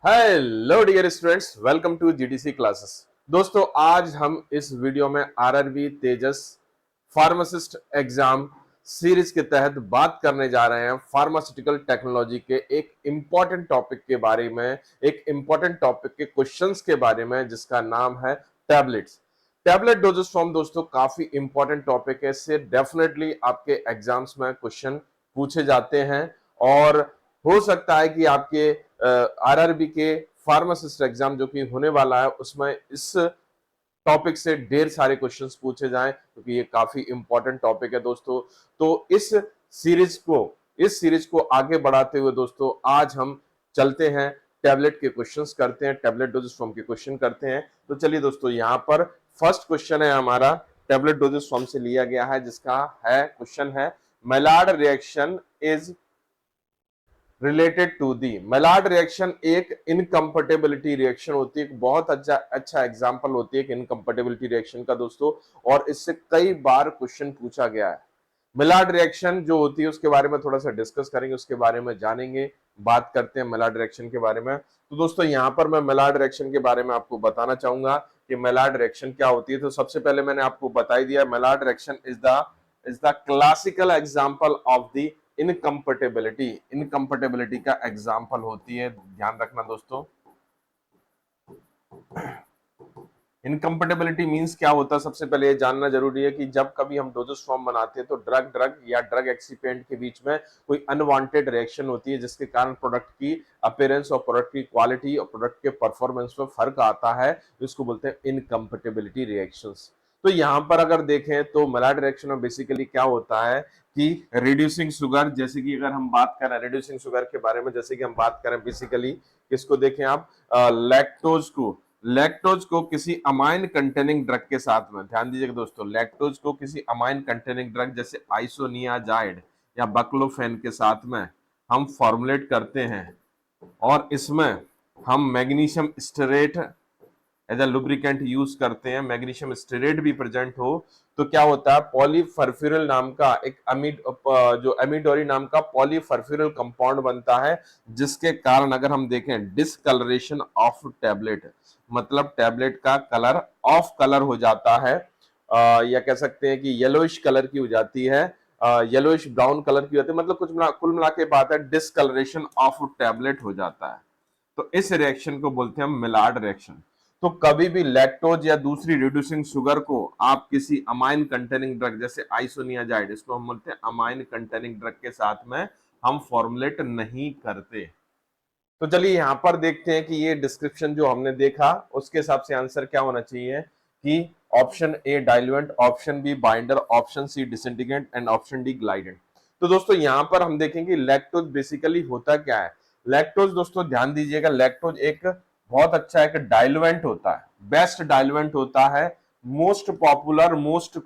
Hello dear students, welcome to GDC classes. दोस्तों, आज हम इस वीडियो में RRB Tejas pharmacist exam series के तहत बात करने जा रहे हैं फार्मास्यूटिकल टेक्नोलॉजी के एक इंपॉर्टेंट टॉपिक के बारे में, एक इंपॉर्टेंट टॉपिक के क्वेश्चंस के बारे में, जिसका नाम है टैबलेट्स। टैबलेट डोजेस फॉर्म दोस्तों काफी इंपॉर्टेंट टॉपिक है, इससे डेफिनेटली आपके एग्जाम्स में क्वेश्चन पूछे जाते हैं और हो सकता है कि आपके आरआरबी के फार्मासिस्ट एग्जाम जो कि होने वाला है उसमें इस टॉपिक से ढेर सारे क्वेश्चंस पूछे जाएं, क्योंकि ये काफी इंपॉर्टेंट टॉपिक है दोस्तों। तो इस सीरीज को आगे बढ़ाते हुए दोस्तों आज हम चलते हैं, टैबलेट के क्वेश्चंस करते हैं, टैबलेट डोजेस फॉर्म के क्वेश्चन करते हैं। तो चलिए दोस्तों, यहाँ पर फर्स्ट क्वेश्चन है हमारा टैबलेट डोजेस फॉर्म से लिया गया है, जिसका है क्वेश्चन है Maillard reaction is related to the. Maillard reaction एक इनकम्पेटिबिलिटी रिएक्शन होती है, एक बहुत अच्छा एग्जांपल होती है इनकम्पेटिबिलिटी रिएक्शन का दोस्तों, और इससे कई बार क्वेश्चन पूछा गया है। मेलार्ड रिएक्शन जो होती है उसके बारे में थोड़ा सा डिस्कस करेंगे, उसके बारे में जानेंगे, बात करते हैं मेलार्ड रिएक्शन के बारे में। तो दोस्तों यहाँ पर मैं मेलार्ड रिएक्शन के बारे में आपको बताना चाहूंगा कि मेलार्ड रिएक्शन क्या होती है। तो सबसे पहले मैंने आपको बता ही दिया, Maillard reaction is the classical example of the incompatibility का एग्जाम्पल होती है। ध्यान रखना दोस्तों, इनकम्पेटिबिलिटी मींस क्या होता है, सबसे पहले ये जानना जरूरी है कि जब कभी हम डोजेस फॉर्म बनाते हैं तो ड्रग ड्रग या ड्रग एक्सिपिएंट के बीच में कोई अनवांटेड रिएक्शन होती है, जिसके कारण प्रोडक्ट की अपीयरेंस और प्रोडक्ट की क्वालिटी और प्रोडक्ट के परफॉर्मेंस में फर्क आता है, जिसको बोलते हैं इनकम्पेटिबिलिटी रिएक्शंस। तो यहां पर अगर देखें तो मेलार्ड रिएक्शन में बेसिकली क्या होता है कि रिड्यूसिंग शुगर, जैसे कि अगर हम बात करें रिड्यूसिंग शुगर के बारे में, जैसे कि हम बात करें बेसिकली किसको देखें आप, लैक्टोज को किसी अमाइन कंटेनिंग ड्रग के साथ में, ध्यान दीजिएगा दोस्तों, लैक्टोज को किसी अमाइन कंटेनिंग ड्रग जैसे आइसोनियाजाइड या बक्लोफेन के साथ में हम फॉर्मुलेट करते हैं और इसमें हम magnesium stearate as a lubricant use करते हैं, मैग्नीशियम स्टेरेट भी प्रेजेंट हो, तो क्या होता है पॉलीफर्फ्यूरल नाम का एक जो एमिडोरी नाम का पॉलीफर्फ्यूरल कंपाउंड बनता है, जिसके कारण अगर हम देखें डिसकलरेशन ऑफ टैबलेट, मतलब टैबलेट का कलर ऑफ कलर हो जाता है, या कह सकते हैं कि येलोइश कलर की हो जाती है, येलोइश ब्राउन कलर की होती है, मतलब कुल मिला के बात है डिसकलरेशन ऑफ टैबलेट हो जाता है। तो इस रिएक्शन को बोलते हैं हम मिलार्ड रिएक्शन। तो कभी भी लैक्टोज या दूसरी रिड्यूसिंग शुगर को आप किसी अमाइन कंटेनिंग ड्रग जैसे आइसोनियाजाइड, इसको हम बोलते हैं अमाइन कंटेनिंग ड्रग के साथ में हम फॉर्मुलेट नहीं करते। तो चलिए यहां पर देखते हैं कि ये डिस्क्रिप्शन जो हमने देखा उसके हिसाब से आंसर क्या होना चाहिए कि option A diluent, option B binder, option C disintegrant and option D glidant. तो दोस्तों यहां पर हम देखेंगे लैक्टोज बेसिकली होता क्या है। लैक्टोज दोस्तों ध्यान दीजिएगा, लैक्टोज एक बहुत अच्छा एक डाइल्यूएंट होता है, बेस्ट डाइल्यूएंट होता है, most popular most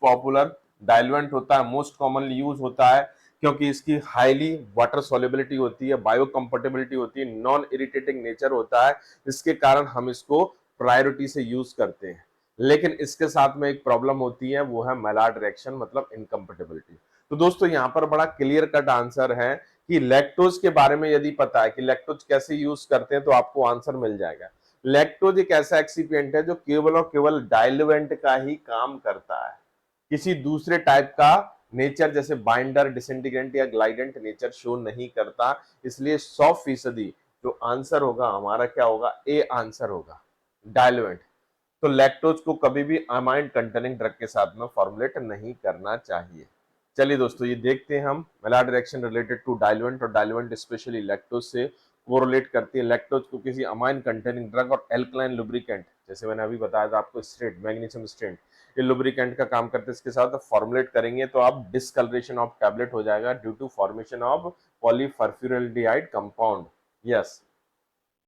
popular diluent होता है, मोस्ट कॉमनली यूज होता है, क्योंकि इसकी हाईली वाटर सोल्युबिलिटी होती है, बायोकंपेटिबिलिटी होती है, नॉन इरिटेटिंग नेचर होता है, इसके कारण हम इसको प्रायोरिटी से यूज करते हैं। लेकिन इसके साथ में एक प्रॉब्लम होती है, वो है मेलार्ड रिएक्शन, मतलब इनकम्पेटिबिलिटी। तो दोस्तों यहाँ पर बड़ा क्लियर कट आंसर है कि लैक्टोज के बारे में यदि पता है कि लैक्टोज कैसे यूज करते हैं तो आपको आंसर मिल जाएगा। लैक्टोज एक ऐसा एक्सिपिएंट है जो केवल और केवल डाइल्यूएंट का ही काम करता है, किसी दूसरे टाइप का नेचर जैसे बाइंडर, डिसइंटीग्रेंट या ग्लाइडेंट नेचर शो नहीं करता। इसलिए 100% जो आंसर होगा हमारा क्या होगा, ए आंसर होगा, डाइल्यूएंट। तो लैक्टोज को कभी भी अमाइन कंटेनिंग ड्रग के साथ में फॉर्मुलेट नहीं करना चाहिए। चलिए दोस्तों, ये देखते हैं हम Maillard reaction related to diluent, और डाइल्यूएंट स्पेशली लैक्टोज से कोरिलेट करती है। लैक्टोज को किसी अमाइन कंटेनिंग ड्रग और एल्कलाइन लुब्रिकेंट, जैसे मैंने अभी बताया था आपको, स्ट्रेट मैग्नीशियम स्ट्रेट, ये लुब्रिकेंट का काम करते हैं, इसके साथ फॉर्मुलेट करेंगे तो आप डिसकलरेशन ऑफ टैबलेट हो जाएगा due to formation of polyfurfuraldehyde compound. Yes,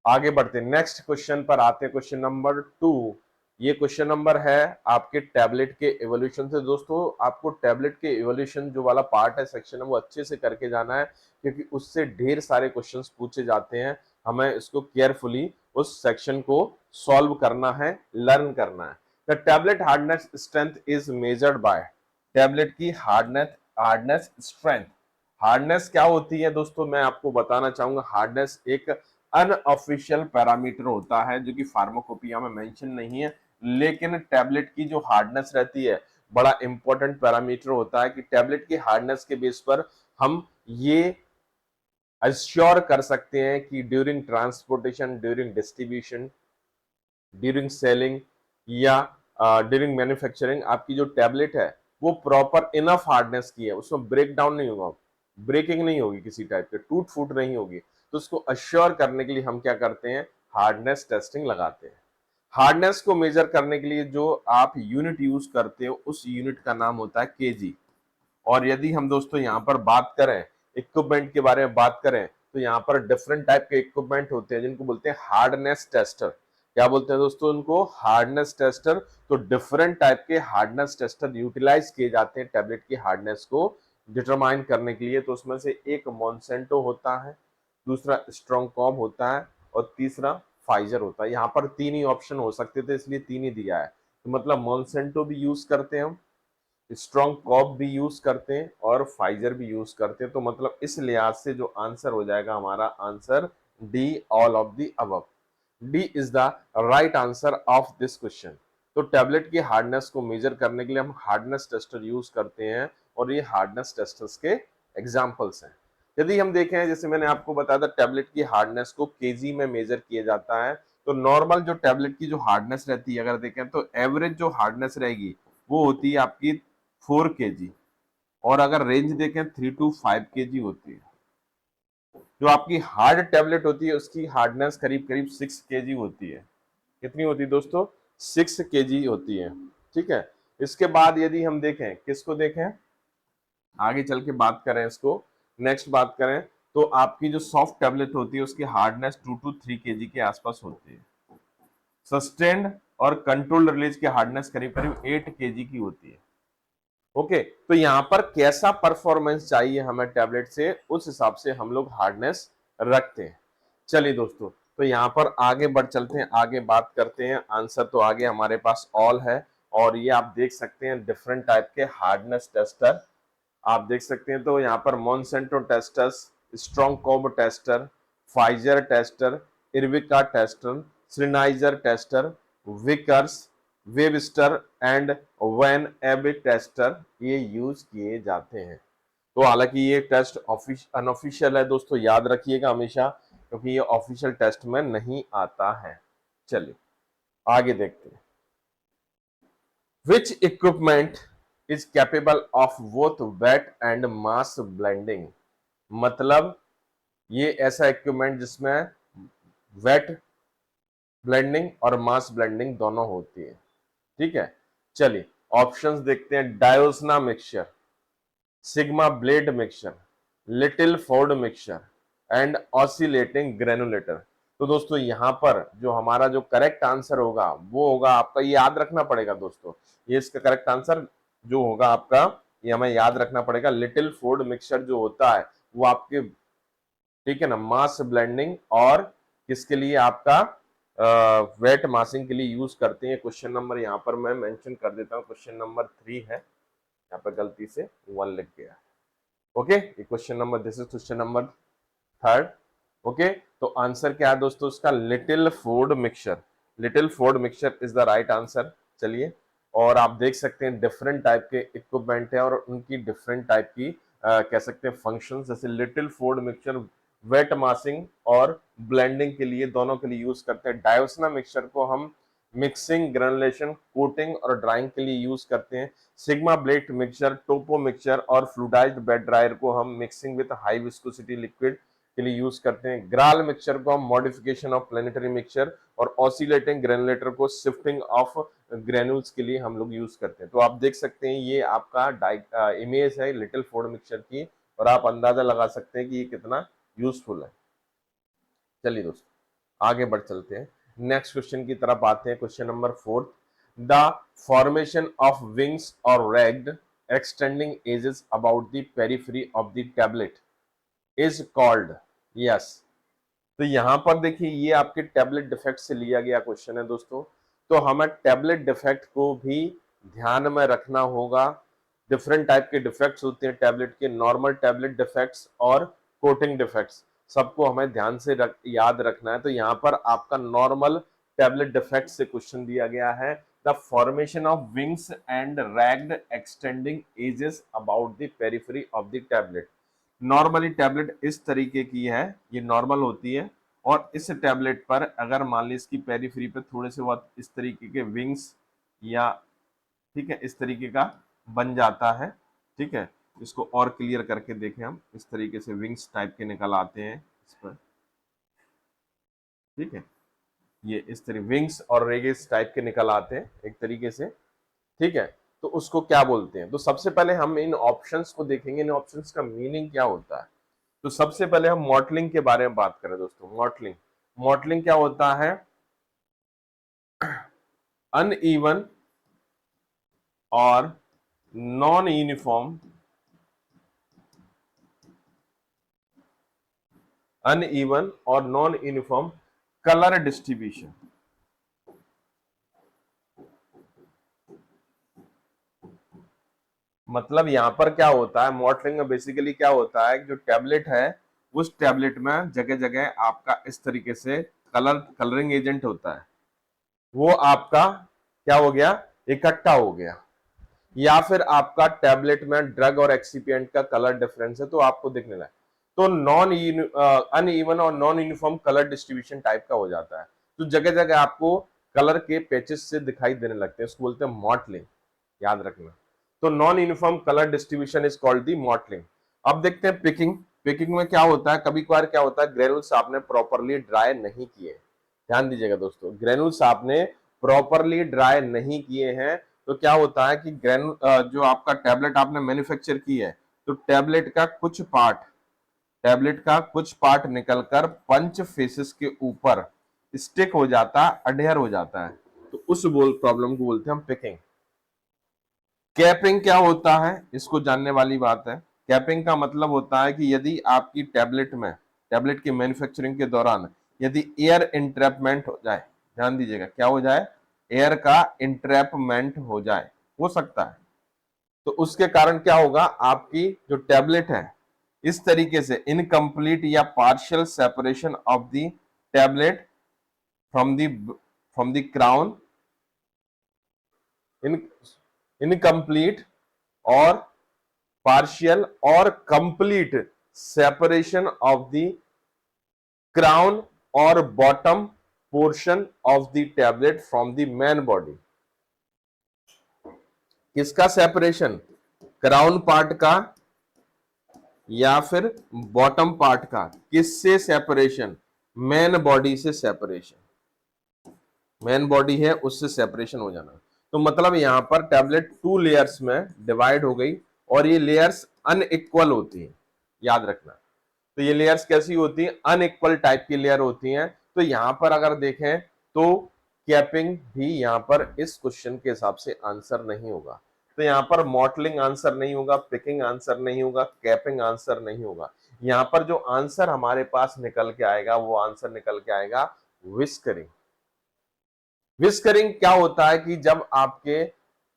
आगे बढ़ते हैं, नेक्स्ट क्वेश्चन पर आते हैं, क्वेश्चन नंबर 2। ये क्वेश्चन नंबर है आपके टैबलेट के एवोल्यूशन से। दोस्तों आपको टैबलेट के एवोल्यूशन जो वाला पार्ट है, सेक्शन है, वो अच्छे से करके जाना है, क्योंकि उससे ढेर सारे क्वेश्चंस पूछे जाते हैं। हमें इसको केयरफुली उस सेक्शन को सॉल्व करना है, लर्न करना है। The tablet hardness strength is measured by, tablet की हार्डनेस स्ट्रेंथ हार्डनेस क्या होती है दोस्तों, मैं आपको बताना चाहूंगा। हार्डनेस एक अनऑफिशियल पैरामीटर होता है जो कि फार्माकोपिया में मेंशन नहीं है, लेकिन टैबलेट की जो हार्डनेस रहती है बड़ा इंपॉर्टेंट पैरामीटर होता है कि टैबलेट की हार्डनेस के बेस पर हम ये अश्योर कर सकते हैं कि during transportation, during distribution, during selling या ड्यूरिंग मैन्युफैक्चरिंग आपकी जो टैबलेट है वो प्रॉपर इनफ हार्डनेस की है, उसमें ब्रेक डाउन नहीं होगा, ब्रेकिंग नहीं होगी, किसी टाइप के टूट फूट नहीं होगी। तो उसको अश्योर करने के लिए हम क्या करते हैं, हार्डनेस टेस्टिंग लगाते हैं। हार्डनेस को मेजर करने के लिए जो आप यूनिट यूज करते हो उस यूनिट का नाम होता है केजी। और यदि हम दोस्तों यहाँ पर बात करें, इक्विपमेंट के बारे में बात करें, तो यहाँ पर डिफरेंट टाइप के इक्विपमेंट होते हैं जिनको बोलते हैं हार्डनेस टेस्टर। क्या बोलते हैं दोस्तों उनको, हार्डनेस टेस्टर। तो डिफरेंट टाइप के हार्डनेस टेस्टर यूटिलाइज किए जाते हैं टैबलेट की हार्डनेस को डिटरमाइन करने के लिए। तो उसमें से एक मॉन्सेंटो होता है, दूसरा स्ट्रॉन्गकॉम होता है और तीसरा फाइजर होता है। यहाँ पर तीन ही ऑप्शन हो सकते थे इसलिए तीन ही दिया है। तो मतलब मॉन्सेंटो भी यूज करते हैं हम, स्ट्रॉन्ग कॉप भी यूज करते हैं और फाइजर भी यूज करते हैं। तो मतलब इस लिहाज से जो आंसर हो जाएगा हमारा answer D, all of the above. D is the right answer of this question. तो टैबलेट की हार्डनेस को मेजर करने के लिए हम हार्डनेस टेस्टर यूज करते हैं और ये हार्डनेस टेस्टर्स के एग्जाम्पल्स हैं। यदि हम देखें, जैसे मैंने आपको बताया था टैबलेट की हार्डनेस को केजी में मेजर किया जाता है। तो नॉर्मल जो टैबलेट की जो हार्डनेस रहती है अगर देखें तो एवरेज जो हार्डनेस रहेगी वो होती है आपकी 4 kg, और अगर रेंज देखें 3 to 5 kg होती है। जो आपकी हार्ड टैबलेट होती है उसकी हार्डनेस करीब करीब 6 kg होती है। कितनी होती है दोस्तों, 6 kg होती है। ठीक है, इसके बाद यदि हम देखें, किसको देखें, आगे चल के बात करें इसको, नेक्स्ट बात करें, तो आपकी जो सॉफ्ट टैबलेट होती है उसकी हार्डनेस 2 to 3 kg के आसपास होती है। सस्टेन्ड और कंट्रोल्ड रिलीज की हार्डनेस करीब करीब 8 kg की होती है। ओके, तो यहां पर कैसा परफॉर्मेंस चाहिए हमें टैबलेट से, उस हिसाब से हम लोग हार्डनेस रखते हैं। चलिए दोस्तों, तो यहां पर आगे बढ़ चलते हैं, आगे बात करते हैं। आंसर तो आगे हमारे पास ऑल है, और ये आप देख सकते हैं डिफरेंट टाइप के हार्डनेस टेस्टर आप देख सकते हैं। तो यहाँ पर Monsanto testers, Strong Cobb tester, Pfizer tester, Erweka tester, सिनाइजर tester, Vickers, Webster and Van एबिक टेस्टर ये यूज किए जाते हैं। तो हालांकि ये टेस्ट अनऑफिशियल है दोस्तों, याद रखिएगा हमेशा, क्योंकि ये ऑफिशियल टेस्ट में नहीं आता है। चलिए आगे देखते हैं। Which equipment is capable of both wet and mass blending? मतलब ये ऐसा इक्विपमेंट जिसमें वेट ब्लेंडिंग और मास ब्लेंडिंग दोनों होती है। ठीक है, चलिए ऑप्शंस देखते हैं। Diosna mixture, sigma blade mixture, Littleford mixture and oscillating granulator. तो दोस्तों यहां पर जो हमारा जो करेक्ट आंसर होगा वो होगा आपका, ये याद रखना पड़ेगा दोस्तों, ये इसका करेक्ट आंसर जो होगा आपका, ये हमें याद रखना पड़ेगा। लिटिल फोर्ड मिक्सचर जो होता है वो आपके, ठीक है ना, मास ब्लेंडिंग और किसके लिए, आपका वेट मासिंग के लिए यूज करते हैं। क्वेश्चन नंबर यहाँ पर मैं मेंशन कर देता हूँ, क्वेश्चन नंबर 3 है, यहाँ पर गलती से 1 लिख गया। ओके, ये question number, this is question number 3। Okay, तो आंसर क्या है दोस्तों उसका, little Ford mixture. Littleford mixture is the right answer. चलिए, और आप देख सकते हैं डिफरेंट टाइप के इक्विपमेंट है और उनकी डिफरेंट टाइप की कह सकते हैं फंक्शंस। जैसे Littleford mixture wet massing और ब्लेंडिंग के लिए, दोनों के लिए यूज करते हैं। डायोसना मिक्सचर को हम मिक्सिंग, ग्रेनुलेशन, कोटिंग और ड्राइंग के लिए यूज करते हैं। सिग्मा ब्लेड मिक्सचर, टोपो मिक्सचर और फ्लूडाइज्ड बेड ड्रायर को हम mixing with high viscosity liquid के लिए यूज करते हैं। ग्राल मिक्सचर को हम मॉडिफिकेशन ऑफ प्लेनेटरी मिक्सचर और ऑसिलेटिंग ग्रेनुलेटर को शिफ्टिंग ऑफ ग्रेनुल्स के लिए हम लोग यूज करते हैं। तो आप देख सकते हैं ये आपका इमेज है लिटिल फोर्ड मिक्सचर की, और आप अंदाजा लगा सकते हैं कि ये कितना यूजफुल है। चलिए दोस्तों आगे बढ़ चलते हैं, नेक्स्ट क्वेश्चन की तरफ आते हैं। Question number 4, the formation of wings और ragged extending edges about the periphery of the tablet is called. Yes, तो यहां पर देखिए ये आपके टैबलेट डिफेक्ट से लिया गया क्वेश्चन है दोस्तों। तो हमें टैबलेट डिफेक्ट को भी ध्यान में रखना होगा। डिफरेंट टाइप के डिफेक्ट्स होते हैं टैबलेट के, नॉर्मल टैबलेट डिफेक्ट्स और कोटिंग डिफेक्ट्स, सबको हमें ध्यान से याद रखना है। तो यहाँ पर आपका नॉर्मल टैबलेट डिफेक्ट से क्वेश्चन दिया गया है, the formation of wings and ragged extending edges about the periphery of the tablet. Normally tablet इस तरीके की है, ये नॉर्मल होती है, और इस टैबलेट पर अगर मान ली इसकी पेरिफेरी पे थोड़े से बहुत इस तरीके के विंग्स या ठीक है इस तरीके का बन जाता है, ठीक है, इसको और क्लियर करके देखें हम, इस तरीके से विंग्स टाइप के निकल आते हैं इस पर, ठीक है, ये इस तरह विंग्स और रेगेस टाइप के निकल आते हैं एक तरीके से, ठीक है। तो उसको क्या बोलते हैं? तो सबसे पहले हम इन ऑप्शंस को देखेंगे, इन ऑप्शंस का मीनिंग क्या होता है। तो सबसे पहले हम मॉडलिंग के बारे में बात करें दोस्तों। मॉडलिंग, मॉडलिंग क्या होता है? अनइवन और नॉन यूनिफॉर्म, अनइवन और नॉन यूनिफॉर्म कलर डिस्ट्रीब्यूशन। मतलब यहां पर क्या होता है, मॉडलिंग में बेसिकली क्या होता है, जो टैबलेट है उस टैबलेट में जगह जगह आपका इस तरीके से कलरिंग एजेंट होता है, वो आपका क्या हो गया, इकट्ठा हो गया, या फिर आपका टैबलेट में ड्रग और एक्सिपिएंट का कलर डिफरेंस है तो आपको दिखने लगा, तो अनइवन और non uniform colour distribution type का हो जाता है। तो जगह जगह आपको कलर के पैचेस से दिखाई देने लगते हैं, उसको बोलते हैं मॉटलिंग, याद रखना। तो non uniform colour distribution is called the mottling. अब देखते हैं पिकिंग। पिकिंग में क्या होता है, कभी कभार क्या होता है, ग्रेनुल्स आपने प्रॉपरली ड्राई नहीं किए, ध्यान दीजिएगा दोस्तों, ग्रेनुल्स आपने प्रॉपरली ड्राई नहीं किए हैं तो क्या होता है कि जो आपका टैबलेट आपने मैन्युफैक्चर की है, तो टैबलेट का कुछ पार्ट निकलकर पंच फेसेस के ऊपर स्टिक हो जाता है, अडेयर हो जाता है, तो उस प्रॉब्लम को बोलते हैं हम पिकिंग। कैपिंग क्या होता है, इसको जानने वाली बात है। कैपिंग का मतलब होता है कि यदि आपकी टैबलेट की मैन्युफैक्चरिंग के दौरान यदि एयर इंट्रैपमेंट हो जाए, ध्यान दीजिएगा क्या हो जाए, एयर का इंट्रैपमेंट हो जाए, हो सकता है, तो उसके कारण क्या होगा, आपकी जो टैबलेट है इस तरीके से इनकम्प्लीट या partial separation of the tablet from the crown, in incomplete और पार्शियल और complete separation of the crown और bottom portion of the tablet from the main body. किसका सेपरेशन, क्राउन पार्ट का या फिर बॉटम पार्ट का, किससे सेपरेशन, मेन बॉडी से सेपरेशन, मेन बॉडी है उससे सेपरेशन हो जाना। तो मतलब यहां पर टैबलेट 2 लेयर्स में डिवाइड हो गई और ये लेयर्स अनइक्वल होती है, याद रखना। तो ये लेयर्स कैसी होती हैं, अनइक्वल टाइप की लेयर होती हैं। तो यहां पर अगर देखें तो कैपिंग भी यहां पर इस क्वेश्चन के हिसाब से आंसर नहीं होगा। तो यहां पर मॉटलिंग आंसर नहीं होगा, पिकिंग आंसर नहीं होगा, कैपिंग आंसर नहीं होगा। यहां पर जो आंसर हमारे पास निकल के आएगा वो आंसर निकल के आएगा विस्करिंग। विस्करिंग क्या होता है कि जब आपके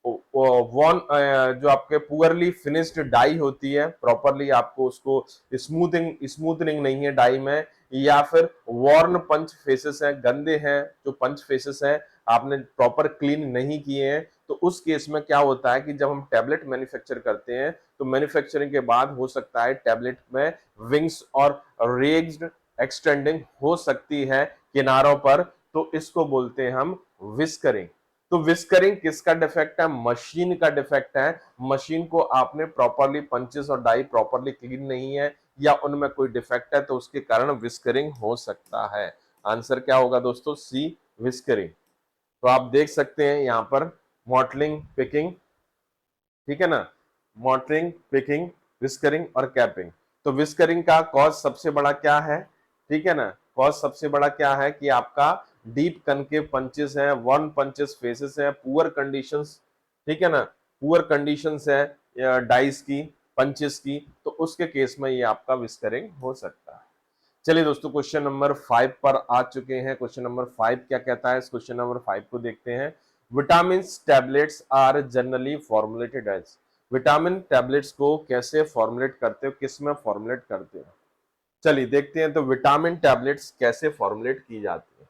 जो आपके पुअरली फिनिश्ड डाई होती है, प्रॉपरली आपको उसको स्मूथनिंग नहीं है डाई में, या फिर वॉर्न पंच फेसेस हैं, गंदे हैं जो पंच फेसेस हैं, आपने प्रॉपर क्लीन नहीं किए हैं, तो उस केस में क्या होता है कि जब हम टैबलेट मैन्युफैक्चर करते हैं तो मैन्युफैक्चरिंग के बाद हो सकता है टैबलेट में विंग्स और रेग्ड एक्सटेंडिंग हो सकती है किनारों पर, तो इसको बोलते हैं हम विस्करिंग। तो विस्करिंग किसका डिफेक्ट है, मशीन का डिफेक्ट है। मशीन को आपने प्रॉपरली पंचेस और डाई प्रॉपरली क्लीन नहीं है या उनमें कोई डिफेक्ट है तो उसके कारण विस्करिंग हो सकता है। आंसर क्या होगा दोस्तों, सी, विस्करिंग। तो आप देख सकते हैं यहां पर मॉटलिंग, पिकिंग, ठीक है ना, मॉटलिंग, पिकिंग, विस्करिंग और कैपिंग। तो विस्करिंग का कॉज सबसे बड़ा क्या है, ठीक है ना, कॉज सबसे बड़ा क्या है कि आपका डीप कनकेव पंचेस हैं, वन पंचेस फेसेस हैं, पुअर कंडीशंस, ठीक है ना, पुअर कंडीशंस है डाइस की, पंचेस की, तो उसके केस में ये आपका विस्करिंग हो सकता है। चलिए दोस्तों क्वेश्चन नंबर 5 पर आ चुके हैं। क्वेश्चन नंबर 5 क्या कहता है, इस क्वेश्चन नंबर 5 को देखते हैं। Vitamin tablets are generally formulated as, vitamin tablets को कैसे फॉर्मुलेट करते हो, किस में फॉर्मुलेट करते हो? चलिए देखते हैं तो विटामिन टैबलेट्स कैसे फॉर्मुलेट की जाती है।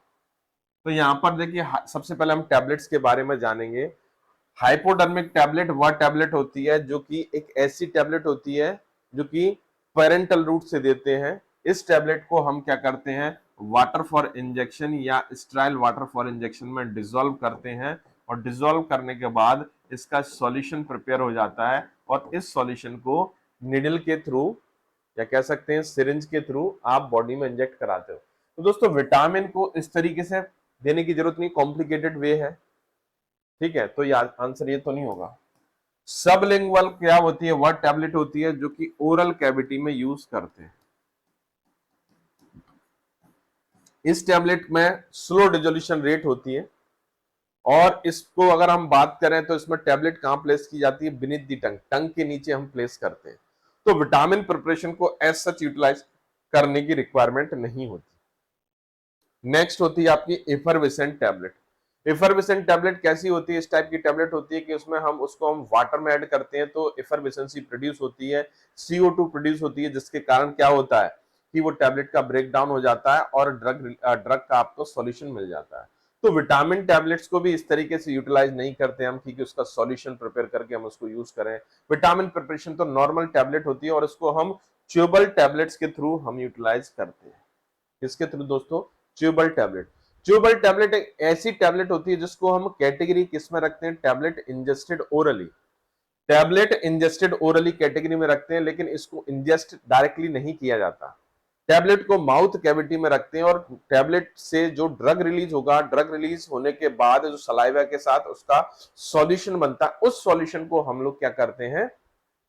तो यहाँ पर देखिए सबसे पहले हम टैबलेट्स के बारे में जानेंगे। हाइपोडर्मिक टैबलेट वह टैबलेट होती है जो कि एक ऐसी टैबलेट होती है जो कि पेरेंटल रूट से देते हैं। इस टैबलेट को हम क्या करते हैं, वाटर फॉर इंजेक्शन या स्टेराइल वाटर फॉर इंजेक्शन में डिसॉल्व करते हैं, और डिसॉल्व करने के बाद इसका सॉल्यूशन प्रिपेयर हो जाता है, और इस सॉल्यूशन को निडल के थ्रू या कह सकते हैं सिरिंज के थ्रू आप बॉडी में इंजेक्ट कराते हो। तो दोस्तों विटामिन को इस तरीके से देने की जरूरत नहीं, कॉम्प्लिकेटेड वे है, ठीक है, तो यार आंसर ये तो नहीं होगा। सबलिंगुअल क्या होती है, वह टैबलेट होती है जो कि ओरल कैविटी में यूज करते हैं। इस टैबलेट में स्लो डिजोल्यूशन रेट होती है, और इसको अगर हम बात करें तो इसमें टैबलेट कहां प्लेस की जाती है, बीनीथ दी टंग, टंग के नीचे हम प्लेस करते हैं। तो विटामिन प्रिपरेशन को एज सच यूटिलाइज करने की रिक्वायरमेंट नहीं होती। नेक्स्ट होती है आपकी एफरवेसेंट टैबलेट। एफरवेसेंट टैबलेट कैसी होती है, इस टाइप की टैबलेट होती है कि उसमें हम वाटर में ऐड करते हैं तो एफरवेसेंसी प्रोड्यूस होती है, CO2 प्रोड्यूस होती है, जिसके कारण क्या होता है कि वो टैबलेट का ब्रेक डाउन हो जाता है और ड्रग का आपको सॉल्यूशन मिल जाता है। तो विटामिन टैबलेट्स को भी इस तरीके से यूटिलाइज नहीं करते हम कि उसका सॉल्यूशन प्रिपेयर करके हम उसको यूज करें। विटामिन प्रिपरेशन तो नॉर्मल टैबलेट होती है और इसको हम च्यूबल टैबलेट्स के थ्रू हम यूटिलाइज करते हैं। किसके थ्रू दोस्तों, च्यूबल टैबलेट। च्यूबल टैबलेट एक ऐसी टैबलेट होती है जिसको हम कैटेगरी किस में रखते हैं, tablet ingested orally. Tablet ingested orally category में रखते हैं, लेकिन इसको इंजेस्ट डायरेक्टली नहीं किया जाता। टैबलेट को माउथ कैविटी में रखते हैं, और टैबलेट से जो ड्रग रिलीज होगा, ड्रग रिलीज होने के बाद जो सलाइवा के साथ उसका सॉल्यूशन बनता है, उस सॉल्यूशन को हम लोग क्या करते हैं,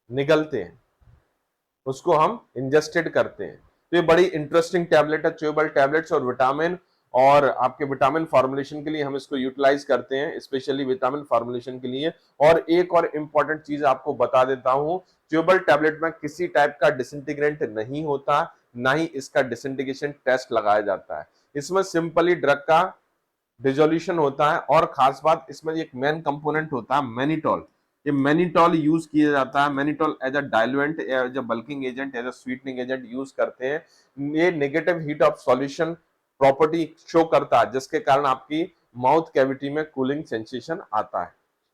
निगलते हैं, उसको हम इंजेस्टेड करते हैं। तो ये बड़ी इंटरेस्टिंग टैबलेट है च्यूबल टैबलेट्स, और विटामिन और आपके विटामिन फॉर्मुलेशन के लिए हम इसको यूटिलाइज करते हैं, स्पेशली विटामिन फॉर्मुलेशन के लिए। और एक और इंपॉर्टेंट चीज आपको बता देता हूं, च्यूबल टैबलेट में किसी टाइप का डिसइंटीग्रेंट नहीं होता, ना ही इसका डिसइंटीग्रेशन टेस्ट लगाया जाता है। इसमें सिंपली ड्रग का डिजोल्यूशन होता है, और खास बात इसमें एक मेन कंपोनेंट होता है मैनिटॉल। ये मैनिटॉल यूज किया जाता है, mannitol as a diluent, as a bulking agent, as a sweetening agent use करते हैं। ये negative heat of solution property show करता है, जिसके कारण आपकी माउथ कैविटी में कूलिंग सेंसेशन आता है।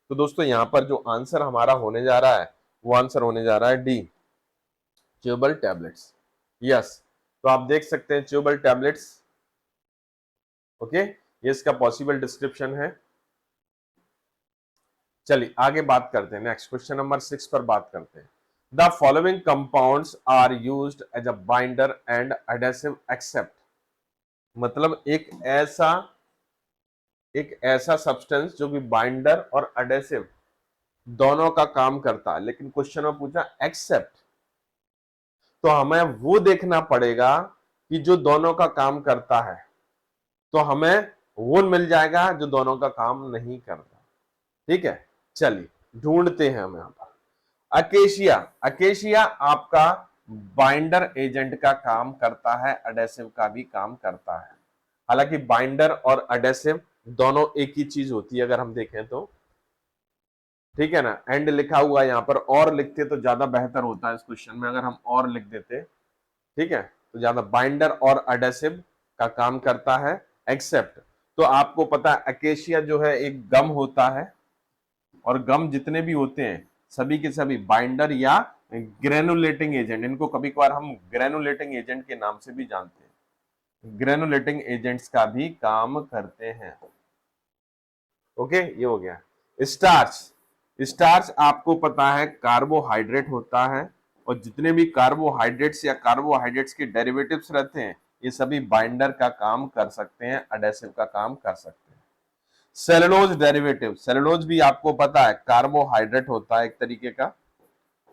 तो दोस्तों यहाँ पर जो आंसर हमारा होने जा रहा है, वो आंसर होने जा रहा है डी, च्यूबल टैबलेट्स। यस, तो आप देख सकते हैं च्यूबल टैबलेट्स, ओके, ये इसका पॉसिबल डिस्क्रिप्शन है। चलिए आगे बात करते हैं, नेक्स्ट क्वेश्चन नंबर 6 पर बात करते हैं। The following compounds are used as a binder and adhesive except. मतलब एक ऐसा सब्सटेंस जो कि बाइंडर और एडेसिव दोनों का काम करता है, लेकिन क्वेश्चन में पूछा एक्सेप्ट, तो हमें वो देखना पड़ेगा कि जो दोनों का काम करता है, तो हमें वो मिल जाएगा जो दोनों का काम नहीं करता। ठीक है, चलिए ढूंढते हैं हम यहाँ पर। अकेशिया, अकेशिया आपका बाइंडर एजेंट का काम करता है, एडेसिव का भी काम करता है। हालांकि बाइंडर और एडेसिव दोनों एक ही चीज होती है अगर हम देखें तो, ठीक है ना। एंड लिखा हुआ यहाँ पर, और लिखते तो ज्यादा बेहतर होता है इस क्वेश्चन में, अगर हम और लिख देते, ठीक है, तो ज्यादा। बाइंडर और एडेसिव का काम करता है, एक्सेप्ट। तो आपको पता है अकेशिया जो है एक गम होता है, और गम जितने भी होते हैं सभी के सभी बाइंडर या ग्रेनुलेटिंग एजेंट, इनको कभी कभार हम ग्रेनुलेटिंग एजेंट के नाम से भी जानते हैं, ग्रेनुलेटिंग एजेंट्स का भी काम करते हैं। ओके, ये हो गया। स्टार्च, स्टार्च आपको पता है कार्बोहाइड्रेट होता है, और जितने भी कार्बोहाइड्रेट्स या कार्बोहाइड्रेट्स के डेरिवेटिव्स रहते हैं, ये सभी बाइंडर का काम कर सकते हैं, एडेसिव का काम कर सकते हैं। सेलुलोज डेरिवेटिव, सेलुलोज भी आपको पता है कार्बोहाइड्रेट होता है एक तरीके का।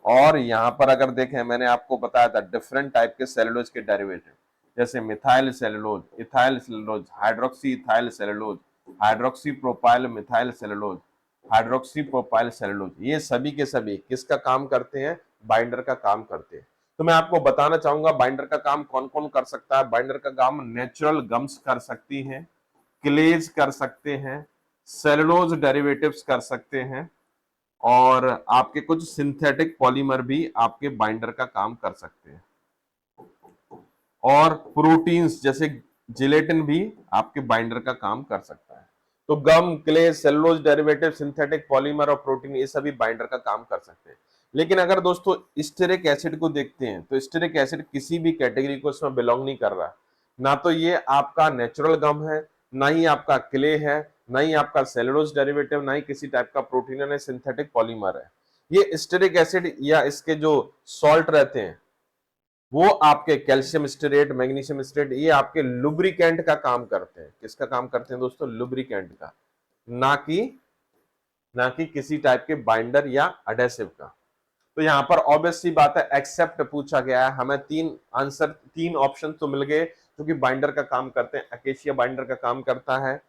और यहां पर अगर देखें, मैंने आपको बताया था डिफरेंट टाइप के सेलुलोज के डेरिवेटिव, जैसे methyl cellulose, ethyl cellulose, hydroxy ethyl cellulose, hydroxy propyl methyl cellulose, hydroxy propyl cellulose, ये सभी के सभी किसका काम करते हैं, बाइंडर का काम करते हैं। तो मैं आपको बताना चाहूंगा बाइंडर का काम कौन कौन कर सकता है। बाइंडर का काम नेचुरल गम्स कर सकती हैं, क्लेज कर सकते हैं, सेलुलोज डेरिवेटिव्स कर सकते हैं, और आपके कुछ सिंथेटिक पॉलीमर भी आपके बाइंडर का काम कर सकते हैं, और प्रोटीन्स जैसे जिलेटिन भी आपके बाइंडर का काम कर सकता है। तो gum, clay, cellulose derivative, synthetic polymer और प्रोटीन ये सभी बाइंडर का काम कर सकते हैं। लेकिन अगर दोस्तों स्टेरिक एसिड को देखते हैं तो स्टेरिक एसिड किसी भी कैटेगरी को इसमें बिलोंग नहीं कर रहा। ना तो ये आपका नेचुरल गम है, ना ही आपका क्ले है, ना ही आपका सेलुलोज डेरिवेटिव, ना ही किसी टाइप का प्रोटीन है, ना सिंथेटिक पॉलीमर है। ये स्टेरिक एसिड या इसके जो सॉल्ट रहते हैं वो आपके कैल्शियम स्टेरेट, मैग्नीशियम स्टेरेट, ये आपके लुब्रिकेंट का काम करते हैं। किसका काम करते हैं दोस्तों? लुब्रिकेंट का, ना कि किसी टाइप के बाइंडर या अडेसिव का। तो यहां पर ऑब्वियस सी बात है, एक्सेप्ट पूछा गया है, हमें तीन ऑप्शन तो मिल गए जो कि बाइंडर का काम करते हैं। अकेशिया बाइंडर का काम करता है,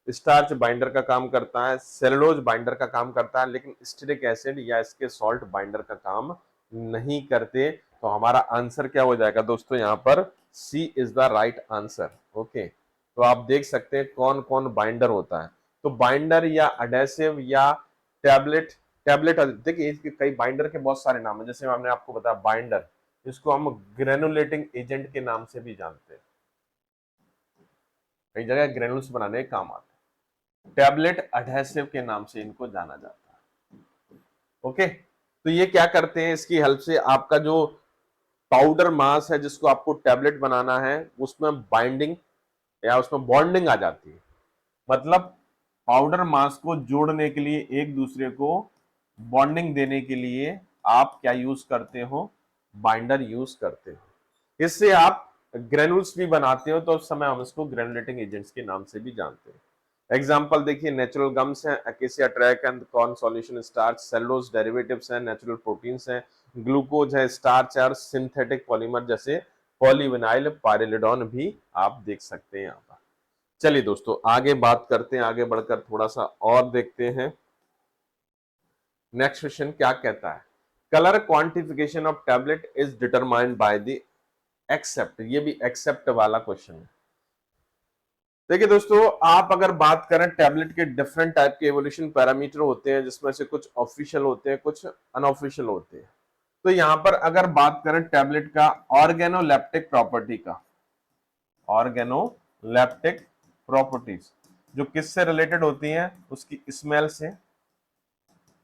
स्टार्च बाइंडर का काम करता है, सेलुलोज बाइंडर का काम करता है, लेकिन स्टेरिक एसिड या इसके सॉल्ट बाइंडर का काम नहीं करते। तो हमारा आंसर क्या हो जाएगा दोस्तों? यहाँ पर C is the right answer. Okay, तो आप देख सकते हैं कौन कौन बाइंडर होता है। तो बाइंडर या अडेसिव या टैबलेट, देखिए इसके कई बाइंडर के बहुत सारे नाम है। जैसे हमने आपको बताया बाइंडर, इसको हम ग्रेनुलेटिंग एजेंट के नाम से भी जानते हैं, कई जगह ग्रेनुल्स बनाने के काम आते हैं। टैबलेट अडेसिव के नाम से इनको जाना जाता है। ओके, तो ये क्या करते हैं, इसकी हेल्प से आपका जो पाउडर मास है जिसको आपको टैबलेट बनाना है उसमें बाइंडिंग या उसमें बॉन्डिंग आ जाती है। मतलब पाउडर मास को जोड़ने के लिए, एक दूसरे को बॉन्डिंग देने के लिए आप क्या यूज करते हो? बाइंडर यूज करते हो। इससे आप ग्रेनुल्स भी बनाते हो, तो उस समय हम इसको ग्रेनुलेटिंग एजेंट्स के नाम से भी जानते हैं। एग्जाम्पल देखिए, नेचुरल गम्स हैं, acacia tragacanth, corn solution starch, cellulose derivatives हैं, नेचुरल प्रोटीन्स हैं, ग्लूकोज है, स्टार्च है, और सिंथेटिक पॉलीमर जैसे पॉलीविनाइल पाइरिलिडोन भी आप देख सकते हैं यहाँ पर। चलिए दोस्तों आगे बात करते हैं, आगे बढ़कर थोड़ा सा और देखते हैं। नेक्स्ट क्वेश्चन क्या कहता है? Colour quantification of tablet is determined by the except. ये भी एक्सेप्ट वाला क्वेश्चन है। देखिए दोस्तों, आप अगर बात करें टैबलेट के डिफरेंट टाइप के एवोल्यूशन पैरामीटर होते हैं, जिसमें से कुछ ऑफिशियल होते हैं, कुछ अनऑफिशियल होते हैं। तो यहां पर अगर बात करें टैबलेट का ऑर्गेनोलेप्टिक प्रॉपर्टी का, ऑर्गेनोलेप्टिक प्रॉपर्टीज जो किससे रिलेटेड होती हैं? उसकी स्मेल से,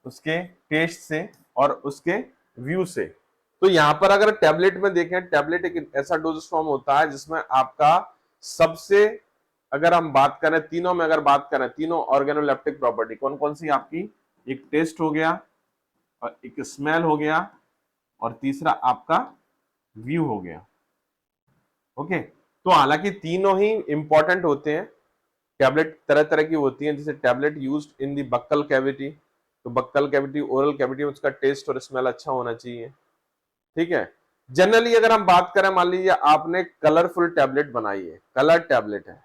उसके टेस्ट से, और उसके व्यू से। तो यहां पर अगर टैबलेट में देखें, टैबलेट एक ऐसा डोजेस फॉर्म होता है जिसमें आपका सबसे, अगर हम बात करें तीनों में, अगर बात करें तीनों ऑर्गेनोलेप्टिक प्रॉपर्टी कौन कौन सी आपकी? एक टेस्ट हो गया, और एक स्मेल हो गया, और तीसरा आपका व्यू हो गया। ओके, तो हालांकि तीनों ही इंपॉर्टेंट होते हैं। टैबलेट तरह तरह की होती हैं, जैसे tablet used in the buccal cavity, तो बक्कल कैविटी, ओरल कैविटी में उसका टेस्ट और स्मेल अच्छा होना चाहिए। ठीक है। जनरली अगर हम बात करें, मान लीजिए आपने कलरफुल टैबलेट बनाई है, कलर टैबलेट है,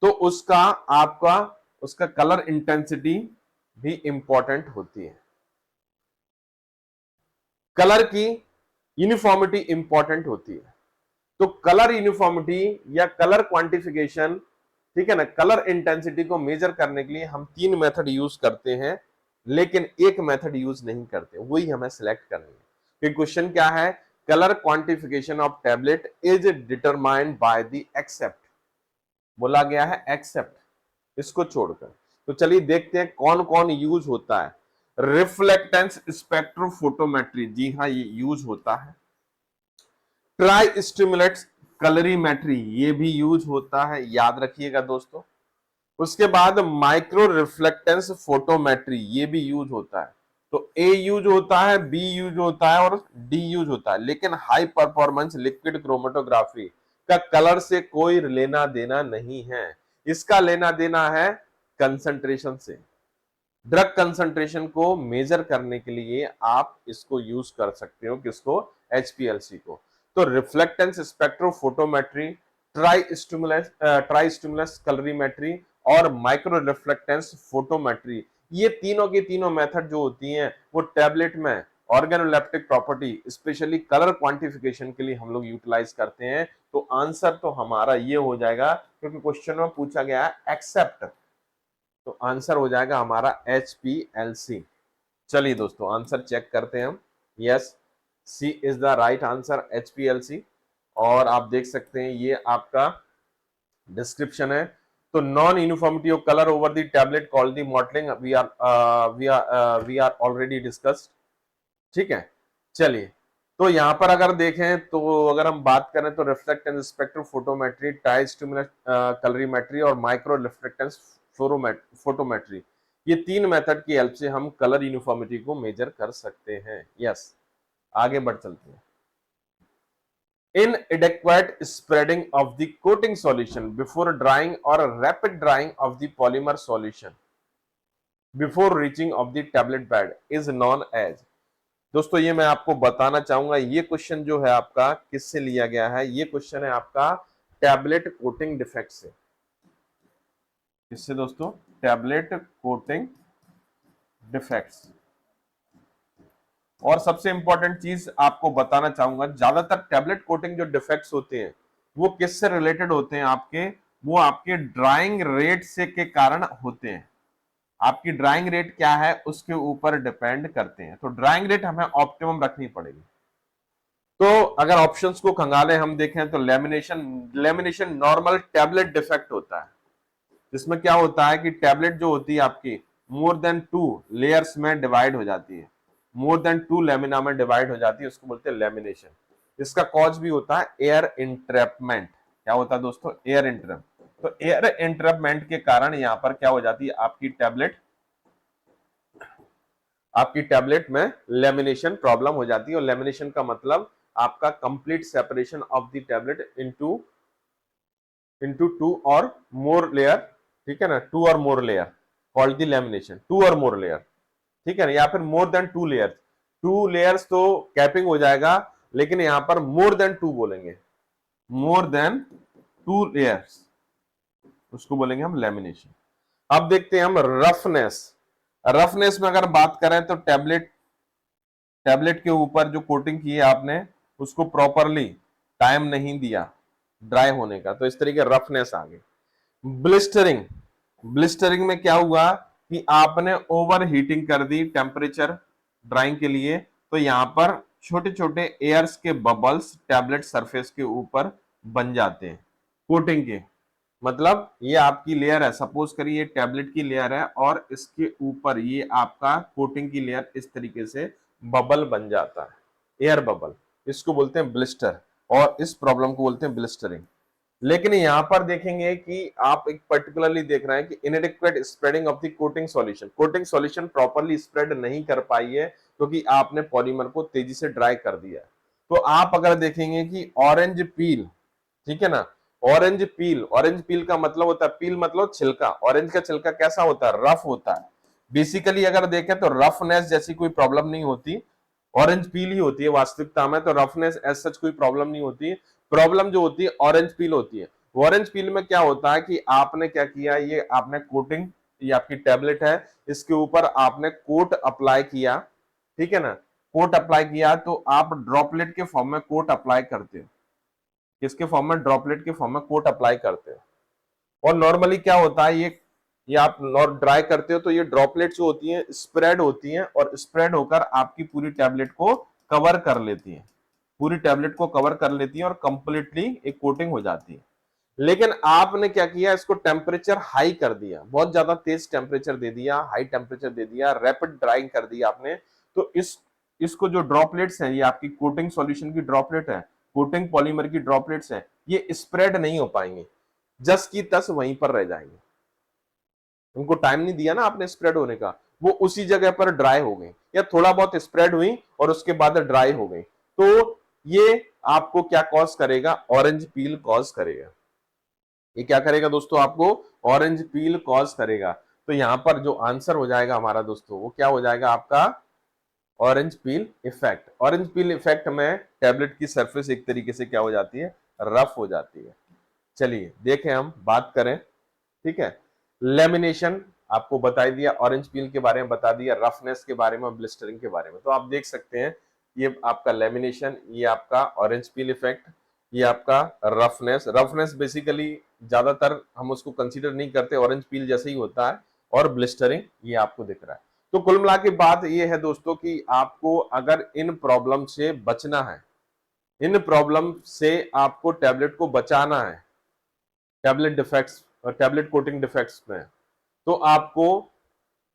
तो उसका आपका उसका कलर इंटेंसिटी भी इंपॉर्टेंट होती है। कलर की यूनिफॉर्मिटी इंपॉर्टेंट होती है। तो कलर यूनिफॉर्मिटी या कलर क्वांटिफिकेशन, ठीक है ना, कलर इंटेंसिटी को मेजर करने के लिए हम तीन मेथड यूज करते हैं, लेकिन एक मेथड यूज नहीं करते, वही हमें सिलेक्ट करनी है। कि क्वेश्चन क्या है? Colour quantification of tablet is determined by the except, बोला गया है एक्सेप्ट, इसको छोड़कर। तो चलिए देखते हैं कौन कौन यूज होता है। रिफ्लेक्टेंस स्पेक्ट्रोफोटोमेट्री, जी हाँ ये यूज होता है। ट्राई स्टिमुलेट्स कलरीमेट्री, ये भी यूज होता है, याद रखिएगा दोस्तों। उसके बाद माइक्रो रिफ्लेक्टेंस फोटोमेट्री, ये भी यूज होता है। तो ए यूज होता है, बी यूज होता है, और डी यूज होता है। लेकिन हाई परफॉर्मेंस लिक्विड क्रोमेटोग्राफी का कलर से कोई लेना देना नहीं है, इसका लेना देना है कंसंट्रेशन से। ड्रग कंसंट्रेशन को मेजर करने के लिए आप इसको यूज कर सकते हो, किसको? एचपीएलसी को। तो रिफ्लेक्टेंस स्पेक्ट्रोफोटोमेट्री, ट्राई स्टिमुलस कलरीमेट्री और माइक्रो रिफ्लेक्टेंस फोटोमेट्री, ये तीनों की तीनों मेथड जो होती हैं वो टैबलेट में organoleptic property, specially colour quantification के लिए हम लोग यूटिलाइज करते हैं। तो आंसर तो हमारा ये हो जाएगा, क्योंकि क्वेश्चन में पूछा गया है एक्सेप्ट, तो आंसर हो जाएगा हमारा HPLC। चलिए दोस्तों आंसर चेक करते हैं हम। Yes, C is the right answer, HPLC। और आप देख सकते हैं ये आपका डिस्क्रिप्शन है। तो non uniformity of colour over the tablet called the mottling, we are already discussed. ठीक है, चलिए। तो यहां पर अगर देखें तो अगर हम बात करें तो रिफ्लेक्टेंस स्पेक्ट्रोफोटोमेट्री, टाई स्टिमुलस कलरीमेट्री और माइक्रो रिफ्लेक्टेंस फोटोमेट्री, ये तीन मेथड की हेल्प से हम कलर यूनिफॉर्मिटी को मेजर कर सकते हैं। यस, आगे बढ़ चलते हैं। Inadequate spreading of the coating solution before drying or rapid drying of the polymer solution before reaching of the tablet bed is known as। दोस्तों ये मैं आपको बताना चाहूंगा, ये क्वेश्चन जो है आपका किससे लिया गया है, ये क्वेश्चन है आपका टैबलेट कोटिंग डिफेक्ट से। किससे दोस्तों? Tablet coating defects. और सबसे इंपॉर्टेंट चीज आपको बताना चाहूंगा, ज्यादातर टैबलेट कोटिंग जो डिफेक्ट्स होते हैं वो किससे रिलेटेड होते हैं आपके, वो आपके ड्राइंग रेट से के कारण होते हैं। आपकी ड्राइंग रेट क्या है उसके ऊपर डिपेंड करते हैं। तो ड्राइंग रेट हमें ऑप्टिमम रखनी पड़ेगी। तो अगर ऑप्शंस को खंगाले हम देखें तो लेमिनेशन नॉर्मल टैबलेट डिफेक्ट होता है, जिसमें क्या होता है कि टैबलेट जो होती है आपकी मोर देन 2 लेयर्स में डिवाइड हो जाती है, मोर देन 2 लेमिना में डिवाइड हो जाती है, उसको बोलते हैं लेमिनेशन। इसका कॉज भी होता है एयर इंट्रैपमेंट। क्या होता है दोस्तों? Air entrap. तो एयर इंट्रैपमेंट के कारण यहां पर क्या हो जाती है आपकी टैबलेट में लेमिनेशन प्रॉब्लम हो जाती है। और लेमिनेशन का मतलब आपका complete separation of the tablet into 2 और मोर लेयर। ठीक है ना, 2 और more layer called the lamination, 2 और मोर लेयर। ठीक है ना, या फिर मोर देन 2 लेयर्स। 2 लेयर्स तो कैपिंग हो जाएगा, लेकिन यहां पर मोर देन 2 बोलेंगे, मोर देन 2 लेयर्स, उसको बोलेंगे हम लेमिनेशन। अब देखते हैं हम रफनेस। रफनेस में अगर बात करें तो टैबलेट के ऊपर जो कोटिंग की है आपने उसको प्रॉपरली टाइम नहीं दिया ड्राई होने का, तो इस तरीके रफनेस आ गई। ब्लिस्टरिंग, ब्लिस्टरिंग में क्या हुआ कि आपने ओवर हीटिंग कर दी टेम्परेचर ड्राइंग के लिए, तो यहां पर छोटे छोटे एयर्स के बबल्स टैबलेट सरफेस के ऊपर बन जाते हैं कोटिंग के। मतलब ये आपकी लेयर है, सपोज करिए टैबलेट की लेयर है और इसके ऊपर ये आपका कोटिंग की लेयर इस तरीके से बबल बन जाता है, एयर बबल, इसको बोलते हैं ब्लिस्टर, और इस प्रॉब्लम को बोलते हैं ब्लिस्टरिंग। लेकिन यहां पर देखेंगे कि आप एक पर्टिकुलरली देख रहे हैं कि इनएडिक्वेट spreading of the coating solution properly spread नहीं कर पाई है क्योंकि आपने पॉलीमर को तेजी से ड्राई कर दिया। तो आप अगर देखेंगे कि ऑरेंज पील, ठीक है ना, ऑरेंज पील का मतलब होता है, पील मतलब छिलका, ऑरेंज का छिलका कैसा होता है? रफ होता है। बेसिकली अगर देखें तो रफनेस जैसी कोई प्रॉब्लम नहीं होती, ऑरेंज पील ही होती है वास्तविकता में, तो रफनेस एज सच कोई प्रॉब्लम नहीं होती। प्रॉब्लम जो होती है ऑरेंज पील होती है। ऑरेंज पील में क्या होता है कि आपने क्या किया, ये आपने कोटिंग, ये आपकी टैबलेट है, इसके ऊपर आपने कोट अप्लाई किया, ठीक है ना, कोट अप्लाई किया, तो आप ड्रॉपलेट के फॉर्म में कोट अप्लाई करते हो। किसके फॉर्म में? ड्रॉपलेट के फॉर्म में कोट अप्लाई करते हो। और नॉर्मली क्या होता है, ये आप ड्राई करते हो तो ये ड्रॉपलेट जो होती हैं स्प्रेड होती हैं और स्प्रेड होकर आपकी पूरी टैबलेट को कवर कर लेती हैं, पूरी टैबलेट को कवर कर लेती हैं और कंप्लीटली एक कोटिंग हो जाती है। लेकिन आपने क्या किया, इसको टेम्परेचर हाई कर दिया, बहुत ज्यादा तेज टेम्परेचर दे दिया, हाई टेम्परेचर दे दिया, रैपिड ड्राइंग कर दिया आपने। तो इसको जो ड्रॉपलेट्स हैं, ये आपकी कोटिंग सॉल्यूशन की ड्रॉपलेट है, कोटिंग पॉलीमर की ड्रॉपलेट्स हैं, ये स्प्रेड नहीं हो पाएंगे, जस की तस वहीं पर रह जाएंगे। उनको टाइम नहीं दिया ना आपने स्प्रेड होने का, वो उसी जगह पर ड्राई हो गई या थोड़ा बहुत स्प्रेड हुई और उसके बाद ड्राई हो गई। तो ये आपको क्या कॉज करेगा? ऑरेंज पील कॉज करेगा। ये क्या करेगा दोस्तों? आपको ऑरेंज पील कॉज करेगा। तो यहां पर जो आंसर हो जाएगा हमारा दोस्तों, वो क्या हो जाएगा आपका? Orange peel effect. Orange peel effect में टैबलेट की सरफेस एक तरीके से क्या हो जाती है? रफ हो जाती है। चलिए देखें, हम बात करें, ठीक है, लेमिनेशन आपको बता दिया, ऑरेंज पील के बारे में बता दिया, रफनेस के बारे में, ब्लिस्टरिंग के बारे में। तो आप देख सकते हैं ये आपका लेमिनेशन, ये आपका ऑरेंज पील इफेक्ट, ये आपका रफनेस बेसिकली ज्यादातर हम उसको कंसीडर नहीं करते, ऑरेंज पील जैसे ही होता है, और ब्लिस्टरिंग ये आपको दिख रहा है। तो कुल मिला के बात ये है दोस्तों कि आपको अगर इन प्रॉब्लम से बचना है, इन प्रॉब्लम से आपको टैबलेट को बचाना है, टैबलेट डिफेक्ट्स और टैबलेट कोटिंग डिफेक्ट्स में, तो आपको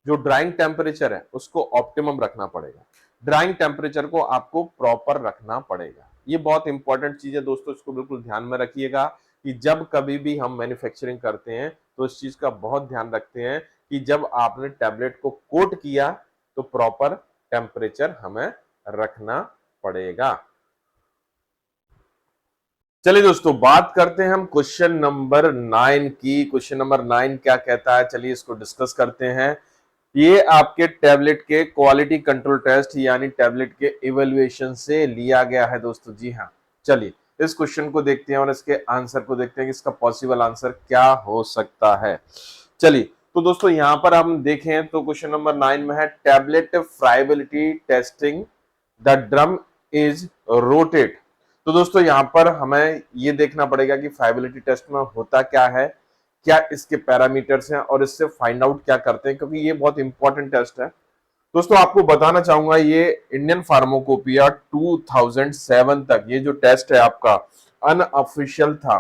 जो ड्राइंग टेम्परेचर है उसको ऑप्टिमम रखना पड़ेगा। ड्राइंग टेम्परेचर को आपको प्रॉपर रखना पड़ेगा। ये बहुत इंपॉर्टेंट चीज है दोस्तों, इसको बिल्कुल ध्यान में रखिएगा कि जब कभी भी हम मैन्युफैक्चरिंग करते हैं तो इस चीज का बहुत ध्यान रखते हैं कि जब आपने टैबलेट को कोट किया तो प्रॉपर टेम्परेचर हमें रखना पड़ेगा। चलिए दोस्तों, बात करते हैं हम क्वेश्चन नंबर 9 की। क्वेश्चन नंबर 9 क्या कहता है, चलिए इसको डिस्कस करते हैं। ये आपके टैबलेट के क्वालिटी कंट्रोल टेस्ट यानी टैबलेट के इवैल्यूएशन से लिया गया है दोस्तों। जी हाँ, चलिए इस क्वेश्चन को देखते हैं और इसके आंसर को देखते हैं कि इसका पॉसिबल आंसर क्या हो सकता है। चलिए तो दोस्तों यहां पर हम देखें तो क्वेश्चन नंबर 9 में है tablet friability testing, the drum is rotate. तो दोस्तों यहां पर हमें ये देखना पड़ेगा कि फ्राइबिलिटी टेस्ट में होता क्या है, क्या इसके पैरामीटर्स हैं और इससे फाइंड आउट क्या करते हैं, क्योंकि ये बहुत इंपॉर्टेंट टेस्ट है दोस्तों। आपको बताना चाहूंगा ये इंडियन फार्माकोपिया 2007 तक ये जो टेस्ट है आपका अनऑफिशियल था।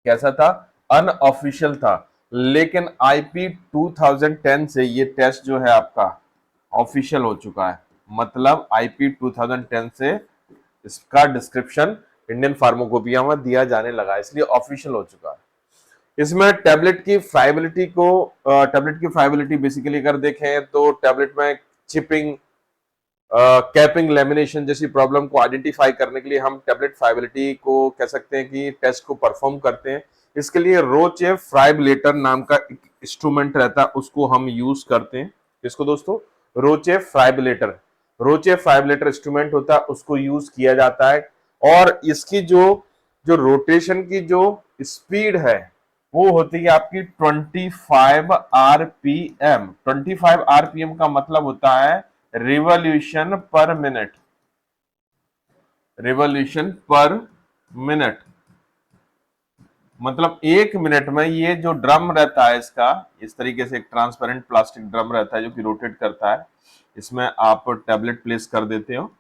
कैसा था? अनऑफिशियल था। लेकिन आईपी 2010 से ये टेस्ट जो है आपका ऑफिशियल हो चुका है। मतलब आईपी 2010 से इसका डिस्क्रिप्शन इंडियन फार्माकोपिया में दिया जाने लगा, इसलिए ऑफिशियल हो चुका है। इसमें टैबलेट की फ्राइबिलिटी बेसिकली अगर देखें तो टैबलेट में चिपिंग, कैपिंग, लेमिनेशन जैसी प्रॉब्लम को आइडेंटिफाई करने के लिए हम टैबलेट फ्राइबिलिटी को कह सकते हैं कि टेस्ट को परफॉर्म करते हैं। इसके लिए रोचे फ्राइबलेटर नाम का एक इंस्ट्रूमेंट रहता है, उसको हम यूज करते हैं। इसको दोस्तों रोचे फ्राइबलेटर, रोचे फ्राइबलेटर इंस्ट्रूमेंट होता है, उसको यूज किया जाता है। और इसकी जो जो रोटेशन की जो स्पीड है वो होती है आपकी 25 आरपीएम। 25 आरपीएम का मतलब होता है रिवॉल्यूशन पर मिनट, रिवॉल्यूशन पर मिनट। मतलब एक मिनट में ये जो ड्रम रहता है इसका, इस तरीके से एक ट्रांसपेरेंट प्लास्टिक ड्रम रहता है जो कि रोटेट करता है। इसमें आप टैबलेट प्लेस कर देते हो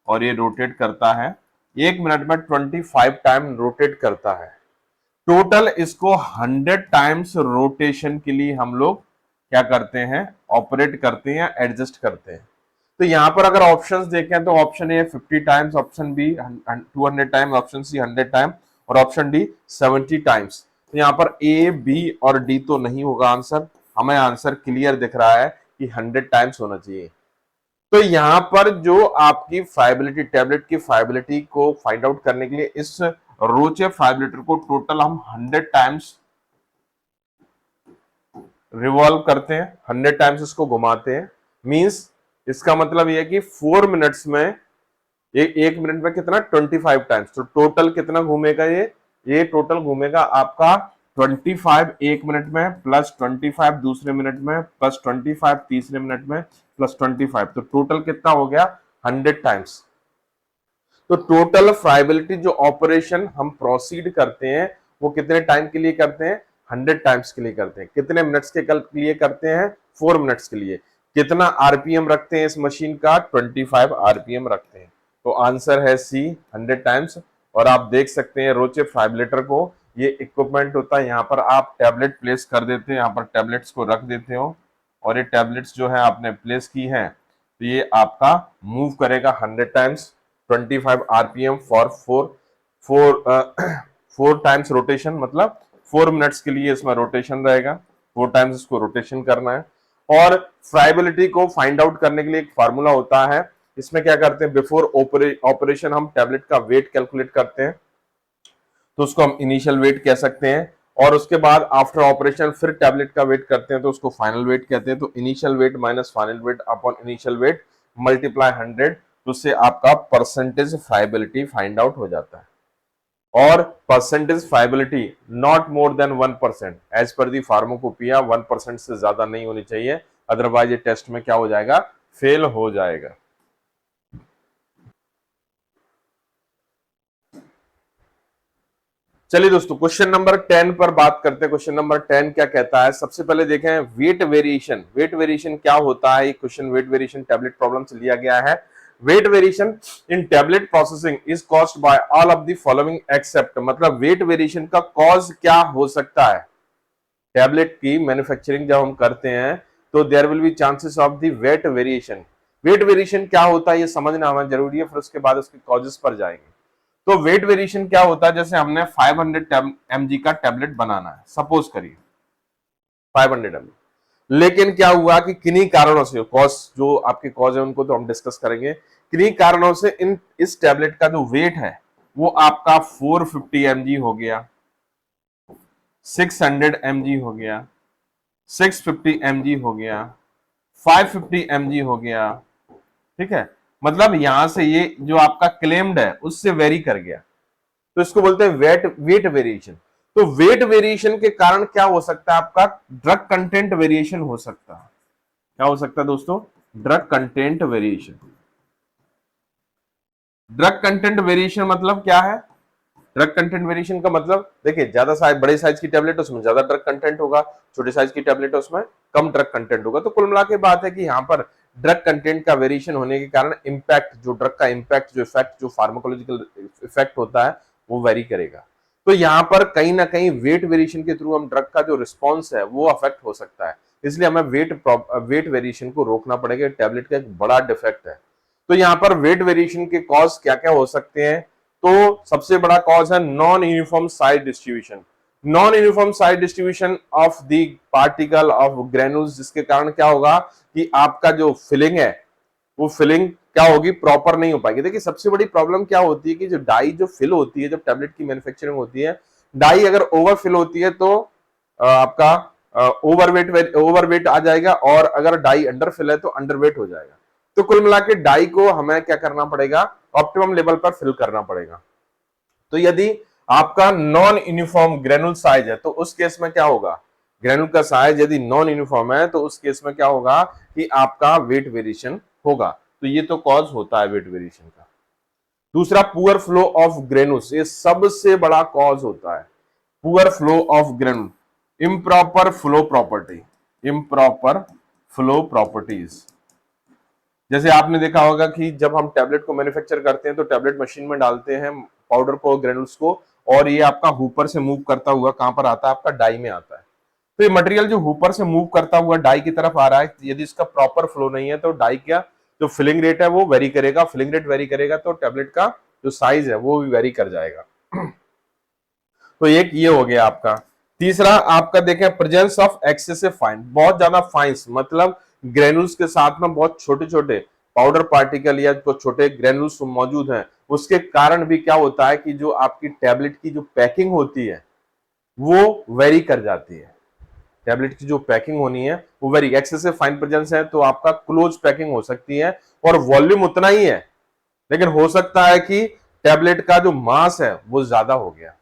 और ये रोटेट करता है। एक मिनट में 25 टाइम रोटेट करता है। टोटल इसको 100 टाइम्स रोटेशन के लिए हम लोग क्या करते हैं, ऑपरेट करते हैं, एडजस्ट करते हैं। तो यहां पर अगर ऑप्शंस देखें तो option A 50 times, option B 200 times, option C 100 time और ऑप्शन डी 70 टाइम्स। तो यहाँ पर ए, बी और डी तो नहीं होगा आंसर। हमें आंसर क्लियर दिख रहा है कि 100 टाइम्स होना चाहिए। तो यहां पर जो आपकी फाइबिलिटी, टैबलेट की फाइबिलिटी को फाइंड आउट करने के लिए इस रोचे फाइब्रेटर को टोटल हम 100 टाइम्स रिवॉल्व करते हैं, 100 टाइम्स इसको घुमाते हैं। मींस इसका मतलब यह है कि 4 मिनट्स में एक मिनट में कितना, 25 टाइम्स। तो टोटल कितना घूमेगा ये टोटल घूमेगा आपका 25 एक मिनट में, प्लस 25 दूसरे मिनट में, प्लस 25 तीसरे मिनट में, प्लस 25। तो टोटल कितना हो गया, 100 टाइम्स। तो टोटल फ्राइबिलिटी जो ऑपरेशन हम प्रोसीड करते हैं वो कितने टाइम के लिए करते हैं, 100 टाइम्स के लिए करते हैं। कितने मिनट्स के लिए करते हैं, 4 मिनट्स के लिए। कितना आरपीएम रखते हैं इस मशीन का, 25 आरपीएम रखते हैं। तो आंसर है सी, 100 टाइम्स। और आप देख सकते हैं रोचे फाइब्रेटर को, ये इक्विपमेंट होता है, यहाँ पर आप टैबलेट प्लेस कर देते हैं, यहाँ पर टैबलेट्स को रख देते हो और ये टैबलेट्स जो है आपने प्लेस की है तो ये आपका मूव करेगा 100 times, 25 RPM for 4 times rotation. मतलब 4 मिनट्स के लिए इसमें रोटेशन रहेगा, 4 टाइम्स इसको रोटेशन करना है। और फ्राइबिलिटी को फाइंड आउट करने के लिए एक फार्मूला होता है। इसमें क्या करते हैं, बिफोर ऑपरेशन हम टैबलेट का वेट कैलकुलेट करते हैं, तो उसको हम इनिशियल वेट कह सकते हैं। और उसके बाद आफ्टर ऑपरेशन फिर टैबलेट का वेट करते हैं तो उसको फाइनल वेट कहते हैं। तो initial wait minus final weight upon initial weight multiply 100, तो उससे आपका परसेंटेज फ्राइबिलिटी फाइंड आउट हो जाता है। और percentage friability not more than 1%, as per the pharmacopoeia 1% से ज्यादा नहीं होनी चाहिए, अदरवाइज ये टेस्ट में क्या हो जाएगा, फेल हो जाएगा। चलिए दोस्तों क्वेश्चन नंबर 10 पर बात करते हैं। क्वेश्चन नंबर 10 क्या कहता है, सबसे पहले देखें वेट वेरिएशन। वेट वेरिएशन क्या होता है, ये question weight variation tablet problem से लिया गया है। Weight variation in tablet processing is caused by all of the following except, मतलब वेट वेरिएशन का कॉज क्या हो सकता है। टैबलेट की मैन्युफैक्चरिंग जब हम करते हैं तो there will be chances of the weight variation. Weight variation क्या होता है ये समझना हमें जरूरी है, फिर उसके बाद उसके कॉजेस पर जाएंगे। तो वेट वेरिएशन क्या होता है, जैसे हमने 500 mg का टैबलेट बनाना है, सपोज करिए 500 mg, लेकिन क्या हुआ कि किन्हीं कारणों से, कॉज जो आपके कॉज है उनको तो हम डिस्कस करेंगे, किन्हीं कारणों से इन इस टैबलेट का जो वेट है वो आपका 450 mg हो गया, 600 mg हो गया, 650 mg हो गया, 550 mg हो गया। ठीक है, मतलब यहां से ये जो आपका क्लेम्ड है उससे वेरी कर गया, तो इसको बोलते हैं वेट वेरिएशन। तो वेट वेरिएशन के कारण क्या हो सकता है, आपका ड्रग कंटेंट वेरिएशन हो सकता है। क्या हो सकता है दोस्तों, drug content variation. Drug content variation मतलब क्या है, ड्रग कंटेंट वेरिएशन का मतलब देखिए, ज्यादा साइज, बड़े साइज की टैबलेट उसमें ज्यादा ड्रग कंटेंट होगा, छोटे साइज की टैबलेट उसमें कम ड्रग कंटेंट होगा। तो कुल मिला के बात है कि यहाँ पर ड्रग कंटेंट का वेरिएशन होने के कारण इंपैक्ट, जो ड्रग का इंपैक्ट, जो इफेक्ट, जो फार्माकोलॉजिकल इफेक्ट होता है वो वेरी करेगा। तो यहाँ पर कहीं ना कहीं वेट वेरिएशन के थ्रू हम ड्रग का जो रिस्पॉन्स है वो अफेक्ट हो सकता है, इसलिए हमें वेट वेरिएशन को रोकना पड़ेगा। टैबलेट का एक बड़ा डिफेक्ट है। तो यहाँ पर वेट वेरिएशन के कॉज क्या क्या हो सकते हैं, तो सबसे बड़ा कॉज है non uniform size distribution. Non uniform size distribution of the particle of granules, जिसके कारण क्या होगा कि आपका जो फिलिंग है वो फिलिंग क्या होगी, प्रॉपर नहीं हो पाएगी। देखिए सबसे बड़ी प्रॉब्लम क्या होती है कि जो डाई जो फिल होती है, जब टैबलेट की मैन्युफैक्चरिंग होती है, डाई अगर ओवर फिल होती है तो आपका ओवरवेट आ जाएगा, और अगर डाई अंडर फिल है तो अंडरवेट हो जाएगा। तो कुल मिला के डाई को हमें क्या करना पड़ेगा, ऑप्टिमम लेवल पर फिल करना पड़ेगा। तो यदि आपका नॉन यूनिफॉर्म ग्रेनुल साइज है तो उस केस में क्या होगा, ग्रेनुल का साइज यदि नॉन यूनिफॉर्म है तो उस केस में क्या होगा कि आपका वेट वेरिएशन होगा। तो ये तो कॉज होता है वेट वेरिएशन का। दूसरा पुअर फ्लो ऑफ ग्रेनुल्स, ये सबसे बड़ा कॉज होता है, poor flow of granule. Improper flow property, improper flow properties. जैसे आपने देखा होगा कि जब हम टैबलेट को मैन्युफैक्चर करते हैं तो टैबलेट मशीन में डालते हैं पाउडर को, ग्रेनुल्स को, और ये आपका हुपर से मूव करता हुआ कहां पर आता है, आपका डाई में आता है। तो ये मटेरियल जो हुपर से मूव करता हुआ डाई की तरफ आ रहा है, यदि इसका प्रॉपर फ्लो नहीं है तो डाई क्या जो फिलिंग रेट है वो वेरी करेगा, फिलिंग रेट वेरी करेगा तो टैबलेट का जो साइज है वो भी वेरी कर जाएगा। तो एक ये हो गया आपका। तीसरा आपका देखें प्रेजेंस ऑफ एक्सेसिव फाइन, बहुत ज्यादा फाइन्स, मतलब ग्रेनुल्स के साथ में बहुत छोटे छोटे पाउडर पार्टिकल या जो छोटे ग्रेनुल्स मौजूद हैं, उसके कारण भी क्या होता है कि जो आपकी टैबलेट की जो पैकिंग होती है वो वेरी कर जाती है। टैबलेट की जो पैकिंग होनी है वो वेरी, एक्सेसिव फाइन प्रेजेंस है तो आपका क्लोज पैकिंग हो सकती है और वॉल्यूम उतना ही है, लेकिन हो सकता है कि टैबलेट का जो मास है वो ज्यादा हो गया,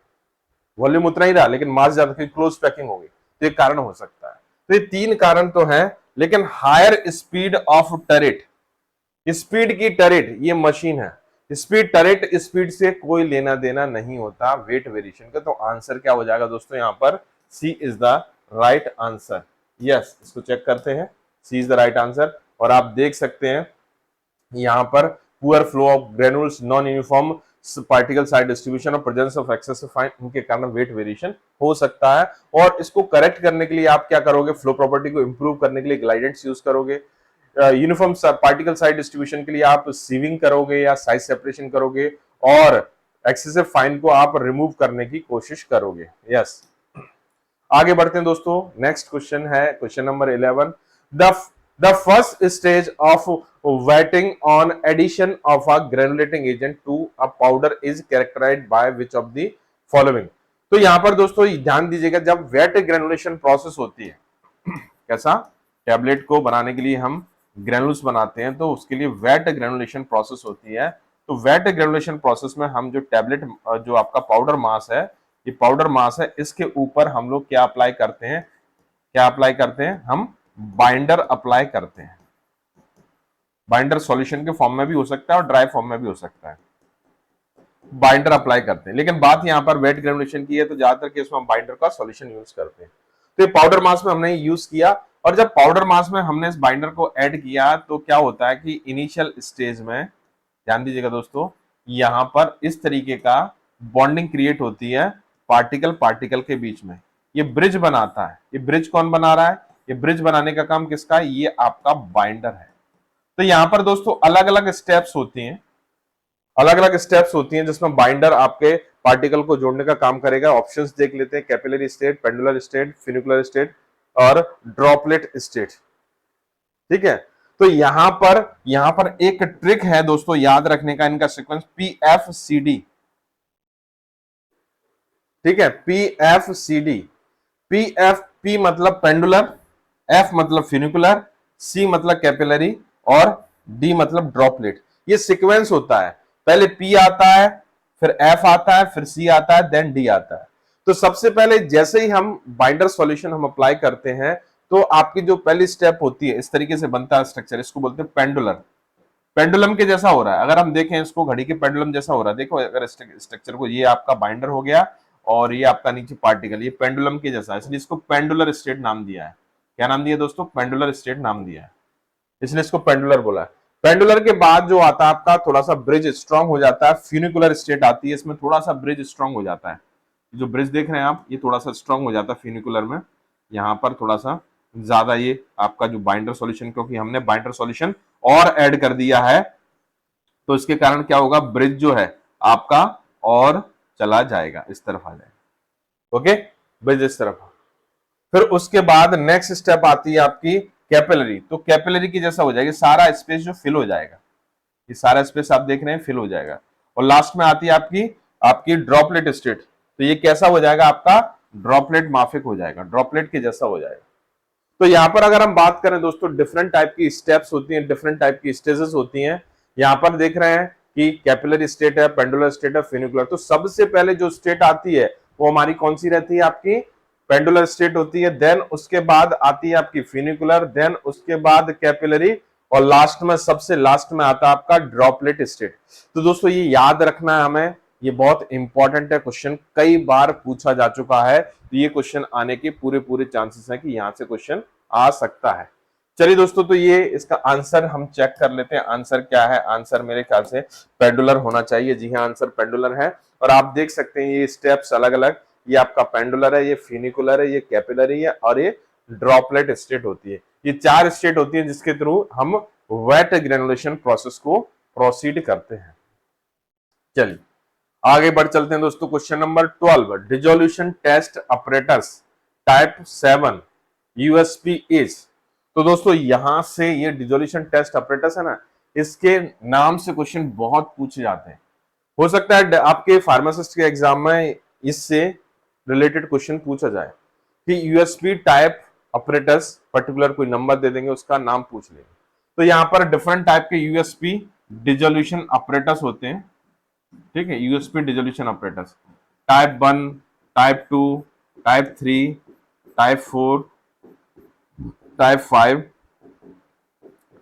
वॉल्यूम उतना ही रहा लेकिन मास ज्यादा, क्लोज पैकिंग हो गई, तो ये कारण हो सकता है। तो ये तीन कारण तो है, लेकिन higher speed of turret, speed की टरेट, ये मशीन है, स्पीड टरेट स्पीड से कोई लेना देना नहीं होता वेट वेरिएशन का। तो आंसर क्या हो जाएगा दोस्तों, यहां पर C is the right answer. Yes, इसको चेक करते हैं, C is the right answer. और आप देख सकते हैं यहां पर poor flow of granules, non uniform particle size distribution और प्रेजेंस ऑफ एक्सेसिव फाइन, इनके कारण वेट वेरिएशन हो सकता है। और इसको करेक्ट करने के लिए आप क्या करोगे, फ्लो प्रॉपर्टी को इंप्रूव करने के लिए ग्लाइडेंट्स यूज करोगे, यूनिफॉर्म पार्टिकल साइज डिस्ट्रीब्यूशन के लिए आप सीविंग करोगे या साइज सेपरेशन करोगे, और एक्सेसिव फाइन को आप रिमूव करने की कोशिश करोगे। यस, आगे बढ़ते हैं दोस्तों। नेक्स्ट क्वेश्चन है question number 11। The first stage of wetting on addition of a granulating agent to a powder is characterised by which of the following. तो यहां पर दोस्तों ध्यान दीजिएगा, जब वेट ग्रेनुलेशन प्रोसेस होती है, कैसा, टैबलेट को बनाने के लिए हम ग्रेनुल्स बनाते हैं तो उसके लिए वेट ग्रेनुलेशन प्रोसेस होती है। तो वेट ग्रेनुलेशन प्रोसेस में हम जो टैबलेट, जो आपका पाउडर मास है, ये पाउडर मास है, इसके ऊपर हम लोग क्या अप्लाई करते हैं, क्या अप्लाई करते हैं, हम बाइंडर अप्लाई करते हैं। बाइंडर सॉल्यूशन के फॉर्म में भी हो सकता है और ड्राई फॉर्म में भी हो सकता है। बाइंडर अप्लाई करते हैं। लेकिन बात यहाँ पर वेट ग्रेनुलेशन की है, तो ज्यादातर केस में हम बाइंडर का सॉल्यूशन यूज करते हैं। तो ये पाउडर मास में हमने यूज किया, और जब पाउडर मास में हमने इस बाइंडर को ऐड किया तो क्या होता है कि इनिशियल स्टेज में, ध्यान दीजिएगा दोस्तों, यहां पर इस तरीके का बॉन्डिंग क्रिएट होती है पार्टिकल पार्टिकल के बीच में, ये ब्रिज बनाता है। ये ब्रिज कौन बना रहा है? ये ब्रिज बनाने का काम किसका है? ये आपका बाइंडर है। तो यहां पर दोस्तों अलग अलग स्टेप्स होती हैं, अलग अलग स्टेप्स होती हैं जिसमें बाइंडर आपके पार्टिकल को जोड़ने का काम करेगा। ऑप्शंस देख लेते हैं, capillary state, pendular state, funicular state और ड्रॉपलेट स्टेट। ठीक है, तो यहां पर एक ट्रिक है दोस्तों याद रखने का, इनका सीक्वेंस PFCD। ठीक है, PFCD। P मतलब पेंडुलर, F मतलब फ्यूनिकुलर, C मतलब कैपिलरी और D मतलब ड्रॉपलेट। ये सीक्वेंस होता है, पहले P आता है, फिर F आता है, फिर C आता है, देन D आता है। तो सबसे पहले जैसे ही हम बाइंडर सॉल्यूशन हम अप्लाई करते हैं, तो आपकी जो पहली स्टेप होती है, इस तरीके से बनता है स्ट्रक्चर, इसको बोलते हैं पेंडुलर। पेंडुलम के जैसा हो रहा है, अगर हम देखें इसको घड़ी के पेंडुलम जैसा हो रहा है। देखो अगर स्ट्रक्चर को, ये आपका बाइंडर हो गया और ये आपका नीचे पार्टिकल, ये पेंडुलम के जैसा है, इसलिए इसको पेंडुलर स्टेट नाम दिया है। क्या नाम दिया दोस्तों? पेंडुलर स्टेट नाम दिया है, इसलिए इसको पेंडुलर बोला है। पेंडुलर के बाद जो आता है आपका, थोड़ा सा ब्रिज स्ट्रांग हो जाता है, फ्यूनिकुलर स्टेट आती है, इसमें थोड़ा सा ब्रिज स्ट्रांग हो जाता है। जो ब्रिज देख रहे हैं आप, ये थोड़ा सा स्ट्रांग हो जाता है फ्यूनिकुलर में, यहाँ पर थोड़ा सा ज्यादा ये आपका जो बाइंडर सॉल्यूशन, क्योंकि हमने बाइंडर सॉल्यूशन और ऐड कर दिया है, तो इसके कारण क्या होगा, ब्रिज जो है आपका और चला जाएगा, इस तरफ आ जाएगा। ओके, ब्रिज इस तरफ। फिर उसके बाद नेक्स्ट स्टेप आती है आपकी कैपिलरी। तो कैपिलरी की जैसा हो जाएगी, सारा स्पेस जो फिल हो जाएगा, ये सारा स्पेस आप देख रहे हैं फिल हो जाएगा। और लास्ट में आती है आपकी आपकी ड्रॉपलेट स्टेट। तो ये कैसा हो जाएगा आपका? ड्रॉपलेट माफिक हो जाएगा, ड्रॉपलेट के जैसा हो जाएगा। तो यहां पर अगर हम बात करें दोस्तों, डिफरेंट टाइप की स्टेप्स होती हैं, डिफरेंट टाइप की स्टेजेस होती हैं। यहां पर देख रहे हैं कि कैपिलरी स्टेट है, पेंडुलर स्टेट है, फ्यूनिकुलर। तो सबसे पहले जो स्टेट आती है वो हमारी कौन सी रहती है? आपकी पेंडुलर स्टेट होती है। देन उसके बाद आती है आपकी फ्यूनिकुलर, देन उसके बाद कैपिलरी, और लास्ट में, सबसे लास्ट में आता है आपका ड्रॉपलेट स्टेट। तो दोस्तों ये याद रखना है हमें, ये बहुत इंपॉर्टेंट है, क्वेश्चन कई बार पूछा जा चुका है, तो ये क्वेश्चन आने के पूरे पूरे चांसेस हैं कि यहां से क्वेश्चन आ सकता है। चलिए दोस्तों, तो ये इसका आंसर हम चेक कर लेते हैं। आंसर क्या है? आंसर मेरे ख्याल से पेंडुलर होना चाहिए। जी हाँ, आंसर पेंडुलर है। और आप देख सकते हैं ये स्टेप्स अलग अलग, ये आपका पेंडुलर है, ये फ्यूनिकुलर है, ये कैपिलरी है, और ये ड्रॉपलेट स्टेट होती है। ये चार स्टेट होती है जिसके थ्रू हम वेट ग्रेनुलेशन प्रोसेस को प्रोसीड करते हैं। चलिए आगे बढ़ चलते हैं दोस्तों। Question number 12, dissolution test operators type 7 USP is. तो दोस्तों यहां से ये डिसोल्यूशन टेस्ट ऑपरेटर्स है ना, इसके नाम से क्वेश्चन बहुत पूछे जाते हैं। हो सकता है आपके फार्मासिस्ट के एग्जाम में इससे रिलेटेड क्वेश्चन पूछा जाए कि यूएसपी टाइप ऑपरेटर्स, पर्टिकुलर कोई नंबर दे देंगे, उसका नाम पूछ लेंगे। तो यहां पर डिफरेंट टाइप के यूएसपी डिसोल्यूशन ऑपरेटर्स होते हैं। ठीक है, USP dissolution operators type 1, type 2, type 3, type 4, type 5,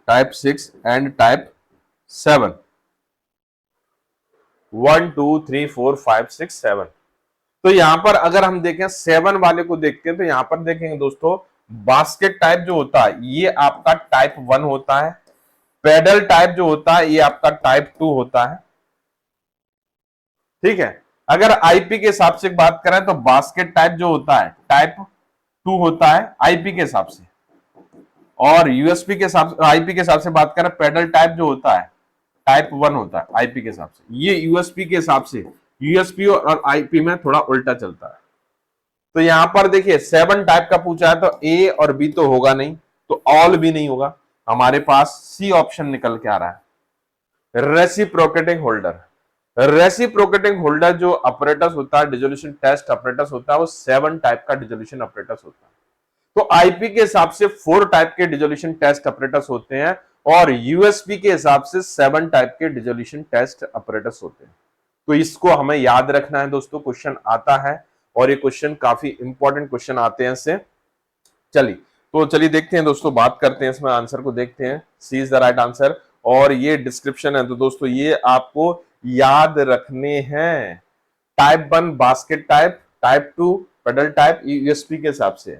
type 6 and type 7। 1 2 3 4 5 6 7। तो यहां पर अगर हम देखें 7 वाले को देखते हैं, तो यहां पर देखेंगे दोस्तों, बास्केट टाइप जो होता है ये आपका टाइप 1 होता है। पेडल टाइप जो होता है ये आपका टाइप 2 होता है। ठीक है, अगर आईपी के हिसाब से बात करें तो बास्केट टाइप जो होता है टाइप 2 होता है आईपी के हिसाब से। और यूएसपी के हिसाब, आईपी के हिसाब से बात करें, पेडल टाइप जो होता है टाइप 1 होता है आईपी के हिसाब से। ये यूएसपी के हिसाब से, यूएसपी और आईपी में थोड़ा उल्टा चलता है। तो यहां पर देखिए 7 टाइप का पूछा है, तो ए और बी तो होगा नहीं, तो ऑल भी नहीं होगा, हमारे पास सी ऑप्शन निकल के आ रहा है, रेसिप्रोकेटिंग होल्डर। रेसिप्रोकेटिंग होल्डर जो ऑपरेटर्स होता है, डिसोल्यूशन टेस्ट ऑपरेटर्स होता है, वो 7 टाइप का डिसोल्यूशन ऑपरेटर्स होता है। तो आईपी के हिसाब से 4 टाइप के डिसोल्यूशन टेस्ट ऑपरेटर्स होते हैं, और यूएसपी के हिसाब से 7 टाइप के डिसोल्यूशन टेस्ट ऑपरेटर्स होते हैं। तो इसको हमें याद रखना है दोस्तों, क्वेश्चन आता है, और ये क्वेश्चन काफी इंपॉर्टेंट क्वेश्चन आते हैं इससे। चलिए देखते हैं दोस्तों, बात करते हैं इसमें, आंसर को देखते हैं। C is the right answer. और ये डिस्क्रिप्शन है, तो दोस्तों ये आपको याद रखने हैं। Type 1 basket type, type 2 paddle type USP के हिसाब से,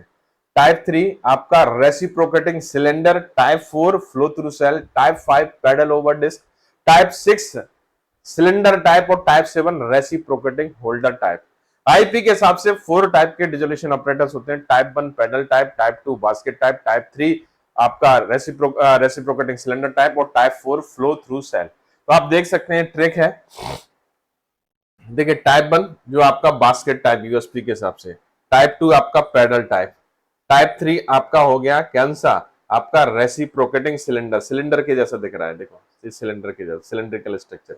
टाइप 3 आपका reciprocating cylinder, type 4 flow through cell, type 5 paddle over disc, type 6 cylinder type और type 7 reciprocating holder type. IP के हिसाब से 4 टाइप के डिसोल्यूशन ऑपरेटर्स होते हैं। Type 1 pedal type, type 2 basket type, type 3 आपका रेसिप्रोकेटिंग सिलेंडर टाइप और type 4 flow through cell. तो आप देख सकते हैं ट्रिक है। देखिए टाइप 1 जो आपका बास्केट टाइप यूएसपी के हिसाब से, टाइप 2 आपका पेडल टाइप, टाइप 3 आपका हो गया कैंसा आपका रेसिप्रोकेटिंग सिलेंडर, सिलेंडर के जैसा दिख रहा है, देखो इस सिलेंडर के जैसा सिलेंड्रिकल स्ट्रक्चर।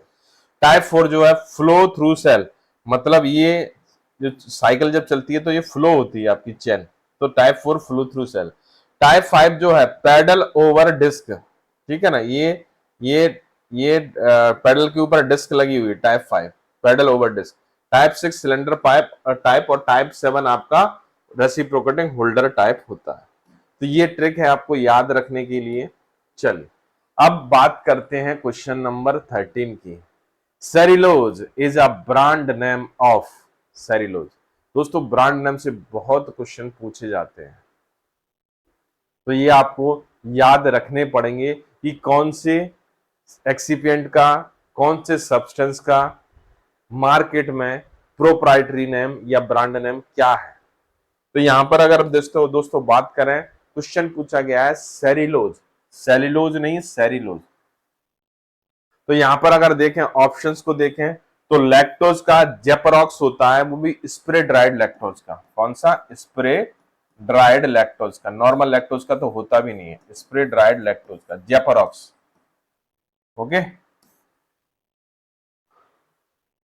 टाइप 4 जो है फ्लो थ्रू सेल, मतलब ये जो साइकिल जब चलती है तो ये फ्लो होती है आपकी चेन, तो type 4 flow through cell. Type 5 जो है पैडल ओवर डिस्क, ठीक है ना, ये पैडल के ऊपर डिस्क लगी हुई है, type 5 paddle over disc. Type 6 cylinder pipe type और टाइप 7 आपका रेसिप्रोकेटिंग होल्डर टाइप होता है। तो ये ट्रिक है आपको याद रखने के लिए। चलिए अब बात करते हैं क्वेश्चन नंबर 13 की। Cerelose is a brand name of, Cerelose दोस्तों ब्रांड नेम से बहुत क्वेश्चन पूछे जाते हैं, तो ये आपको याद रखने पड़ेंगे कि कौन से एक्सिपिएंट का, कौन से सब्सटेंस का मार्केट में प्रोप्राइटरी नेम या ब्रांड नेम क्या है। तो यहां पर अगर दोस्तों बात करें, क्वेश्चन पूछा गया है सेरिलोज, सेल्यूलोज नहीं सेरिलोज। तो यहां पर अगर देखें ऑप्शंस को देखें तो लैक्टोज का जेपरॉक्स होता है, वो भी स्प्रे ड्राइड लैक्टोज का, कौन सा स्प्रे ड्राइड लैक्टोज का, नॉर्मल लैक्टोज का तो होता भी नहीं है, स्प्रे ड्राइड लैक्टोज का जेपरॉक्स। ओके,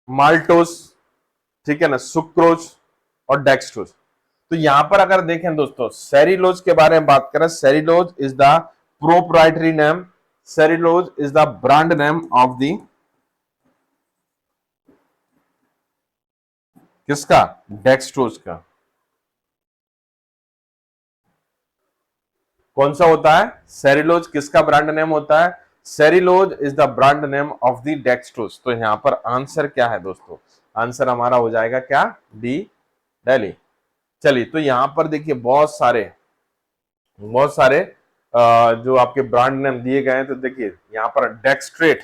माल्टोज, ठीक है ना, सुक्रोज और डेक्सट्रोज। तो यहां पर अगर देखें दोस्तों सेरिलोज के बारे में बात करें, Cerelose is the proprietary name, Cerelose is the brand name of the किसका, डेक्सट्रोज का। कौन सा होता है, सेरिलोज किसका ब्रांड नेम होता है, Cerelose is the brand name of the dextrose. तो यहां पर आंसर क्या है दोस्तों, आंसर हमारा हो जाएगा क्या, डी, दिल्ली। चलिए तो यहां पर देखिए बहुत सारे जो आपके ब्रांड नेम दिए गए हैं, तो देखिए यहां पर डेक्सट्रेट,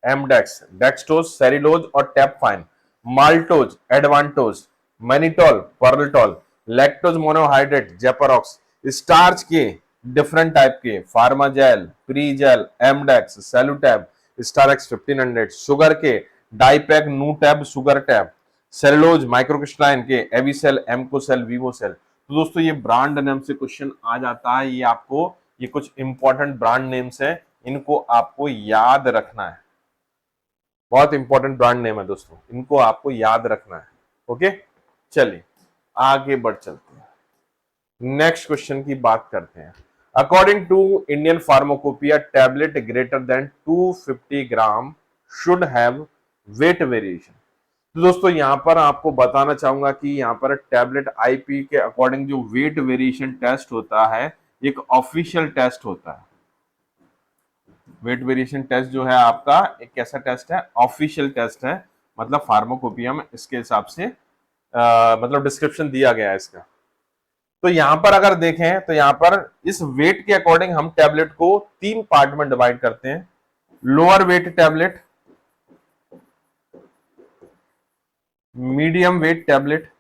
एमडेक्स, डेक्सटोज, सेरिलोज और Tabfine, maltose, Advantose, mannitol, Pearlitol, lactose monohydrate, Zeparox, starch के डिफरेंट टाइप के, Pharmagel, Pregel, Emdex, Celutab, Starx 1500, sugar के Dipac, NuTab, sugar tab, cellulose microcrystalline के एविसेल, एमकोसेल, वीवोसेल। तो दोस्तों ये ब्रांड नेम से क्वेश्चन आ जाता है, ये आपको, ये कुछ इंपॉर्टेंट ब्रांड नेम्स हैं, इनको आपको याद रखना है, बहुत इंपॉर्टेंट ब्रांड नेम है दोस्तों, इनको आपको याद रखना है। ओके, चलिए आगे बढ़ चलते हैं, नेक्स्ट क्वेश्चन की बात करते हैं। According to Indian pharmacopoeia, tablet greater than 250 gram should have weight variation. तो दोस्तों यहां पर आपको बताना चाहूंगा कि यहां पर टैबलेट आईपी के अकॉर्डिंग जो वेट वेरिएशन टेस्ट होता है, एक ऑफिशियल टेस्ट होता है। वेट वेरिएशन टेस्ट जो है आपका एक कैसा टेस्ट है, ऑफिशियल टेस्ट है, मतलब फार्माकोपिया में इसके हिसाब से मतलब डिस्क्रिप्शन दिया गया है इसका। तो यहां पर अगर देखें तो यहां पर इस वेट के अकॉर्डिंग हम टैबलेट को 3 पार्ट में डिवाइड करते हैं, lower weight tablet, medium weight tablet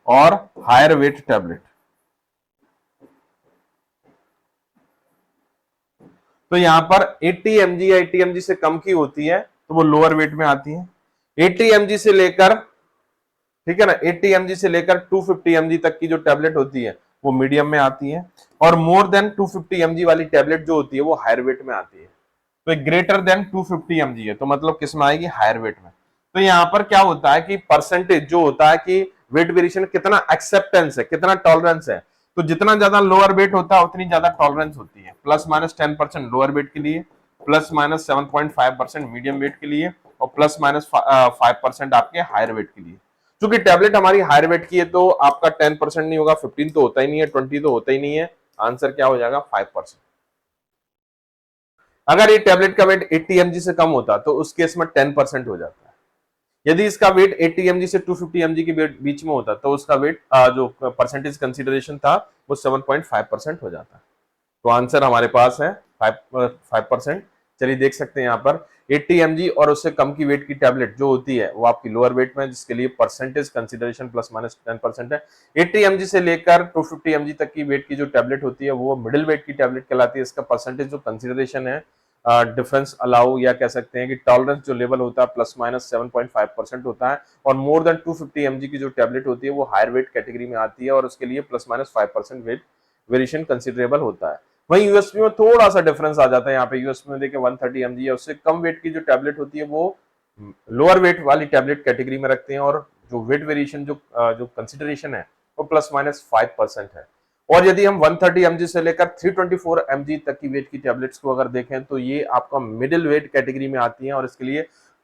और हायर वेट टैबलेट। तो यहां पर 80 mg या 80 mg से कम की होती है तो वो लोअर वेट में आती है, 80 mg से लेकर, ठीक है ना, 80 mg से लेकर 250 mg तक की जो टैबलेट होती है वो मीडियम में आती है, और मोर देन 250 mg वाली टैबलेट जो होती है वो हायर वेट में आती है। तो ग्रेटर देन 250 mg है तो मतलब किस में आएगी, हायर वेट में। तो यहाँ पर क्या होता है कि परसेंटेज जो होता है कि वेट वेरिएशन कितना एक्सेप्टेंस है, कितना टॉलरेंस है, तो जितना ज्यादा लोअर वेट होता है उतनी ज्यादा टॉलरेंस होती है, ±10% लोअर वेट के लिए, ±7.5% मीडियम वेट के लिए, और ±5% आपके हायर वेट के लिए। क्योंकि टैबलेट हमारी हायर वेट की है तो आपका 10% नहीं होगा, 15 तो होता ही नहीं है, 20 तो होता ही नहीं है, आंसर क्या हो जाएगा 5%। अगर ये टैबलेट का वेट 80 mg से कम होता तो उस केस में 10% हो जाता है। यदि इसका वेट 80 mg से 250 mg के बीच में होता तो उसका वेट जो परसेंटेज कंसिडरेशन था वो 7.5% हो जाता। तो आंसर हमारे पास है 5%। चलिए देख सकते हैं यहाँ पर 80 mg और उससे कम की वेट की टैबलेट जो होती है वो आपकी लोअर वेट में, जिसके लिए परसेंटेज कंसिडरेशन प्लस माइनस 10% है। 80 mg से लेकर 250 mg तक की वेट की जो टैबलेट होती है वो मिडिल वेट की टैबलेट कहलाती है। इसका परसेंटेज जो कंसिडरेशन है डिफरेंस अलाउ या कह सकते हैं कि टॉलरेंस जो लेवल होता है प्लस माइनस 7.5% होता है। और मोर देन 250 mg की जो टैबलेट होती है वो हायर वेट कैटेगरी में आती है और उसके लिए plus minus 5% weight variation considerable होता है। वहीं यूएसपी में थोड़ा सा डिफरेंस आ जाता है। यहाँ पे यूएसपी में देखिए 130 mg है, उससे कम वेट की जो टैबलेट होती है वो लोअर वेट वाली टैबलेट कैटेगरी में रखते हैं और जो वेट वेरिएशन जो कंसिडरेशन है वो प्लस माइनस 5% है। और यदि हम 130 mg से लेकर 324 mg तक की वेट की टैबलेट्स को अगर देखें तो ये आपका मिडिल वेट कैटेगरी में आती है और इसके लिए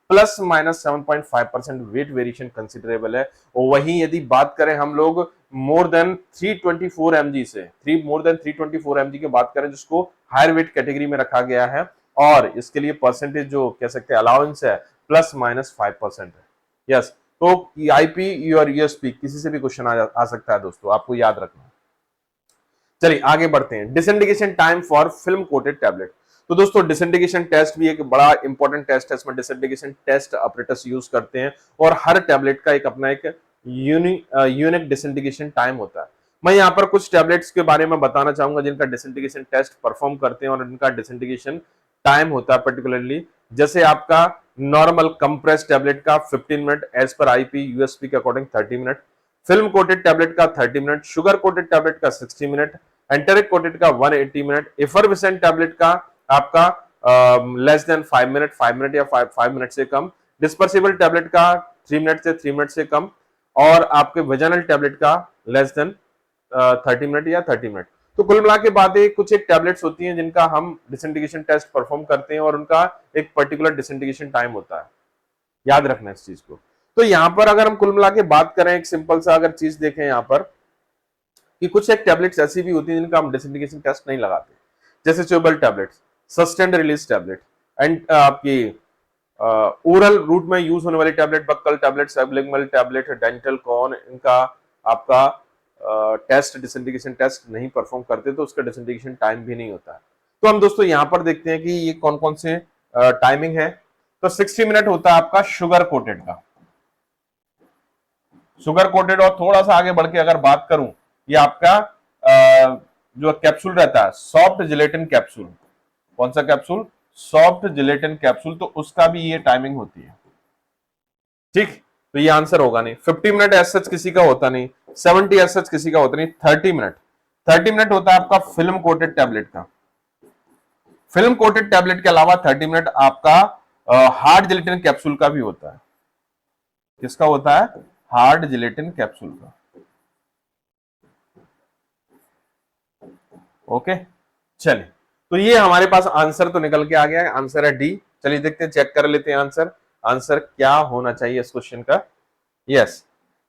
plus minus 7.5% weight variation considerable है। और वहीं यदि बात करें हम लोग मोर देन 324 mg से मोर देन 324 mg की बात करें जिसको हायर वेट कैटेगरी में रखा गया है और इसके लिए परसेंटेज जो कह सकते हैं अलाउंस है प्लस माइनस 5% है। यस, तो आईपी और यूएसपी किसी से भी क्वेश्चन आ सकता है दोस्तों, आपको याद रखना। चलिए आगे बढ़ते हैं। Disintegration time for film coated tablet. तो दोस्तों डिसइंडिकेशन टेस्ट भी एक बड़ा इंपॉर्टेंट टेस्ट है। इसमें डिसइंडिकेशन टेस्ट ऑपरेटर्स यूज करते हैं और हर टैबलेट का एक अपना एक यूनिक डिसइंडिकेशन टाइम होता है। मैं यहाँ पर कुछ टैबलेट्स के बारे में बताना चाहूंगा जिनका डिसइंडिकेशन टेस्ट परफॉर्म करते हैं और इनका डिसइंडिकेशन टाइम होता है पर्टिकुलरली। जैसे आपका नॉर्मल कंप्रेस टैबलेट का 15 minute as per IP USP के according 30 minute, film coated tablet का 30 मिनट, शुगर कोटेड टैबलेट का 60 मिनट, एंटेरिक कोटेड का 180 मिनट, एफरविसेंट टैबलेट का आपका लेस देन 5 मिनट या 5 मिनट से कम, डिस्पर्सिबल टैबलेट का 3 मिनट से 3 मिनट से कम और आपके वेजाइनल टैबलेट का लेस देन 30 मिनट या 30 मिनट। तो कुल मिला के बातें कुछ एक टैबलेट्स होती हैं जिनका हम डिसइंटीग्रेशन टेस्ट परफॉर्म करते हैं और उनका एक पर्टिकुलर डिसइंटीग्रेशन टाइम होता है। याद रखना इस चीज को। तो यहां पर अगर हम कुल मिला के बात करें, एक सिंपल सा अगर चीज देखें यहां पर कि कुछ एक टैबलेट्स ऐसी भी होती हैं जिनका हम डिसइंटीग्रेशन टेस्ट नहीं लगाते, जैसे chewable tablets, sustained release tablet and आपकी ओरल रूट में यूज होने वाली tablet, buccal tablet, sublingual tablet, dental cone, इनका आपका टेस्ट डिसइंटीग्रेशन टेस्ट नहीं परफॉर्म करते तो उसका डिसइंटीग्रेशन टाइम भी नहीं होता है। तो हम दोस्तों यहां पर देखते हैं कि ये कौन कौन से टाइमिंग है। तो 60 मिनट होता है आपका शुगर कोटेड का, शुगर कोटेड। और थोड़ा सा आगे बढ़ के अगर बात करूं, ये आपका जो कैप्सूल रहता है सॉफ्ट जिलेटिन कैप्सूल, कौन सा कैप्सूल? सॉफ्ट जिलेटिन कैप्सूल, तो उसका भी ये टाइमिंग होती है। ठीक, तो ये आंसर होगा नहीं। 50 मिनट एज सच किसी का होता नहीं, 70 एज सच किसी का होता नहीं, 30 मिनट होता है आपका फिल्म कोटेड टैबलेट का। फिल्म कोटेड टैबलेट के अलावा 30 मिनट आपका हार्ड जिलेटिन कैप्सूल का भी होता है। किसका होता है? हार्ड जिलेटिन कैप्सूल का। ओके, चलिए, तो ये हमारे पास आंसर तो निकल के आ गया है, आंसर है डी। चलिए देखते हैं, चेक कर लेते हैं आंसर। आंसर क्या होना चाहिए इस क्वेश्चन का? यस,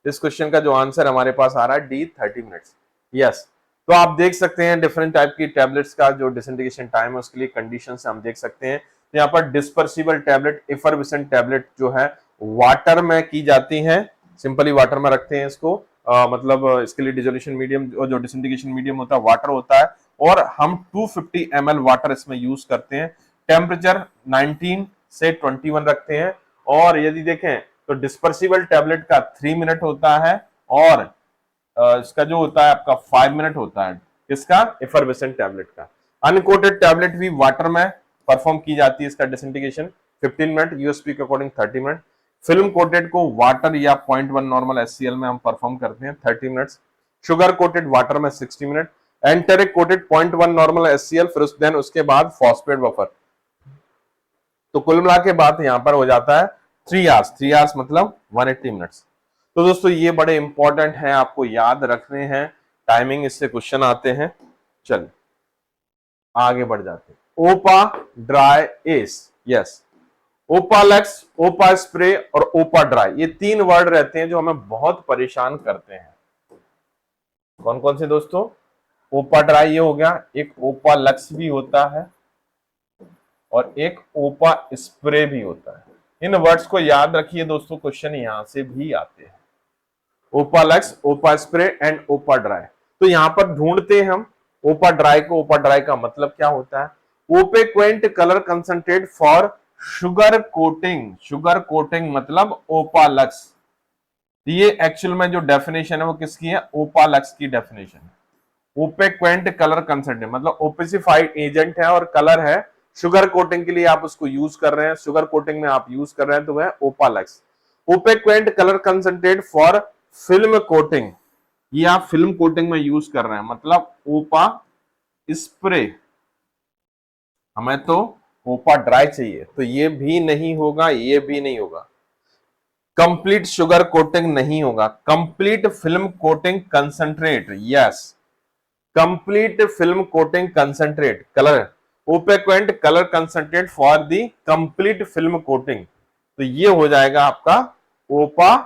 इस क्वेश्चन का जो आंसर हमारे पास आ रहा है डी, 30 मिनट्स। यस, तो आप देख सकते हैं डिफरेंट टाइप की टैबलेट्स का जो डिसइंटीग्रेशन टाइम है उसके लिए कंडीशन हम देख सकते हैं। तो यहाँ पर डिस्पर्सिबल टैबलेट, एफरविसेंट टैबलेट जो है वाटर में की जाती है, सिंपली वाटर में रखते हैं इसको। मतलब इसके लिए डिसोल्यूशन मीडियम जो डिसइंटीग्रेशन मीडियम होता है वाटर होता है और हम 250 ml वाटर इसमें यूज करते हैं। टेम्परेचर 19 से 21 रखते हैं। और यदि देखें तो डिस्पर्सिबल टैबलेट का 3 मिनट होता है और इसका जो होता है आपका 5 मिनट होता है। इसका एफरवेसेंट टैबलेट का। अनकोटेड टैबलेट भी वाटर में परफॉर्म की जाती है, इसका डिसइंटीग्रेशन 15 मिनट, यूएसपी के अकॉर्डिंग 30 मिनट। फिल्म कोटेड को वाटर या 0.1 नॉर्मल एचसीएल में हम परफॉर्म करते हैं 30 मिनट्स। शुगर कोटेड वाटर में 60 minute. Enteric coated 0.1 normal HCL, फिर देन उसके बाद फॉस्फेट बफर। तो कुल मिला के बात यहां पर हो जाता है 3 आवर्स। 3 आवर्स मतलब 180 मिनट्स। तो दोस्तों ये बड़े इंपॉर्टेंट हैं, आपको याद रखने हैं, टाइमिंग इससे क्वेश्चन आते हैं। चलिए आगे बढ़ जाते हैं। ओपा ड्राई एस, यस, ओपालेक्स, ओपा स्प्रे और ओपा ड्राई, ये 3 वर्ड रहते हैं जो हमें बहुत परेशान करते हैं। कौन कौन से दोस्तों? ओपा ड्राई ये हो गया, एक ओपालेक्स भी होता है और एक ओपा स्प्रे भी होता है। इन वर्ड्स को याद रखिए दोस्तों, क्वेश्चन यहां से भी आते हैं। ओपा lux, Opa spray and Opa dry. तो यहां पर ढूंढते हैं हम ओपा ड्राई को। ओपा ड्राई का मतलब क्या होता है? Opaquant colour concentrate for sugar coating. Sugar coating मतलब ओपा लक्स। ये एक्चुअल में जो डेफिनेशन है वो किसकी है? ओपा लक्स की डेफिनेशन है। ओपेक्वेंट कलर कंसंट्रेट मतलब ओपेसिफाइड एजेंट है और कलर है, शुगर कोटिंग के लिए आप उसको यूज कर रहे हैं, शुगर कोटिंग में आप यूज कर रहे हैं, तो वह Opalux. Opaquant colour concentrate for film coating, ये आप फिल्म कोटिंग में यूज कर रहे हैं, मतलब ओपा स्प्रे। हमें तो ओपा ड्राई चाहिए, तो ये भी नहीं होगा, ये भी नहीं होगा। कंप्लीट शुगर कोटिंग नहीं होगा। Complete film coating concentrate, yes, complete film coating concentrate colour, opaquant colour concentrate for the complete film coating, तो ये हो जाएगा आपका ओपा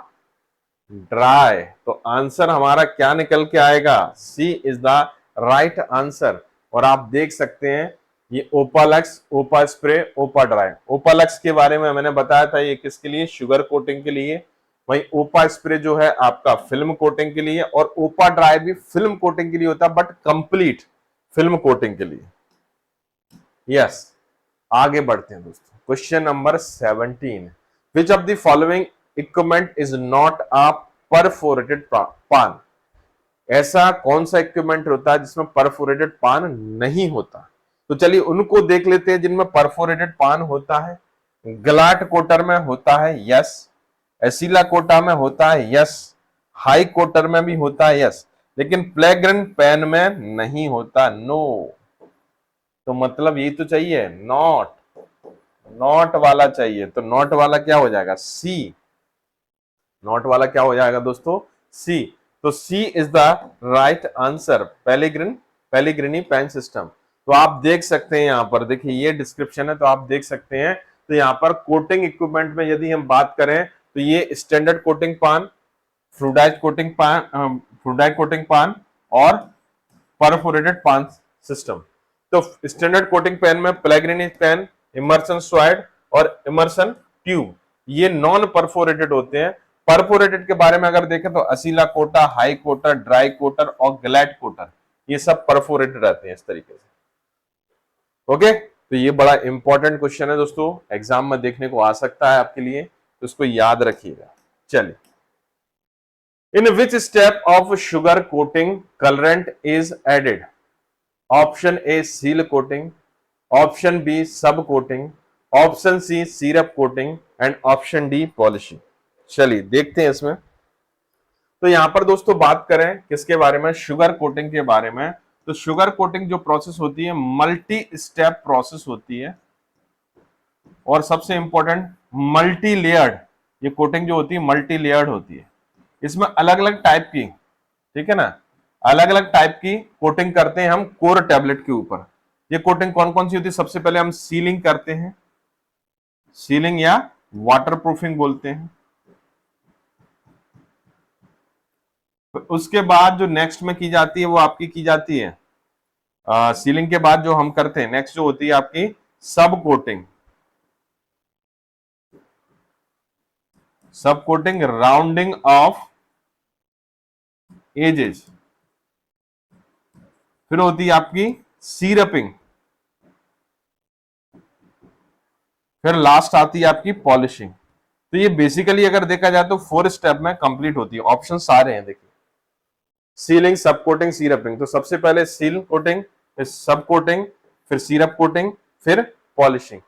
ड्राई। तो आंसर हमारा क्या निकल के आएगा? सी इज द राइट आंसर। और आप देख सकते हैं ये ओपालक्स, ओपा स्प्रे, ओपा ड्राई। ओपालक्स के बारे में मैंने बताया था, ये किसके लिए? शुगर कोटिंग के लिए। वही ओपा स्प्रे जो है आपका फिल्म कोटिंग के लिए, और ओपा ड्राई भी फिल्म कोटिंग के लिए होता है, बट कंप्लीट फिल्म कोटिंग के लिए। यस, आगे बढ़ते हैं दोस्तों। Question number 17, which of the following equipment is not a perforated पान? ऐसा कौन सा इक्विपमेंट होता है जिसमें परफोरेटेड पान नहीं होता? तो चलिए उनको देख लेते हैं जिनमें परफोरेटेड पान होता है। ग्लाट कोटर में होता है, यस। एसिला कोटा में होता है, यस। हाई कोटर में भी होता है, यस। लेकिन प्लेग्रन पेन में नहीं होता, नो। तो मतलब ये तो चाहिए नॉट, नॉट वाला चाहिए। तो नॉट वाला क्या हो जाएगा? सी। नॉट वाला क्या हो जाएगा दोस्तों? सी। तो C is the right answer, Pellegrini pan system. तो आप देख सकते हैं यहां पर, देखिए ये डिस्क्रिप्शन है तो आप देख सकते हैं। तो यहां पर कोटिंग इक्विपमेंट में यदि हम बात करें तो ये स्टैंडर्ड कोटिंग पान, फ्लूइडाइज्ड कोटिंग पान, फ्लूइडाइज्ड कोटिंग पान और परफोरेटेड पान सिस्टम। तो स्टैंडर्ड कोटिंग पेन में पेलिग्रिनी पेन, इमर्सन स्वाइड और इमर्सन ट्यूब, ये नॉन परफोरेटेड होते हैं। परफोरेटेड के बारे में अगर देखें तो असीला कोटा, हाई कोटर, ड्राई कोटर और ग्लैट कोटर, ये सब परफोरेटेड रहते हैं इस तरीके से। ओके, तो ये बड़ा इंपॉर्टेंट क्वेश्चन है दोस्तों, एग्जाम में देखने को आ सकता है आपके लिए, तो इसको याद रखिएगा। चलिए, in which step of sugar coating colourant is added? Option A seal coating, option B sub coating, option C syrup coating and option D polishing. चलिए देखते हैं इसमें। तो यहां पर दोस्तों बात करें किसके बारे में? शुगर कोटिंग के बारे में। तो शुगर कोटिंग जो प्रोसेस होती है मल्टी स्टेप प्रोसेस होती है, और सबसे इंपॉर्टेंट मल्टी लेयर्ड। ये कोटिंग जो होती है मल्टी लेयर्ड होती है। इसमें अलग अलग टाइप की, ठीक है ना, अलग अलग टाइप की कोटिंग करते हैं हम कोर टैबलेट के ऊपर। ये कोटिंग कौन कौन सी होती है? सबसे पहले हम सीलिंग करते हैं, सीलिंग या वाटर प्रूफिंग बोलते हैं। उसके बाद जो नेक्स्ट में की जाती है वो आपकी की जाती है सीलिंग के बाद जो हम करते हैं नेक्स्ट जो होती है आपकी सब कोटिंग। सब कोटिंग, राउंडिंग ऑफ एजेस। फिर होती है आपकी सीरपिंग। फिर लास्ट आती है आपकी पॉलिशिंग। तो ये बेसिकली अगर देखा जाए तो 4 स्टेप में कंप्लीट होती है। ऑप्शन सारे हैं देखिए, सीलिंग, सब कोटिंग, सीरपिंग। तो सबसे पहले सील कोटिंग, फिर सब कोटिंग, फिर सीरप कोटिंग, फिर पॉलिशिंग।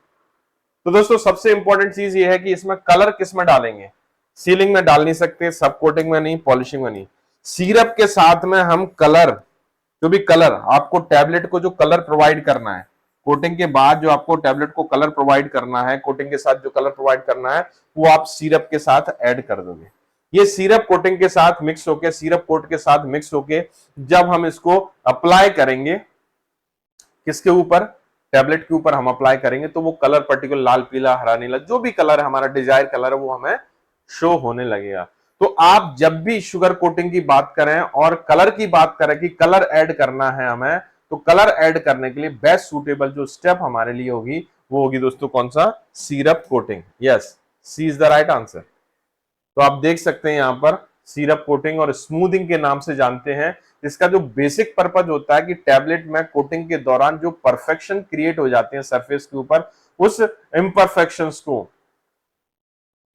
तो दोस्तों सबसे इंपॉर्टेंट चीज ये है कि इसमें कलर किस में डालेंगे? सीलिंग में डाल नहीं सकते, सब कोटिंग में नहीं, पॉलिशिंग में नहीं। सीरप के साथ में हम कलर, जो भी कलर आपको टैबलेट को जो कलर प्रोवाइड करना है, कोटिंग के बाद जो आपको टैबलेट को कलर प्रोवाइड करना है, कोटिंग के साथ जो कलर प्रोवाइड करना है वो आप सीरप के साथ ऐड कर दोगे। ये सीरप कोटिंग के साथ मिक्स होके, सीरप कोट के साथ मिक्स होके जब हम इसको अप्लाई करेंगे किसके ऊपर? टैबलेट के ऊपर हम अप्लाई करेंगे, तो वो कलर पर्टिकुलर लाल, पीला, हरा, नीला, जो भी कलर हमारा डिजायर कलर है वो हमें शो होने लगेगा। तो आप जब भी शुगर कोटिंग की बात करें और कलर की बात करें कि कलर ऐड करना है हमें, तो कलर ऐड करने के लिए बेस्ट सूटेबल जो स्टेप हमारे लिए होगी वो होगी दोस्तों कौन सा, syrup coating. Yes, C is the right answer. तो आप देख सकते हैं यहां पर सिरप कोटिंग और स्मूथिंग के नाम से जानते हैं। इसका जो बेसिक पर्पज होता है कि टैबलेट में कोटिंग के दौरान जो परफेक्शन क्रिएट हो जाते हैं सरफेस के ऊपर, उस इम्परफेक्शंस को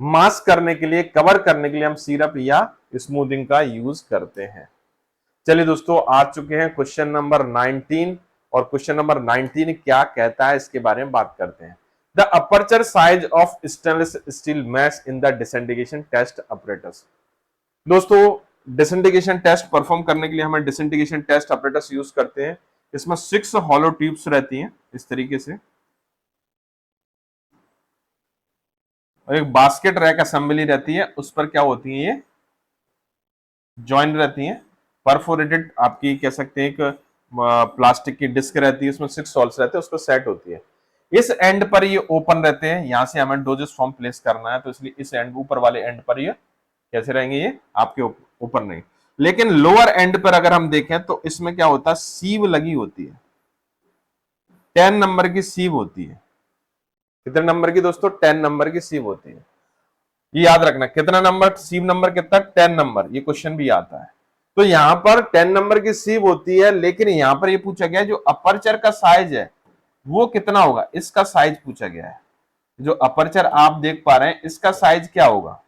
मास्क करने के लिए, कवर करने के लिए हम सिरप या स्मूथिंग का यूज करते हैं। चलिए दोस्तों, आ चुके हैं क्वेश्चन नंबर 19, और क्वेश्चन नंबर 19 क्या कहता है इसके बारे में बात करते हैं। The aperture size of stainless steel mesh in the disintegration test apparatus। दोस्तों, डिसइंटीग्रेशन टेस्ट परफॉर्म करने के लिए हमें डिसइंटीग्रेशन टेस्ट apparatus यूज करते हैं। इसमें 6 हॉलो ट्यूब्स रहती हैं इस तरीके से, और एक बास्केट रैक असेंबली रहती है, उस पर क्या होती है, ये जॉइंट रहती है। परफोरेटेड आपकी कह सकते हैं एक प्लास्टिक की डिस्क रहती है, उसमें 6 होल्स रहते हैं, उस पर सेट होती है। इस एंड पर ये ओपन रहते हैं, यहां से हमें डोजेस फॉर्म प्लेस करना है, तो इसलिए इस एंड, ऊपर वाले एंड पर ये कैसे रहेंगे, ये आपके ऊपर नहीं। लेकिन लोअर एंड पर अगर हम देखें तो इसमें क्या होता है, सीव लगी होती है, 10 नंबर की सीव होती है। कितने नंबर की दोस्तों, 10 नंबर की सीव होती है। ये याद रखना, कितना नंबर, सीव नंबर कितना, 10 नंबर, ये क्वेश्चन भी आता है। तो यहां पर 10 नंबर की सीव होती है, लेकिन यहां पर ये पूछा गया है जो अपर्चर का साइज है वो कितना होगा, इसका साइज पूछा गया है। जो अपर्चर आप देख पा रहे हैं इसका साइज क्या होगा,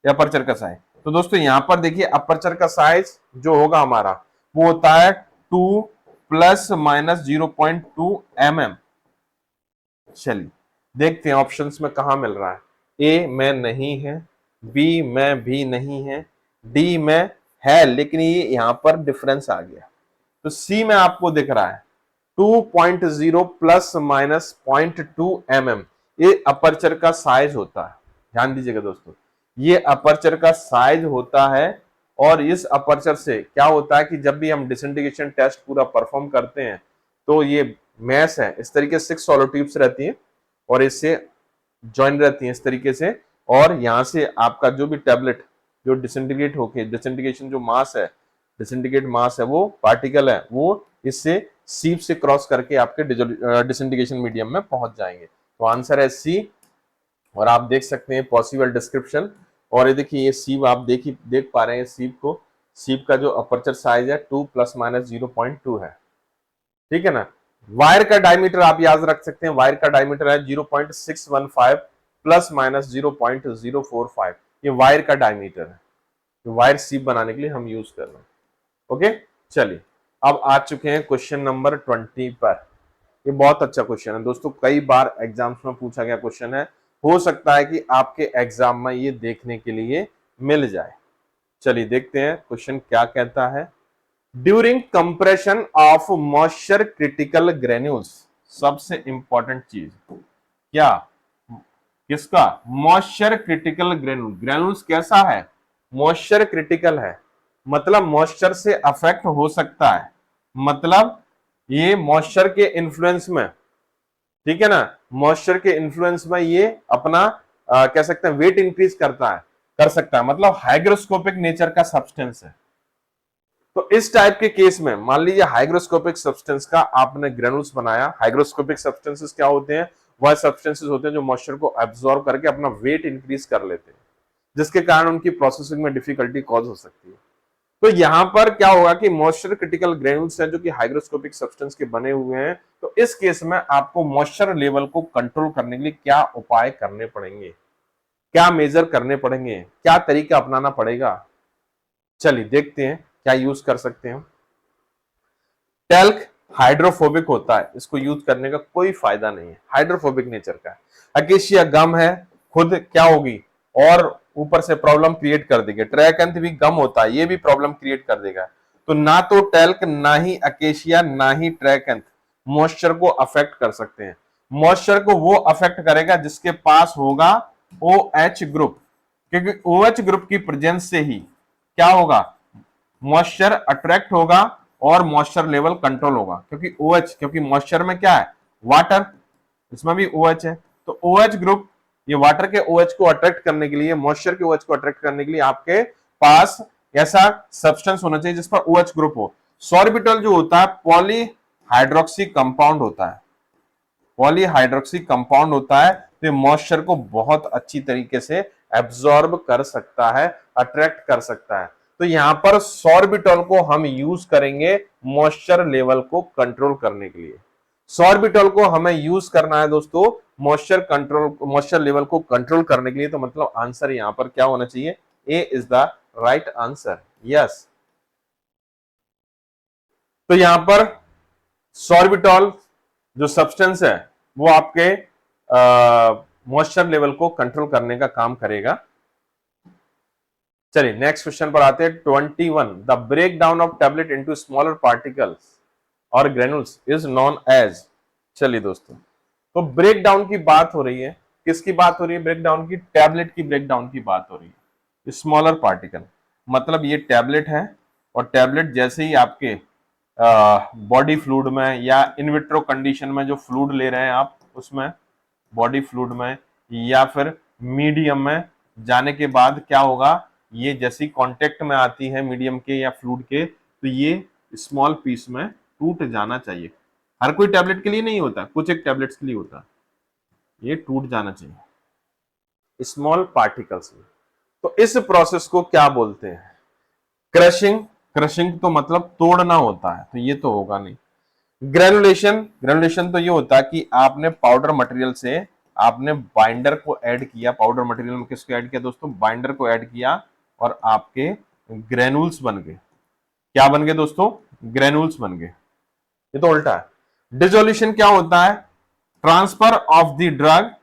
अपर्चर का साइज। तो दोस्तों यहां पर देखिए, अपर्चर का साइज जो होगा हमारा वो होता है 2 ± 0.2 mm। चलिए देखते हैं ऑप्शंस में कहां मिल रहा है। ए में नहीं है, बी में भी नहीं है, डी में है लेकिन ये यहां पर डिफरेंस आ गया। तो सी में आपको दिख रहा है 2.0 ± 0.2 mm, ये अपर्चर का साइज होता है। ध्यान दीजिएगा दोस्तों, ये अपर्चर का साइज होता है। और इस अपर्चर से क्या होता है कि जब भी हम डिसइंटीग्रेशन टेस्ट पूरा परफॉर्म करते हैं तो ये मैश है, इस तरीके से 6 सोलो ट्यूब्स रहती हैं और इससे ज्वाइन रहती हैं इस तरीके से, और यहां से आपका जो भी टैबलेट जो डिसइंटीग्रेट होके, डिसइंटीग्रेशन जो मास है, डिसइंटीग्रेट मास है, वो पार्टिकल है, वो इससे सीव से क्रॉस करके आपके डिसइंटीग्रेशन मीडियम में पहुंच जाएंगे। तो आंसर है सी। और आप देख सकते हैं पॉसिबल डिस्क्रिप्शन, और ये देखिए ये सीव आप देख पा रहे हैं सीव को, सीव का जो अपर्चर साइज है 2 ± 0.2 है, ठीक है ना। वायर का डायमीटर आप याद रख सकते हैं, वायर का डायमीटर है 0.615 ± 0.045, ये वायर का डायमीटर है, तो वायर सीव बनाने के लिए हम यूज कर रहे हैं। ओके, चलिए अब आ चुके हैं क्वेश्चन नंबर 20 पर। ये बहुत अच्छा क्वेश्चन है दोस्तों, कई बार एग्जाम्स में पूछा गया क्वेश्चन है, हो सकता है कि आपके एग्जाम में ये देखने के लिए मिल जाए। चलिए देखते हैं क्वेश्चन क्या कहता है। During compression of moisture critical granules, सबसे इंपॉर्टेंट चीज क्या, किसका, मॉइस्चर क्रिटिकल ग्रेन्यूल। ग्रेन्यूल्स कैसा है, मॉइस्चर क्रिटिकल है, मतलब मॉइस्चर से अफेक्ट हो सकता है, मतलब ये मॉइस्चर के इन्फ्लुएंस में, ठीक है ना, मॉइस्चर के इन्फ्लुएंस में ये अपना कह सकते हैं वेट इंक्रीज करता है, कर सकता है, मतलब हाइग्रोस्कोपिक नेचर का सब्सटेंस है। तो इस टाइप के केस में मान लीजिए हाइग्रोस्कोपिक सब्सटेंस का आपने ग्रेनुल्स बनाया। हाइग्रोस्कोपिक सब्सटेंसेस क्या होते हैं, वह सब्सटेंसेस होते हैं जो मॉइस्चर को एब्जॉर्ब करके अपना वेट इंक्रीज कर लेते हैं, जिसके कारण उनकी प्रोसेसिंग में डिफिकल्टी कॉज हो सकती है। तो यहां पर क्या होगा कि मॉइस्चर क्रिटिकल ग्रेन्यूल्स हैं जो कि हाइग्रोस्कोपिक सब्सटेंस के बने हुए हैं। तो इस केस में आपको मॉइस्चर लेवल को कंट्रोल करने के लिए क्या उपाय करने पड़ेंगे, क्या मेजर करने पड़ेंगे, क्या तरीका अपनाना पड़ेगा, चलिए देखते हैं क्या यूज कर सकते हैं। टेल्क हाइड्रोफोबिक होता है, इसको यूज करने का कोई फायदा नहीं है, हाइड्रोफोबिक नेचर का है। अकेशिया गम है, खुद क्या होगी और ऊपर से प्रॉब्लम क्रिएट कर देगी। ट्रैकेंथ भी गम होता है, ये भी प्रॉब्लम क्रिएट कर देगा। तो ना तो टेल्क, ना ही अकेशिया, ना ही ट्रैकेंथ मॉइस्चर को अफेक्ट कर सकते हैं। मॉइस्चर को वो अफेक्ट करेगा जिसके पास होगा OH ग्रुप, क्योंकि OH ग्रुप की प्रेजेंस से ही क्या होगा, मॉइस्चर अट्रैक्ट होगा और मॉइस्चर लेवल कंट्रोल होगा। क्योंकि OH, क्योंकि मॉइस्चर में क्या है, वाटर, इसमें भी OH है। तो OH ग्रुप, ये वाटर के OH को अट्रैक्ट करने के लिए, मॉइस्चर के OH को अट्रैक्ट करने के लिए आपके पास ऐसा सब्सटेंस होना चाहिए जिस पर OH ग्रुप हो। सॉर्बिटल जो होता है पॉली हाइड्रोक्सी कंपाउंड होता है, पॉलीहाइड्रोक्सी कंपाउंड होता है, तो ये मॉइस्चर को बहुत अच्छी तरीके से एब्जॉर्ब कर सकता है, अट्रैक्ट कर सकता है। तो यहां पर सॉर्बिटॉल को हम यूज करेंगे मॉइस्चर लेवल को कंट्रोल करने के लिए। सॉर्बिटॉल को हमें यूज करना है दोस्तों मॉइस्चर लेवल को कंट्रोल करने के लिए। तो मतलब आंसर यहां पर क्या होना चाहिए? A is the right answer. Yes, तो यहां पर सॉर्बिटॉल जो सब्सटेंस है वो आपके मॉइस्चर लेवल को कंट्रोल करने का काम करेगा। चलिए नेक्स्ट क्वेश्चन पर आते हैं। 21 the breakdown of tablet into smaller particles और ग्रेनुल्स इज नॉन एज। चलिए दोस्तों, तो ब्रेक डाउन की बात हो रही है। किसकी बात हो रही है? ब्रेक डाउन की, टैबलेट की ब्रेक डाउन की बात हो रही है। स्मॉलर पार्टिकल मतलब ये टैबलेट है, और टैबलेट जैसे ही आपके बॉडी फ्लूइड में या इनविट्रो कंडीशन में जो फ्लूइड ले रहे हैं आप, उसमें बॉडी फ्लूइड में या फिर मीडियम में जाने के बाद क्या होगा? ये जैसी कांटेक्ट में आती है मीडियम के या फ्लूइड के, तो ये स्मॉल पीस में टूट जाना चाहिए। हर कोई टैबलेट के लिए नहीं होता, कुछ एक टैबलेट्स के लिए होता, ये टूट जाना चाहिए स्मॉल पार्टिकल्स में। तो इस प्रोसेस को क्या बोलते हैं? क्रशिंग। क्रशिंग तो मतलब तोड़ना होता है, तो ये तो होगा नहीं। ग्रेनुलेशन। ग्रेनुलेशन तो ये होता है कि आपने पाउडर मटेरियल से आपने बाइंडर को ऐड किया। पाउडर मटेरियल में किसको ऐड किया दोस्तों? बाइंडर को ऐड किया, और आपके ग्रेनुल्स बन गए। क्या बन गए दोस्तों? ग्रेनुल्स बन गए। ये तो उल्टा है। डिसोल्यूशन क्या होता है? Transfer of the drug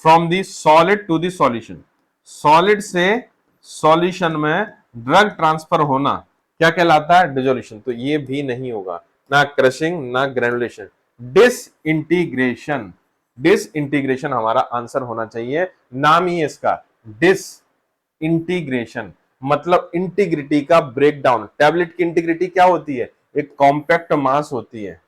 from the solid to the solution. Solid से सॉल्यूशन में ड्रग ट्रांसफर होना क्या कहलाता है? डिसोल्यूशन। तो ये भी नहीं होगा, ना क्रशिंग ना ग्रेनुलेशन। डिसइंटीग्रेशन। डिसइंटीग्रेशन हमारा आंसर होना चाहिए। नाम ही इसका डिसइंटीग्रेशन, मतलब इंटीग्रिटी का ब्रेकडाउन। टैबलेट की इंटीग्रिटी क्या होती है? एक कॉम्पैक्ट मास होती है।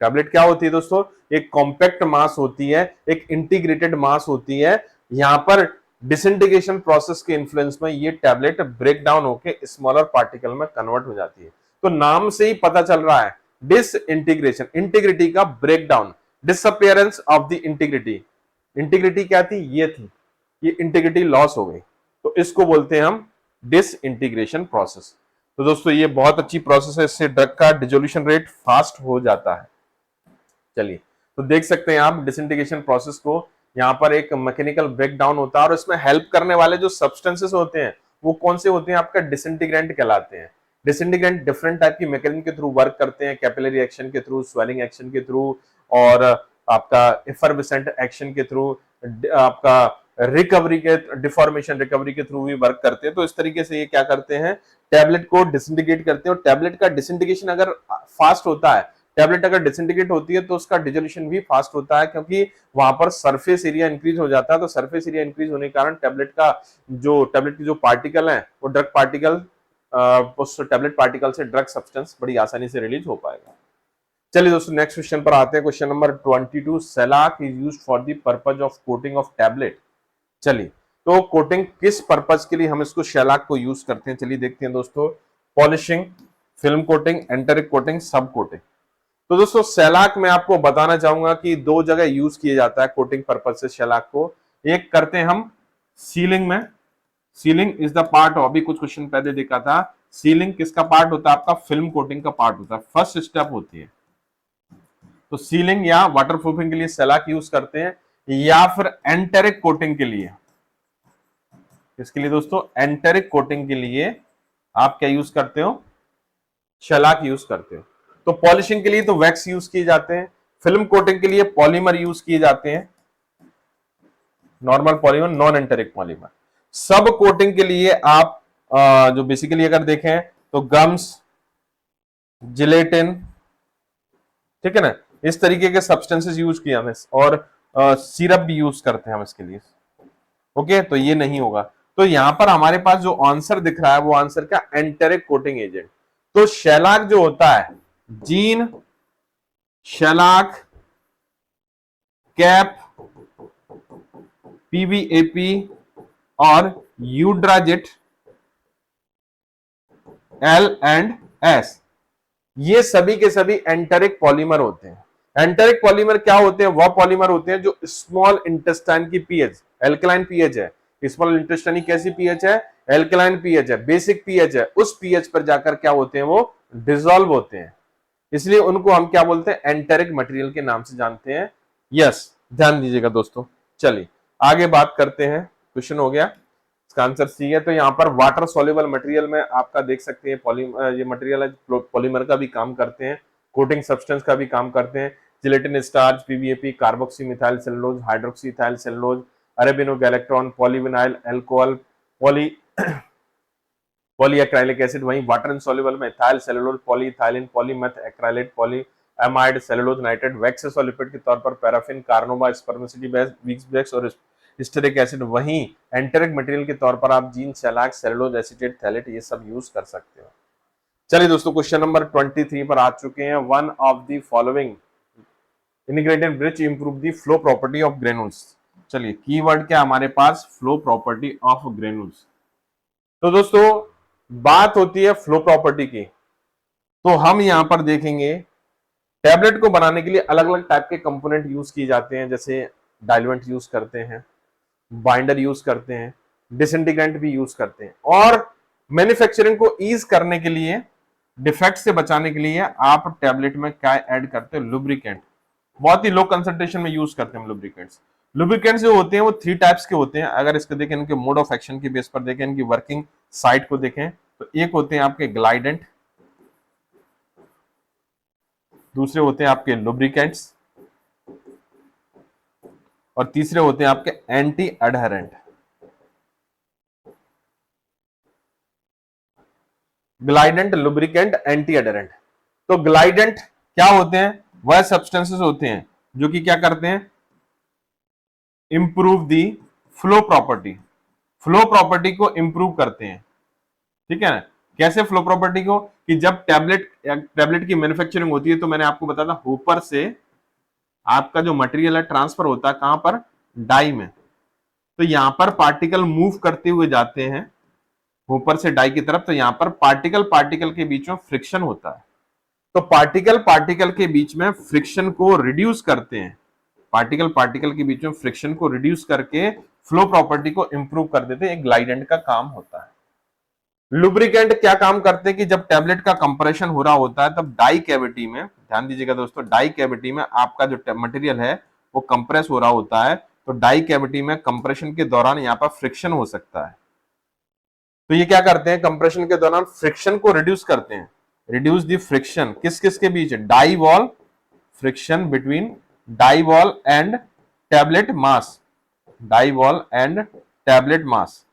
टैबलेट क्या होती है दोस्तों? एक कॉम्पैक्ट मास होती है, एक इंटीग्रेटेड मास होती है। यहां पर डिसइंटीग्रेशन प्रोसेस के इन्फ्लुएंस में ये टैबलेट ब्रेक डाउन होकर स्मॉलर पार्टिकल में कन्वर्ट हो जाती है। तो नाम से ही पता चल रहा है डिसइंटीग्रेशन, इंटीग्रिटी का breakdown, disappearance of the integrity. Integrity क्या थी? ये थी, ये इंटीग्रिटी लॉस हो गई, तो इसको बोलते हैं हम डिसइंटीग्रेशन प्रोसेस। तो दोस्तों ये बहुत अच्छी प्रोसेस है, इससे ड्रग का डिसोल्यूशन रेट फास्ट हो जाता है। चलिए, तो देख सकते हैं आप डिसइंटीग्रेशन प्रोसेस को। यहाँ पर एक मैकेनिकल ब्रेकडाउन होता है, और इसमें हेल्प करने वाले जो सब्सटेंसेस होते हैं वो कौन से होते हैं? आपका डिसइंटीग्रेंट कहलाते हैं। डिसइंटीग्रेंट डिफरेंट टाइप की मैकेनिज्म के थ्रू वर्क करते हैं, कैपिलरी एक्शन के थ्रू, स्वेलिंग एक्शन के थ्रू, और आपका एफर्विसेंट एक्शन के थ्रू, आपका रिकवरी के डिफॉर्मेशन रिकवरी के थ्रू भी वर्क करते हैं। तो इस तरीके से ये क्या करते हैं? टैबलेट को डिसइंटीग्रेट करते हैं। और टैबलेट का डिसइंटीग्रेशन अगर फास्ट होता है, टैबलेट अगर डिसइंटीग्रेट होती है, तो उसका डिसोल्यूशन भी फास्ट होता है, क्योंकि वहां पर सरफेस एरिया इंक्रीज हो जाता है। तो सरफेस एरिया इंक्रीज होने के कारण टैबलेट की जो पार्टिकल है वो ड्रग पार्टिकल, उस टैबलेट पार्टिकल से ड्रग सब्सटेंस बड़ी आसानी से रिलीज हो पाएगा। चलिए दोस्तों नेक्स्ट क्वेश्चन पर आते हैं। Question number 22 shellac is used for the purpose of coating of tablet. चलिए, तो कोटिंग किस पर्पज के लिए हम इसको शेलाक को यूज करते हैं? चलिए देखते हैं दोस्तों। Polishing, film coating, enteric coating, सब कोटिंग। तो दोस्तों शेलाक में आपको बताना चाहूंगा कि दो जगह यूज किया जाता है कोटिंग पर्पज से शेलाक को। एक करते हैं हम सीलिंग में। Ceiling is the part of, अभी कुछ क्वेश्चन पहले देखा था, सीलिंग किसका पार्ट होता है? आपका फिल्म कोटिंग का पार्ट होता है, फर्स्ट स्टेप होती है। तो सीलिंग या वाटर प्रूफिंग के लिए शेलाक यूज करते हैं, या फिर एंटेरिक कोटिंग के लिए। इसके लिए दोस्तों एंटेरिक कोटिंग के लिए आप क्या यूज करते हो? शेलाक यूज करते हो। तो पॉलिशिंग के लिए तो वैक्स यूज किए जाते हैं, फिल्म कोटिंग के लिए पॉलीमर यूज किए जाते हैं, normal polymer, non enteric polymer. सब कोटिंग के लिए आप जो बेसिकली अगर देखें तो गम्स, जिलेटिन, ठीक है ना, इस तरीके के सब्सटेंसेस यूज किया हमें, और सिरप भी यूज करते हैं हम इसके लिए। ओके, तो ये नहीं होगा। तो यहां पर हमारे पास जो आंसर दिख रहा है वो आंसर का एंटेरिक कोटिंग एजेंट। तो शेलाक जो होता है, जीन, शेलाक, कैप, पीवीएपी और यूड्राजिट, एल एंड एस, ये सभी के सभी एंटेरिक पॉलीमर होते हैं। एंटेरिक पॉलीमर क्या होते हैं? वह पॉलीमर होते हैं जो स्मॉल इंटेस्टाइन की पीएच, एल्कलाइन पीएच है, स्मॉल इंटेस्टाइन की कैसी पीएच है? एल्कलाइन पीएच है, बेसिक पीएच है, उस पीएच पर जाकर क्या होते हैं? वो डिसॉल्व होते हैं, इसलिए उनको हम क्या बोलते हैं? एंटेरिक मटेरियल के नाम से जानते हैं। यस, ध्यान दीजिएगा दोस्तों। चलिए आगे बात करते हैं। क्वेश्चन हो गया, इसका आंसर सी है। तो यहाँ पर वाटर सॉल्युबल मटेरियल में आपका देख सकते हैं ये मटेरियल है, पॉलीमर का भी काम करते हैं, कोटिंग सब्सटेंस का भी काम करते हैं। Gelatin, starch, PVAP, carboxy methyl cellulose, hydroxy ethyl cellulose, arabinogalactan, polyvinyl alcohol, poly polyacrylic acid. वहीं वाटर इनसॉल्युबल में ethyl cellulose, polyethylene, polymethacrylate, polyamide, cellulose nitrate, waxes और लिपिड के तौर पर paraffin, carnauba, spermaceti base, wax base और stearic acid. वहीं enteric material के तौर पर आप zein, shellacs, cellulose acetate, phthalate ये सब यूज कर सकते हो। चलिए दोस्तों क्वेश्चन नंबर 23 पर आ चुके हैं। One of the following integrated bridge improve the flow property of granules. चलिए कीवर्ड क्या हमारे पास? Flow property of granules. तो दोस्तों बात होती है फ्लो प्रॉपर्टी की, तो हम यहां पर देखेंगे टैबलेट को बनाने के लिए अलग अलग टाइप के कंपोनेंट यूज किए जाते हैं, जैसे डाइल्यूएंट यूज करते हैं, बाइंडर यूज करते हैं, डिसइंटीग्रेंट भी यूज करते हैं, और मैन्युफैक्चरिंग को ईज करने के लिए, डिफेक्ट से बचाने के लिए आप टैबलेट में क्या ऐड करते हैं? लुब्रिकेंट। बहुत ही लो कंसंट्रेशन में यूज करते हैं लुब्रिकेंट्स। लुब्रिकेंट्स जो होते हैं वो 3 टाइप्स के होते हैं। अगर इसको देखें, इनके मोड ऑफ एक्शन के बेस पर देखें, इनकी वर्किंग साइट को देखें, तो एक होते हैं आपके ग्लाइडेंट, दूसरे होते हैं आपके लुब्रिकेंट्स, और तीसरे होते हैं आपके anti adherent. Glidant, lubricant, anti adherent. तो ग्लाइडेंट क्या होते हैं? वह सब्सटेंसेस होते हैं जो कि क्या करते हैं? Improve the flow property, flow property को इंप्रूव करते हैं। ठीक है ना? कैसे फ्लो प्रॉपर्टी को? कि जब टैबलेट की मैन्युफैक्चरिंग होती है, तो मैंने आपको बताया था ऊपर से आपका जो मटेरियल है ट्रांसफर होता है कहां पर? डाई में। तो यहां पर पार्टिकल मूव करते हुए जाते हैं ऊपर से डाई की तरफ, तो यहां पर पार्टिकल पार्टिकल के बीच में फ्रिक्शन होता है। तो पार्टिकल पार्टिकल के बीच में फ्रिक्शन को रिड्यूस करते हैं, पार्टिकल पार्टिकल के बीच में फ्रिक्शन को रिड्यूस करके फ्लो प्रॉपर्टी को इंप्रूव कर देते हैं। एक ग्लाइडेंट का काम होता है। लुब्रिकेंट क्या काम करते हैं? कि जब टैबलेट का कंप्रेशन हो रहा होता है, तब डाई कैविटी में, ध्यान दीजिएगा दोस्तों, डाई कैविटी में आपका जो मटेरियल है वो कंप्रेस हो रहा होता है, तो डाई कैविटी में कंप्रेशन के दौरान यहाँ पर फ्रिक्शन हो सकता है। तो ये क्या करते हैं? कंप्रेशन के दौरान फ्रिक्शन को रिड्यूस करते हैं। रिड्यूस द फ्रिक्शन किस किस के बीच? Die wall, friction between die wall and tablet mass, die wall and tablet mass,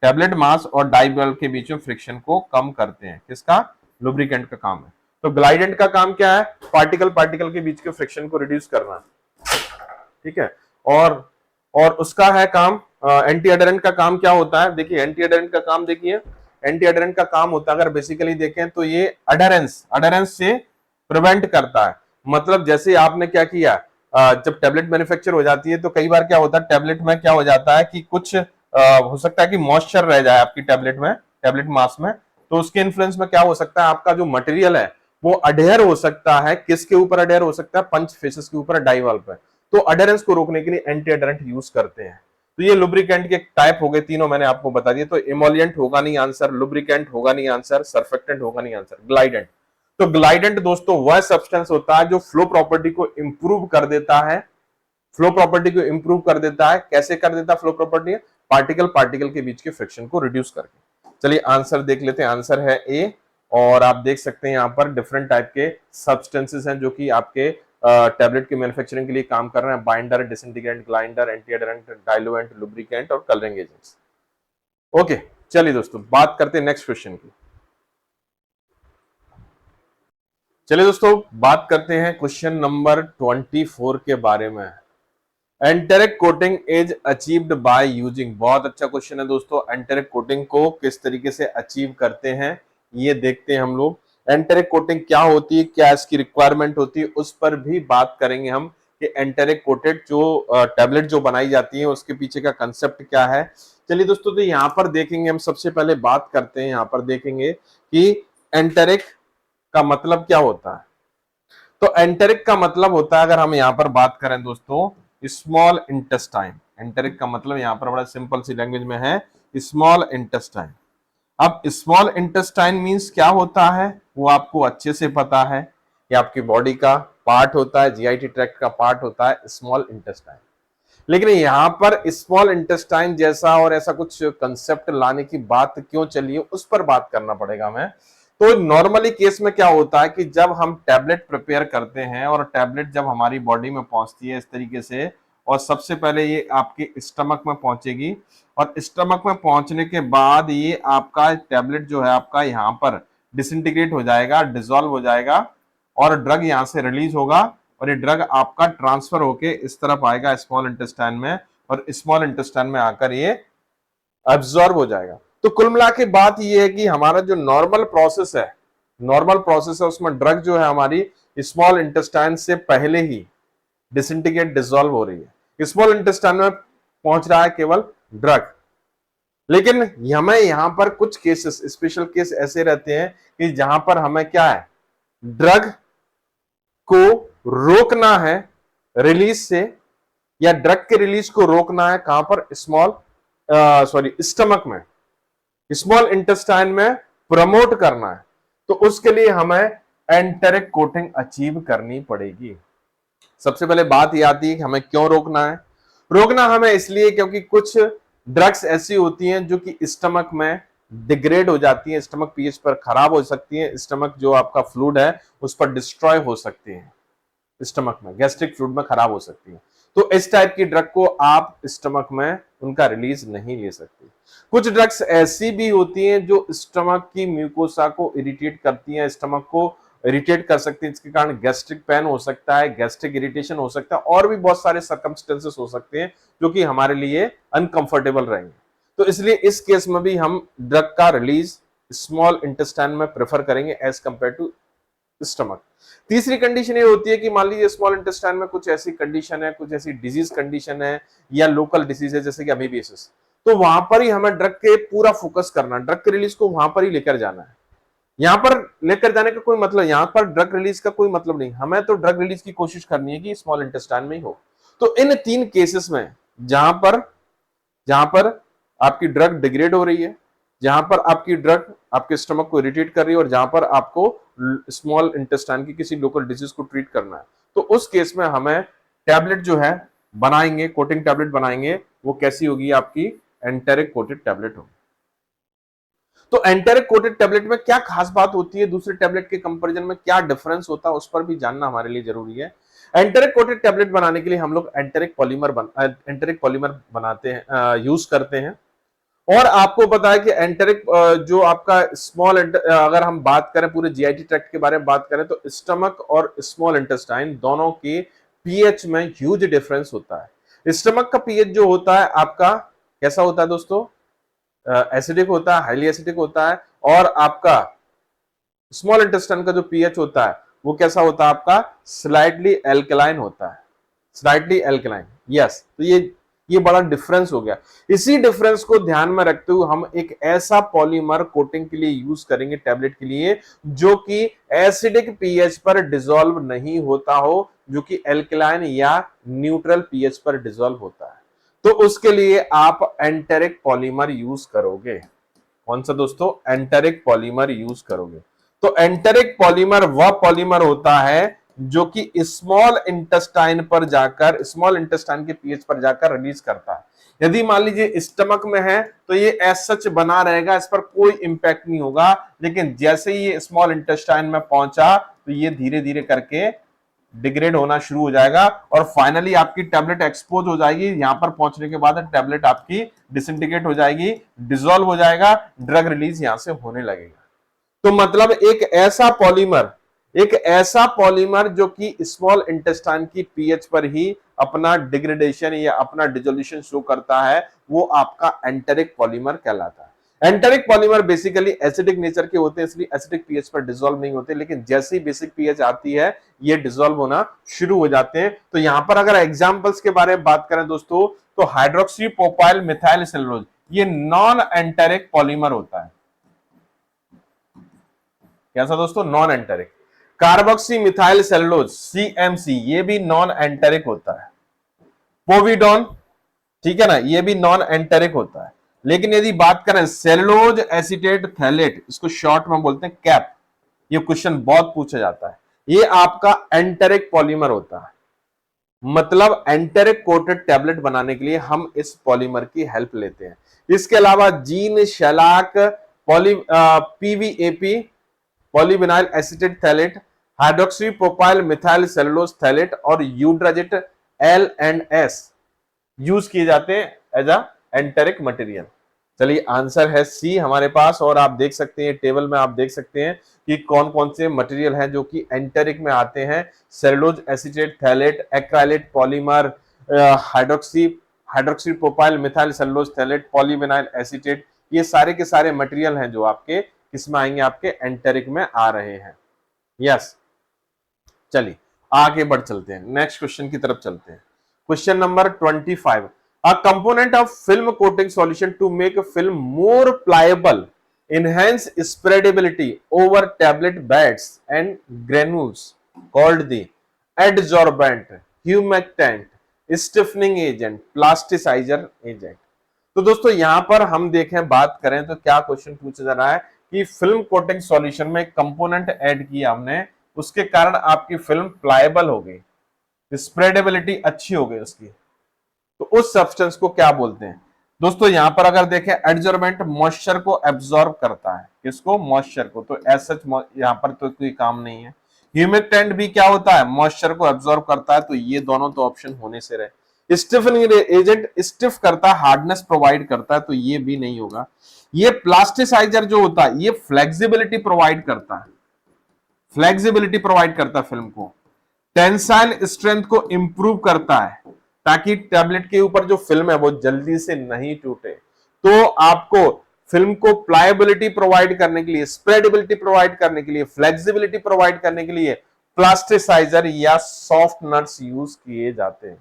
tablet mass और डाई वॉल के बीच में फ्रिक्शन को कम करते हैं। किसका? लुब्रिकेंट का काम है। तो ग्लाइडेंट का काम क्या है? पार्टिकल पार्टिकल के बीच के फ्रिक्शन को रिड्यूस करना। ठीक है। और उसका है काम, एंटी एडरेंट का काम क्या होता है? देखिए एंटी एडरेंट का काम, देखिए एंटी एडरेंट का काम होता है, अगर बेसिकली देखें तो ये अडरेंस से प्रिवेंट करता है। मतलब जैसे आपने क्या किया, जब टेबलेट मैन्युफैक्चर हो जाती है तो कई बार क्या होता है, टेबलेट में क्या हो जाता है कि कुछ हो सकता है कि मॉइस्चर रह जाए आपकी टेबलेट में, टेबलेट मास में, तो उसके इन्फ्लुएंस में क्या हो सकता है, आपका जो मटेरियल है वो अडेयर हो सकता है। किसके ऊपर अडेयर हो सकता है? पंच फेसेस के ऊपर, डाई वॉल पे। तो अडेरेंस को रोकने के लिए एंटी एडरेंट यूज करते हैं। तो ये लुब्रिकेंट के टाइप हो गए, तीनों मैंने आपको बता दिए। तो इमोलिएंट होगा नहीं आंसर, लुब्रिकेंट होगा नहीं आंसर, सर्फेक्टेंट होगा नहीं आंसर, ग्लाइडेंट। तो ग्लाइडेंट दोस्तों वह सब्सटेंस होता है जो फ्लो प्रॉपर्टी को इंप्रूव कर देता है, फ्लो प्रॉपर्टी को इंप्रूव कर देता है। कैसे कर देता है फ्लो प्रॉपर्टी? पार्टिकल पार्टिकल के बीच के फ्रिक्शन को रिड्यूस करके। चलिए आंसर देख लेते हैं। आंसर है ए, और आप देख सकते हैं यहाँ पर डिफरेंट टाइप के सब्सटेंसेस हैं जो कि आपके टैबलेट के मैन्युफैक्चरिंग के लिए काम कर रहे हैं। Binder, disintegrant, glidant, anti adherent, diluent, lubricant और कलरिंग एजेंट्स। ओके, चलिए दोस्तों बात करते हैं नेक्स्ट क्वेश्चन की। चलिए दोस्तों बात करते हैं क्वेश्चन नंबर 24 के बारे में। Enteric coating is achieved by using, बहुत अच्छा क्वेश्चन है दोस्तों। एंटेरिक कोटिंग को किस तरीके से अचीव करते हैं ये देखते हैं हम लोग। एंटेरिक कोटिंग क्या होती है, क्या इसकी रिक्वायरमेंट होती है, उस पर भी बात करेंगे हम कि एंटेरिक कोटेड जो टैबलेट जो बनाई जाती है उसके पीछे का कंसेप्ट क्या है। चलिए दोस्तों, तो यहाँ पर देखेंगे हम, सबसे पहले बात करते हैं, यहाँ पर देखेंगे कि एंटेरिक का मतलब क्या होता है। तो एंटेरिक का मतलब होता है, अगर हम यहां पर बात करें दोस्तों, स्मॉल इंटेस्टाइन। एंटेरिक का मतलब यहां पर बड़ा सिंपल सी लैंग्वेज में है, स्मॉल इंटेस्टाइन। अब स्मॉल इंटेस्टाइन मींस क्या होता है वो आपको अच्छे से पता है, ये आपकी बॉडी का पार्ट होता है, जीआईटी ट्रैक्ट का पार्ट होता है स्मॉल इंटेस्टाइन। लेकिन यहां पर स्मॉल इंटेस्टाइन जैसा और ऐसा कुछ कंसेप्ट लाने की बात क्यों चली है उस पर बात करना पड़ेगा हमें। तो नॉर्मली केस में क्या होता है कि जब हम टैबलेट प्रिपेयर करते हैं और टैबलेट जब हमारी बॉडी में पहुंचती है इस तरीके से, और सबसे पहले ये आपके स्टमक में पहुंचेगी, और स्टमक में पहुंचने के बाद ये आपका टैबलेट जो है आपका यहाँ पर डिसइंटीग्रेट हो जाएगा, डिसॉल्व हो जाएगा, और ड्रग यहाँ से रिलीज होगा, और ये ड्रग आपका ट्रांसफर होके इस तरफ आएगा स्मॉल इंटेस्टाइन में, और स्मॉल इंटेस्टाइन में आकर ये अब्सॉर्ब हो जाएगा। तो कुल मिला के बात ये है कि हमारा जो नॉर्मल प्रोसेस है उसमें ड्रग जो है हमारी स्मॉल इंटेस्टाइन से पहले ही डिसइंटीग्रेट डिसॉल्व हो रही है, स्मॉल इंटेस्टाइन में पहुंच रहा है केवल ड्रग। लेकिन हमें यहां पर कुछ केसेस, स्पेशल केस ऐसे रहते हैं कि जहां पर हमें क्या है, ड्रग को रोकना है रिलीज से, या ड्रग के रिलीज को रोकना है कहां पर, स्टमक में, स्मॉल इंटेस्टाइन में प्रमोट करना है, तो उसके लिए हमें एंटेरिक कोटिंग अचीव करनी पड़ेगी। सबसे पहले बात यह आती है कि हमें क्यों रोकना है। रोकना हमें इसलिए क्योंकि कुछ ड्रग्स ऐसी होती हैं जो कि स्टमक में डिग्रेड हो जाती हैं, स्टमक पीएच पर खराब हो सकती हैं, स्टमक जो आपका फ्लूइड है उस पर डिस्ट्रॉय हो सकती हैं, स्टमक में गैस्ट्रिक फ्लूइड में खराब हो सकती है। तो इस टाइप की ड्रग को आप स्टमक में उनका रिलीज नहीं ले सकते। कुछ ड्रग्स ऐसी भी होती हैं जो स्टमक की म्यूकोसा को इरिटेट करती हैं, स्टमक को इरिटेट कर सकती है, इसके कारण गैस्ट्रिक पेन हो सकता है, गैस्ट्रिक इरिटेशन हो सकता है, और भी बहुत सारे सर्कमस्टेंसेस हो सकते हैं जो कि हमारे लिए अनकंफर्टेबल रहेंगे। तो इसलिए इस केस में भी हम ड्रग का रिलीज स्मॉल इंटेस्टाइन में प्रेफर करेंगे एज कंपेयर टू स्टमक। तीसरी कंडीशन ये होती है कि मान लीजिए स्मॉल इंटेस्टाइन में कुछ ऐसी कंडीशन है, कुछ ऐसी डिजीज कंडीशन है या लोकल डिजीज है जैसे कि अमीबियासिस, तो वहां पर ही हमें ड्रग के पूरा फोकस करना, ड्रग के रिलीज को वहां पर ही लेकर जाना है। यहां पर लेकर जाने का कोई मतलब, यहां पर ड्रग रिलीज का कोई मतलब नहीं, हमें तो ड्रग रिलीज की कोशिश करनी है कि स्मॉल इंटेस्टाइन में ही हो। तो इन तीन केसेस में जहां पर आपकी ड्रग डिग्रेड हो रही है, जहां पर आपकी ड्रग आपके स्टमक को इरिटेट कर रही है, और जहां पर आपको स्मॉल इंटेस्टाइन की किसी लोकल डिजीज को ट्रीट करना है, तो उस केस में हमें टैबलेट जो है बनाएंगे, कोटिंग टैबलेट बनाएंगे, वो कैसी होगी, आपकी एंटेरिक कोटेड टैबलेट होगी। तो एंटेरिक कोटेड टैबलेट में क्या खास बात होती है, दूसरे टैबलेट के कंपैरिजन में क्या डिफरेंस होता है, उस पर भी जानना हमारे लिए जरूरी है। एंटेरिक कोटेड टैबलेट बनाने के लिए हम लोग एंटेरिक पॉलीमर बनाते हैं, यूज करते हैं। और आपको पता है कि एंटेरिक जो आपका अगर हम बात करें पूरे जीआईटी ट्रैक्ट के बारे में बात करें, तो स्टमक और स्मॉल इंटेस्टाइन दोनों के पीएच में ह्यूज डिफरेंस होता है। स्टमक का पीएच जो होता है आपका कैसा होता है दोस्तों, एसिडिक होता है, हाईली एसिडिक होता है, और आपका स्मॉल इंटेस्टाइन का जो पीएच होता है वो कैसा होता है, आपका स्लाइटली एल्कलाइन होता है, स्लाइटली एल्कलाइन। यस, तो ये बड़ा डिफरेंस हो गया। इसी डिफरेंस को ध्यान में रखते हुए हम एक ऐसा पॉलीमर कोटिंग के लिए यूज करेंगे टैबलेट के लिए जो कि एसिडिक पीएच पर डिसॉल्व नहीं होता हो, जो कि एल्कलाइन या न्यूट्रल पीएच पर डिसॉल्व होता है। तो उसके लिए आप एंटेरिक पॉलीमर यूज करोगे। कौन सा दोस्तों, एंटेरिक पॉलीमर यूज करोगे। तो एंटेरिक पॉलीमर वह पॉलीमर होता है जो कि स्मॉल इंटेस्टाइन पर जाकर, स्मॉल इंटेस्टाइन के पीएच पर जाकर रिलीज करता है। यदि मान लीजिए स्टमक में है तो ये एज सच बना रहेगा, इस पर कोई इंपैक्ट नहीं होगा, लेकिन जैसे ही ये स्मॉल इंटेस्टाइन में पहुंचा तो ये धीरे धीरे करके डिग्रेड होना शुरू हो जाएगा, और फाइनली आपकी टैबलेट एक्सपोज हो जाएगी। यहां पर पहुंचने के बाद टैबलेट आपकी डिसइंटीग्रेट हो जाएगी, डिसॉल्व हो जाएगा, ड्रग रिलीज यहां से होने लगेगा। तो मतलब एक ऐसा पॉलीमर जो कि स्मॉल इंटेस्टाइन की पीएच पर ही अपना डिग्रेडेशन या अपना डिसोल्यूशन शो करता है, वो आपका एंटेरिक पॉलीमर कहलाता है। Enteric polymer basically acidic nature के होते हैं, इसलिए एसिडिक पीएच पर डिसॉल्व नहीं होते, लेकिन जैसे ही बेसिक पीएच आती है ये डिसॉल्व होना शुरू हो जाते हैं। तो यहां पर अगर एग्जांपल्स के बारे में बात करें दोस्तों, तो हाइड्रोक्सी प्रोपाइल मिथाइल सेलुलोज ये नॉन एंटेरिक पॉलीमर होता है। कैसा दोस्तों, non enteric. Carboxy methyl cellulose CMC, ये भी नॉन एंटेरिक होता है। पोविडोन, ठीक है ना, ये भी नॉन एंटेरिक होता है। लेकिन यदि बात करें सेलुलोज एसीटेट थैलेट, इसको शॉर्ट में बोलते हैं कैप, ये क्वेश्चन बहुत पूछा जाता है, ये आपका एंटेरिक पॉलीमर होता है। मतलब एंटेरिक कोटेड टैबलेट बनाने के लिए हम इस पॉलीमर की हेल्प लेते हैं। इसके अलावा zein, shellac, PVAP polyvinyl acetate phthalate, hydroxy propyl methyl cellulose phthalate और यूड्राजिट L&S यूज किए जाते हैं एज अ एंटेरिक मटेरियल। चलिए आंसर है सी हमारे पास। और आप देख सकते हैं टेबल में, आप देख सकते हैं कि कौन कौन से मटेरियल हैं जो कि एंटेरिक में आते हैं। Cellulose acetate phthalate, acrylate polymer, hydroxy propyl methyl cellulose phthalate, polyvinyl acetate, ये सारे के सारे मटेरियल हैं जो आपके किसमें आएंगे, आपके एंटेरिक में आ रहे हैं। यस, चलिए आगे बढ़ चलते हैं, नेक्स्ट क्वेश्चन की तरफ चलते हैं। Question number 25, a component of film coating solution to make a film more pliable, enhance spreadability over tablet beds and granules, called the adsorbent, humectant, stiffening agent, plasticizer agent। तो दोस्तों यहां पर हम देखें, बात करें तो क्या क्वेश्चन पूछा जा रहा है कि फिल्म कोटिंग सॉल्यूशन में कंपोनेंट ऐड किया हमने, उसके कारण आपकी फिल्म प्लायबल हो गई, स्प्रेडेबिलिटी अच्छी हो गई उसकी, तो उस सब्सटेंस को क्या बोलते हैं दोस्तों। यहां पर अगर देखें एडजॉर्बेंट मॉइस्चर को एब्जॉर्ब करता है, किसको, मॉइस्चर को, तो एज सच यहां पर तो कोई काम नहीं है। ह्यूमिक्टेंट भी क्या होता है, मॉइस्चर को एब्जॉर्ब करता है, तो ये दोनों तो ऑप्शन होने से रहे। स्टिफनिंग एजेंट स्टिफ करता है, हार्डनेस प्रोवाइड करता है, तो ये भी नहीं होगा। ये प्लास्टिसाइजर जो होता है ये फ्लेक्सिबिलिटी प्रोवाइड करता है, फ्लेक्सिबिलिटी प्रोवाइड करता है फिल्म को, टेंसाइल स्ट्रेंथ को इंप्रूव करता है ताकि टैबलेट के ऊपर जो फिल्म है वो जल्दी से नहीं टूटे। तो आपको फिल्म को प्लायबिलिटी प्रोवाइड करने के लिए, स्प्रेडेबिलिटी प्रोवाइड करने के लिए, फ्लेक्सिबिलिटी प्रोवाइड करने के लिए प्लास्टिसाइजर या सॉफ्टनर्स यूज किए जाते हैं।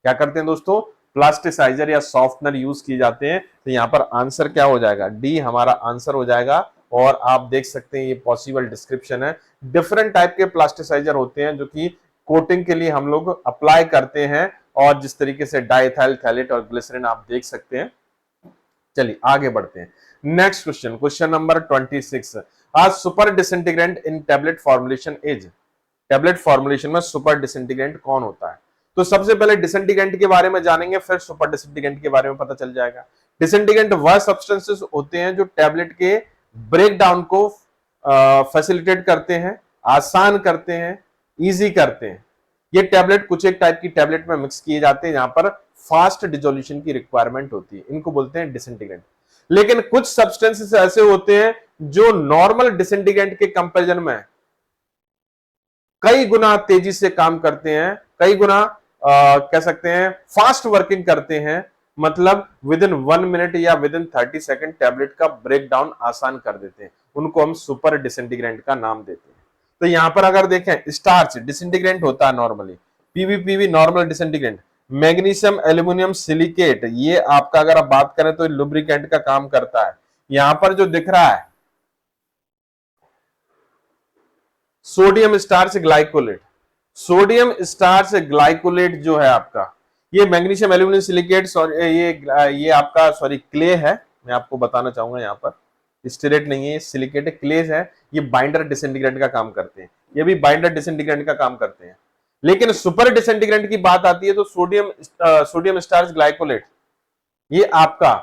क्या करते हैं दोस्तों, प्लास्टिसाइजर या सॉफ्टनर यूज किए जाते हैं। तो यहां पर आंसर क्या हो जाएगा, डी हमारा आंसर हो जाएगा। और आप देख सकते हैं ये पॉसिबल डिस्क्रिप्शन है। डिफरेंट टाइप के प्लास्टिसाइजर होते हैं जो कि कोटिंग के लिए हम लोग अप्लाई करते हैं, और जिस तरीके से डाइथाइल थैलेट और ग्लिसरीन आप देख सकते हैं। चलिए आगे बढ़ते हैं, नेक्स्ट क्वेश्चन, क्वेश्चन नंबर 26, आज super disintegrant in tablet formulation is, tablet formulation में सुपर डिसइंटीग्रेंट कौन होता है। तो सबसे पहले डिसइंटीग्रेंट के बारे में जानेंगे, फिर सुपर डिसइंटीग्रेंट के बारे में पता चल जाएगा। डिसइंटीग्रेंट वह सब्सटेंसेस होते हैं जो टैबलेट के ब्रेक डाउन को फैसिलिटेट करते हैं, आसान करते हैं, इजी करते हैं। ये टैबलेट कुछ एक टाइप की टैबलेट में मिक्स किए जाते हैं, यहां पर फास्ट डिसोल्यूशन की रिक्वायरमेंट होती है, इनको बोलते हैं डिसइंटीग्रेंट। लेकिन कुछ सब्सटेंसेस ऐसे होते हैं जो नॉर्मल डिसइंटीग्रेंट के कंपैरिजन में कई गुना तेजी से काम करते हैं, कई गुना कह सकते हैं फास्ट वर्किंग करते हैं। मतलब विद इन 1 मिनट या विद इन 30 सेकेंड टैबलेट का ब्रेक डाउन आसान कर देते हैं, उनको हम सुपर डिसइंटीग्रेंट का नाम देते हैं। तो यहां पर अगर देखें, स्टार्च डिसइंटीग्रेंट होता है normally, PVPV normal disintegrant, magnesium aluminium silicate ये आपका अगर आप बात करें तो लुब्रिकेंट का काम करता है। यहां पर जो दिख रहा है sodium starch glycolate, sodium starch glycolate जो है आपका, ये मैग्नीशियम एल्यूमिनियम सिलिकेट, ये आपका क्ले है, मैं आपको बताना चाहूंगा यहाँ पर स्टेरेट नहीं है, सिलिकेट है, क्ले है, ये बाइंडर डिसइंटीग्रेंट का काम करते हैं, ये भी बाइंडर डिसइंटीग्रेंट का काम करते हैं। लेकिन सुपर डिसइंटीग्रेंट की बात आती है तो सोडियम स्टार्च ग्लाइकोलेट ये आपका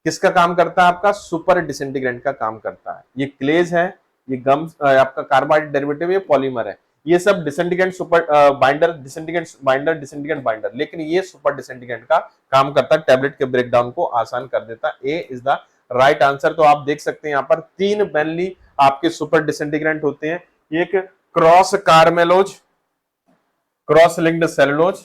किसका काम करता है, आपका सुपर डिसइंटीग्रेंट का काम करता है। ये क्लेज है, ये गम आपका कार्बाइड डेरिवेटिव, ये पॉलीमर है, ये सब disintegrant super binder disintegrant binder, लेकिन ये सुपर डिसइंटीग्रेंट का काम करता है, टैबलेट के ब्रेकडाउन को आसान कर देता है। A is the right answer. तो आप देख सकते हैं यहाँ पर 3 मेनली आपके सुपर डिसइंटीग्रेंट होते हैं, एक क्रॉस कार्मेलोज, क्रॉस लिंक्ड सेलुलोज,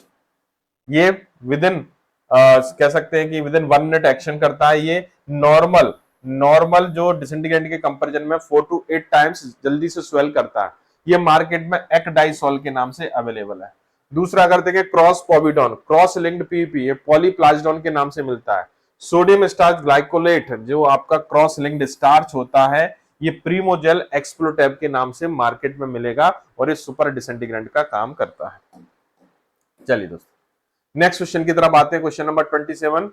ये विद इन कह सकते हैं कि विद इन 1 मिनट एक्शन करता है। ये नॉर्मल जो डिसइंटीग्रेंट के कंपैरिजन में 4 to 8 टाइम्स जल्दी से स्वेल करता है। ये मार्केट में एक्डाइसोल के नाम से अवेलेबल है। दूसरा अगर देखें cross povidone, cross linked PP, ये पॉलीप्लाज्डोन के नाम से मिलता है। सोडियम स्टार्च ग्लाइकोलेट जो आपका क्रॉस लिंक्ड स्टार्च होता है, ये प्रीमोजेल एक्सप्लोटैब के नाम से मार्केट में मिलेगा और ये सुपर डिसइंटीग्रेंट का काम करता है। चलिए दोस्तों नेक्स्ट क्वेश्चन की तरफ आते हैं। Question number 27,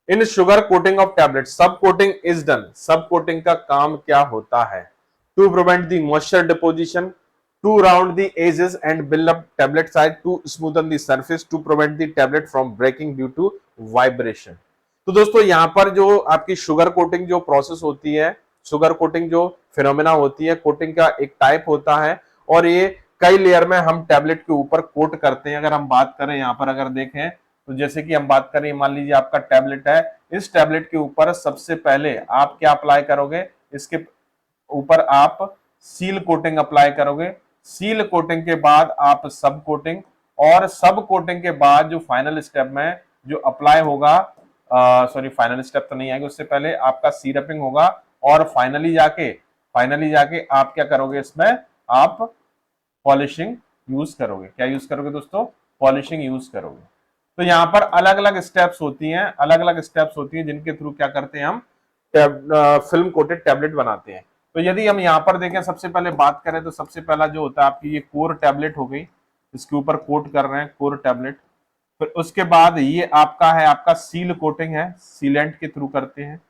in sugar coating of tablet sub coating is done. Sub coating का काम क्या होता है? To prevent the moisture deposition, to round the edges and build up tablet size, to smoothen the surface, to prevent the tablet from breaking due to vibration. तो दोस्तों यहां पर जो आपकी शुगर कोटिंग जो प्रोसेस होती है, शुगर कोटिंग जो फिनोमेना होती है, कोटिंग का एक टाइप होता है और ये कई लेयर में हम टैबलेट के ऊपर कोट करते हैं। अगर हम बात करें यहाँ पर अगर देखें तो जैसे कि हम बात करें, मान लीजिए आपका टैबलेट है, इस टैबलेट के ऊपर सबसे पहले आप क्या अप्लाई करोगे? इसके ऊपर आप सील कोटिंग अप्लाई करोगे। सील कोटिंग के बाद आप सब कोटिंग, और सब कोटिंग के बाद जो फाइनल स्टेप में जो अप्लाई होगा, सॉरी फाइनल स्टेप तो नहीं आएगा, उससे पहले आपका सीरपिंग होगा और फाइनली जाके आप क्या करोगे? इसमें आप पॉलिशिंग यूज करोगे। क्या यूज करोगे दोस्तों? पॉलिशिंग यूज करोगे। तो यहाँ पर अलग अलग स्टेप्स होती हैं, जिनके थ्रू क्या करते हैं हम फिल्म कोटेड टैबलेट बनाते हैं। तो यदि हम यहाँ पर देखें, सबसे पहले बात करें तो सबसे पहला जो होता है आपकी ये कोर टैबलेट हो गई, इसके ऊपर कोट कर रहे हैं कोर टैबलेट। फिर उसके बाद ये आपका है, आपका सील कोटिंग है, सीलेंट के थ्रू करते हैं।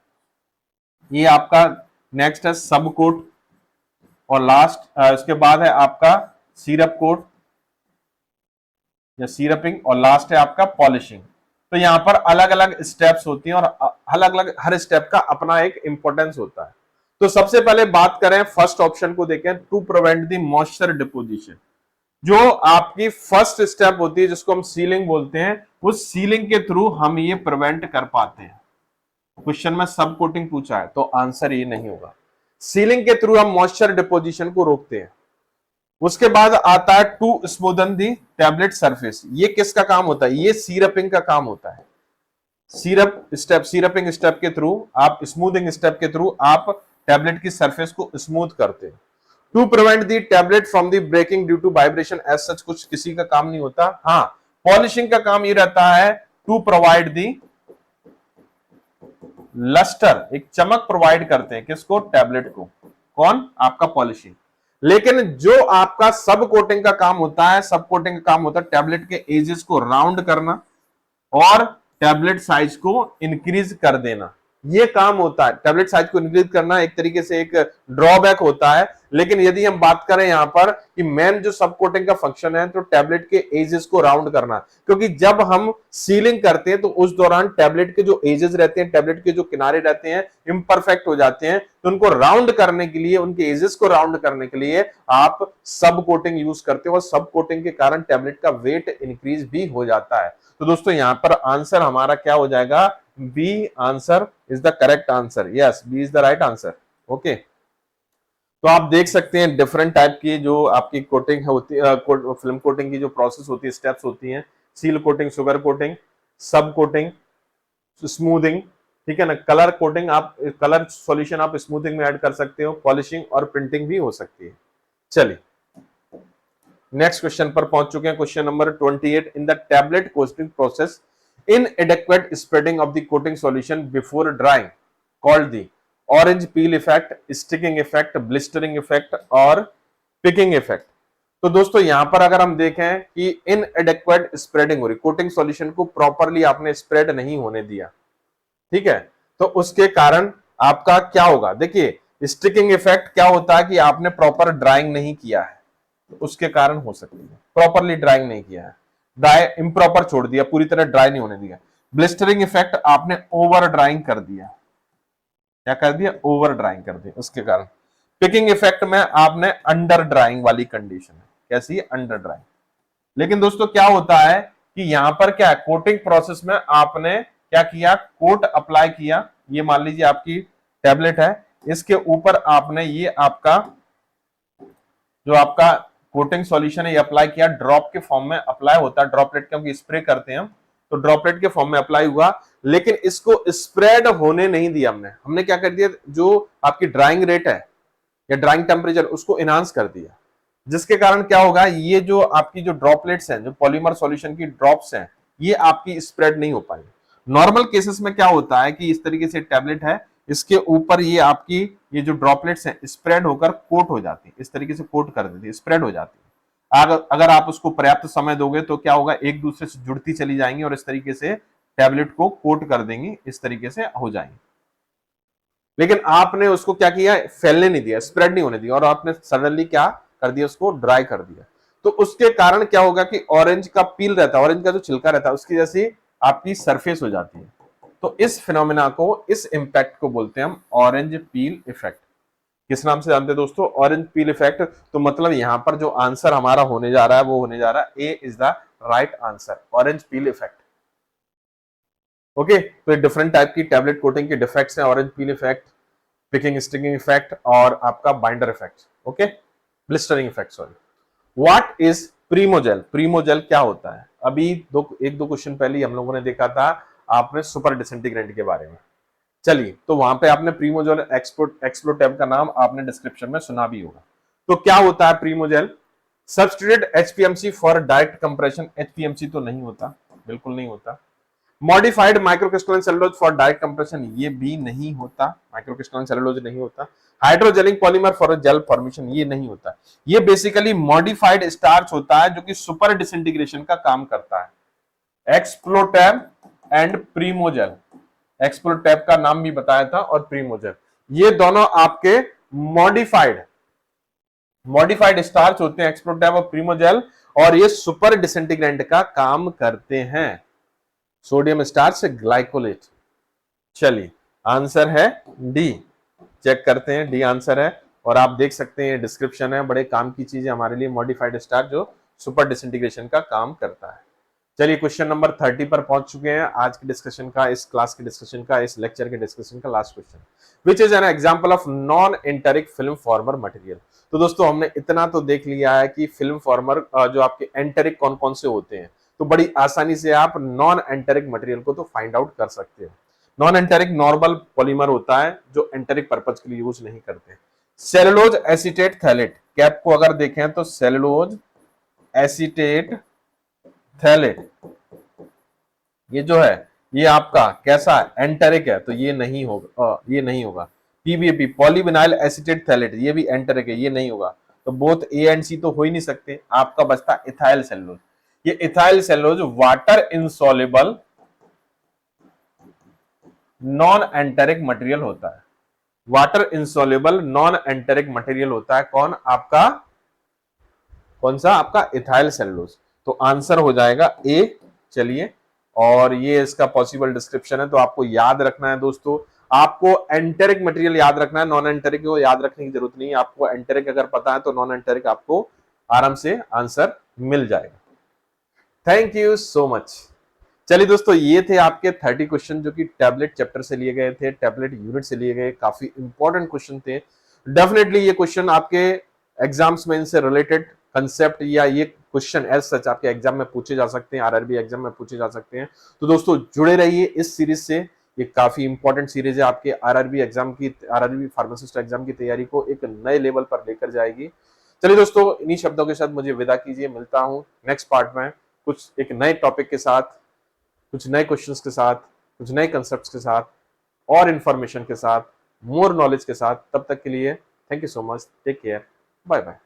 ये आपका नेक्स्ट है सब कोट, और लास्ट इसके बाद है आपका सीरप कोट या सीरपिंग, और लास्ट है आपका पॉलिशिंग। तो यहाँ पर अलग अलग स्टेप्स होती हैं और अलग अलग हर स्टेप का अपना एक इंपॉर्टेंस होता है। तो सबसे पहले बात करें फर्स्ट ऑप्शन को देखें, to prevent the moisture deposition. जो आपकी फर्स्ट स्टेप होती है जिसको हम सीलिंग बोलते हैं, उस सीलिंग के थ्रू हम ये प्रिवेंट कर पाते हैं। क्वेश्चन में सब कोटिंग पूछा है तो आंसर ये नहीं होगा। सीलिंग के थ्रू हम मॉइस्चर डिपोजिशन को रोकते हैं। उसके बाद आता है to smoothen the tablet surface. ये किसका काम होता है? ये सीरपिंग का काम होता है। सीरपिंग स्टेप के थ्रू आप, स्मूथिंग स्टेप के थ्रू आप टैबलेट की सरफेस को स्मूथ करते हैं। To prevent the tablet from the breaking due to vibration, as such कुछ किसी का काम नहीं होता। हाँ, पॉलिशिंग का काम ये रहता है टू प्रोवाइड दी लस्टर, एक चमक प्रोवाइड करते हैं किसको? टैबलेट को। कौन? आपका पॉलिशिंग। लेकिन जो आपका सब कोटिंग का काम होता है, सब कोटिंग का काम होता है टैबलेट के एजेस को राउंड करना और टैबलेट साइज को इंक्रीज कर देना। ये काम होता है, टैबलेट साइज को इंक्रीज करना एक तरीके से एक ड्रॉबैक होता है। लेकिन यदि हम बात करें यहां पर कि मेन जो सब कोटिंग का फंक्शन है तो टैबलेट के एजेस को राउंड करना, क्योंकि जब हम सीलिंग करते हैं तो उस दौरान टैबलेट के जो एजेस रहते हैं, टैबलेट के जो किनारे रहते हैं, इम्परफेक्ट हो जाते हैं। तो उनको राउंड करने के लिए, उनके एजेस को राउंड करने के लिए आप सब कोटिंग यूज करते हो और सब कोटिंग के कारण टैबलेट का वेट इंक्रीज भी हो जाता है। तो दोस्तों यहां पर आंसर हमारा क्या हो जाएगा? B answer is the correct answer. Yes, B is the right answer. Okay, तो आप देख सकते हैं डिफरेंट टाइप की जो आपकी कोटिंग होती है, फिल्म कोटिंग की जो प्रोसेस होती है, स्टेप्स होती हैं। सील कोटिंग, शुगर कोटिंग, सब कोटिंग, स्मूथिंग, ठीक है ना, कलर कोटिंग, आप कलर सॉल्यूशन आप स्मूथिंग में ऐड कर सकते हो, पॉलिशिंग और प्रिंटिंग भी हो सकती है। चलिए नेक्स्ट क्वेश्चन पर पहुंच चुके हैं। Question number 28, in the tablet coating process inadequate spreading of the coating solution before drying called the orange peel effect, sticking effect, blistering effect और picking effect। तो दोस्तों यहां पर अगर हम देखें कि inadequate spreading हो रही, कोटिंग सॉल्यूशन को प्रॉपरली आपने स्प्रेड नहीं होने दिया, ठीक है, तो उसके कारण आपका क्या होगा? देखिए स्टिकिंग इफेक्ट क्या होता है कि आपने प्रॉपर ड्राइंग नहीं किया है, तो उसके कारण हो सकती है। प्रॉपरली ड्राइंग नहीं किया है, ड्राई इम्प्रॉपर छोड़ दिया, पूरी तरह ड्राई नहीं होने दिया। ब्लिस्टरिंग इफेक्ट, आपने ओवर ड्राइंग कर दिया। क्या कर दिया? ओवर ड्राइंग कर दिया, उसके कारण। पिकिंग इफेक्ट में आपने अंडर ड्राइंग वाली कंडीशन है। कैसी है? Under drawing. लेकिन दोस्तों क्या होता है कि यहां पर क्या है, कोटिंग प्रोसेस में आपने क्या किया? कोट अप्लाई किया। ये मान लीजिए आपकी टैबलेट है, इसके ऊपर आपने ये आपका जो आपका कोटिंग सॉल्यूशन है ये अप्लाई किया। ड्रॉप के फॉर्म में अप्लाई होता है, ड्रॉपलेट क्योंकि स्प्रे करते हैं हम, तो ड्रॉपलेट के फॉर्म में अप्लाई हुआ। लेकिन इसको स्प्रेड होने नहीं दिया हमने क्या कर दिया? जो आपकी ड्राइंग रेट है या ड्राइंग टेम्परेचर, उसको इनहांस कर दिया, जिसके कारण क्या होगा? ये जो आपकी जो ड्रॉपलेट्स हैं, जो पॉलीमर सॉल्यूशन की ड्रॉप्स हैं, ये आपकी स्प्रेड नहीं हो पाएंगे। नॉर्मल केसेस में क्या होता है कि इस तरीके से टैबलेट है, इसके ऊपर ये आपकी ये जो ड्रॉपलेट्स हैं स्प्रेड होकर कोट हो जाती है, इस तरीके से कोट कर देती है, स्प्रेड हो जाती है। अगर आप उसको पर्याप्त समय दोगे तो क्या होगा, एक दूसरे से जुड़ती चली जाएंगी और इस तरीके से टैबलेट को कोट कर देंगी, इस तरीके से हो जाएंगे। लेकिन आपने उसको क्या किया, फैलने नहीं दिया, स्प्रेड नहीं होने दिया, और आपने सडनली क्या कर दिया, उसको ड्राई कर दिया। तो उसके कारण क्या होगा कि ऑरेंज का पील रहता है, ऑरेंज का जो छिलका रहता है उसकी जैसी आपकी सरफेस हो जाती है। तो इस फिनोमिना को, इस इंपैक्ट को बोलते हैं हम ऑरेंज पील इफेक्ट। किस नाम से जानते हैं दोस्तों, ऑरेंज पील इफेक्ट। तो मतलब यहां पर जो आंसर हमारा होने जा रहा है वो होने जा रहा है A is the right answer, orange peel effect. Okay, तो ये डिफरेंट टाइप की टैबलेट कोटिंग के डिफेक्ट्स हैं, orange peel effect, picking sticking effect और आपका binder effect. Okay, blistering effect, sorry. What is Primojel, Primojel क्या होता है? अभी एक दो क्वेश्चन पहले हम लोगों ने देखा था आपने सुपर डिसइंटीग्रेंट के बारे में। चलिए, तो वहां पे आपने प्रीमोजेल एक्सप्लोटेब का नाम आपने डिस्क्रिप्शन में सुना भी होगा। तो क्या होता है Primojel? Substitute HPMC for direct compression. HPMC तो नहीं होता, बिल्कुल नहीं होता। Modified microcrystalline cellulose for direct compression, ये भी नहीं होता, माइक्रोक्रिस्टलाइन सेलुलोज नहीं होता। Hydrogelic polymer for gel formation, ये नहीं होता। ये बेसिकली मॉडिफाइड स्टार्च होता है जो कि सुपर डिसइंटीग्रेशन का काम करता है। एक्सप्लोटैब एंड प्रीमोजेल, एक्सप्लोटैब का नाम भी बताया था और प्रीमोजेल, ये दोनों आपके मॉडिफाइड स्टार्च होते हैं, एक्सप्लोटैब और प्रीमोजेल, और ये सुपर डिसइंटीग्रेंट का काम करते हैं, सोडियम स्टार्च ग्लाइकोलेट। चलिए, आंसर है डी, चेक करते हैं, डी आंसर है। और आप देख सकते हैं डिस्क्रिप्शन है, बड़े काम की चीज है हमारे लिए, मॉडिफाइड स्टार्च जो सुपर डिसइंटीग्रेशन का काम करता है। चलिए, क्वेश्चन नंबर 30 पर पहुंच चुके हैं आज के डिस्कशन का, इस क्लास के डिस्कशन का, इस लेक्चर के डिस्कशन का last question. Which is an example of non enteric film farmer material. तो दोस्तों हमने इतना तो देख लिया है कि फिल्म फॉर्मर जो आपके एंटेरिक कौन कौन से होते हैं, तो बड़ी आसानी से आप नॉन एंटेरिक मटेरियल को तो फाइंड आउट कर सकते हो। नॉन एंटेरिक नॉर्मल पॉलीमर होता है जो एंटेरिक पर्पज के लिए यूज नहीं करते। सेलुलोज एसीटेट थैलेट, कैप को अगर देखें तो सेलुलोज एसीटेट थैलेट, ये जो है ये आपका कैसा है, एंटेरिक है, तो ये नहीं होगा, ये नहीं होगा। पीबीएपी पॉलीविनाइल एसीटेट थैलेट, ये भी एंटेरिक है, ये नहीं होगा। तो बोथ ए एंड सी तो हो ही नहीं सकते, आपका बचता इथाइल सेलुलोज। ये ethyl cellulose water insoluble non enteric material होता है, water insoluble non enteric material होता है। कौन आपका, कौन सा आपका, इथाइल सेलुलोज। तो आंसर हो जाएगा ए। चलिए, और ये इसका पॉसिबल डिस्क्रिप्शन है, तो आपको याद रखना है दोस्तों, आपको एंटेरिक मटेरियल याद रखना है, नॉन एंटेरिक को याद रखने की जरूरत नहीं है। आपको एंटेरिक अगर पता है तो नॉन एंटेरिक आपको आराम से आंसर मिल जाएगा। Thank you so much. चलिए दोस्तों, ये थे आपके 30 क्वेश्चन जो कि टैबलेट चैप्टर से लिए गए थे, टैबलेट यूनिट से लिए गए, काफी इंपॉर्टेंट क्वेश्चन थे। डेफिनेटली ये क्वेश्चन आपके एग्जाम्स में इनसे रिलेटेड कंसेप्ट या ये क्वेश्चन एज सच आपके एग्जाम में पूछे जा सकते हैं, आरआरबी एग्जाम में पूछे जा सकते हैं। तो दोस्तों जुड़े रहिए इस सीरीज से, ये काफी इंपॉर्टेंट सीरीज है, आपके आरआरबी एग्जाम की, आरआरबी फार्मासिस्ट एग्जाम की तैयारी को एक नए लेवल पर लेकर जाएगी। चलिए दोस्तों, इन्हीं शब्दों के साथ मुझे विदा कीजिए, मिलता हूं नेक्स्ट पार्ट में कुछ एक नए टॉपिक के साथ, कुछ नए क्वेश्चंस के साथ, कुछ नए कंसेप्ट्स के साथ और इंफॉर्मेशन के साथ, मोर नॉलेज के साथ। तब तक के लिए thank you so much, take care, bye bye.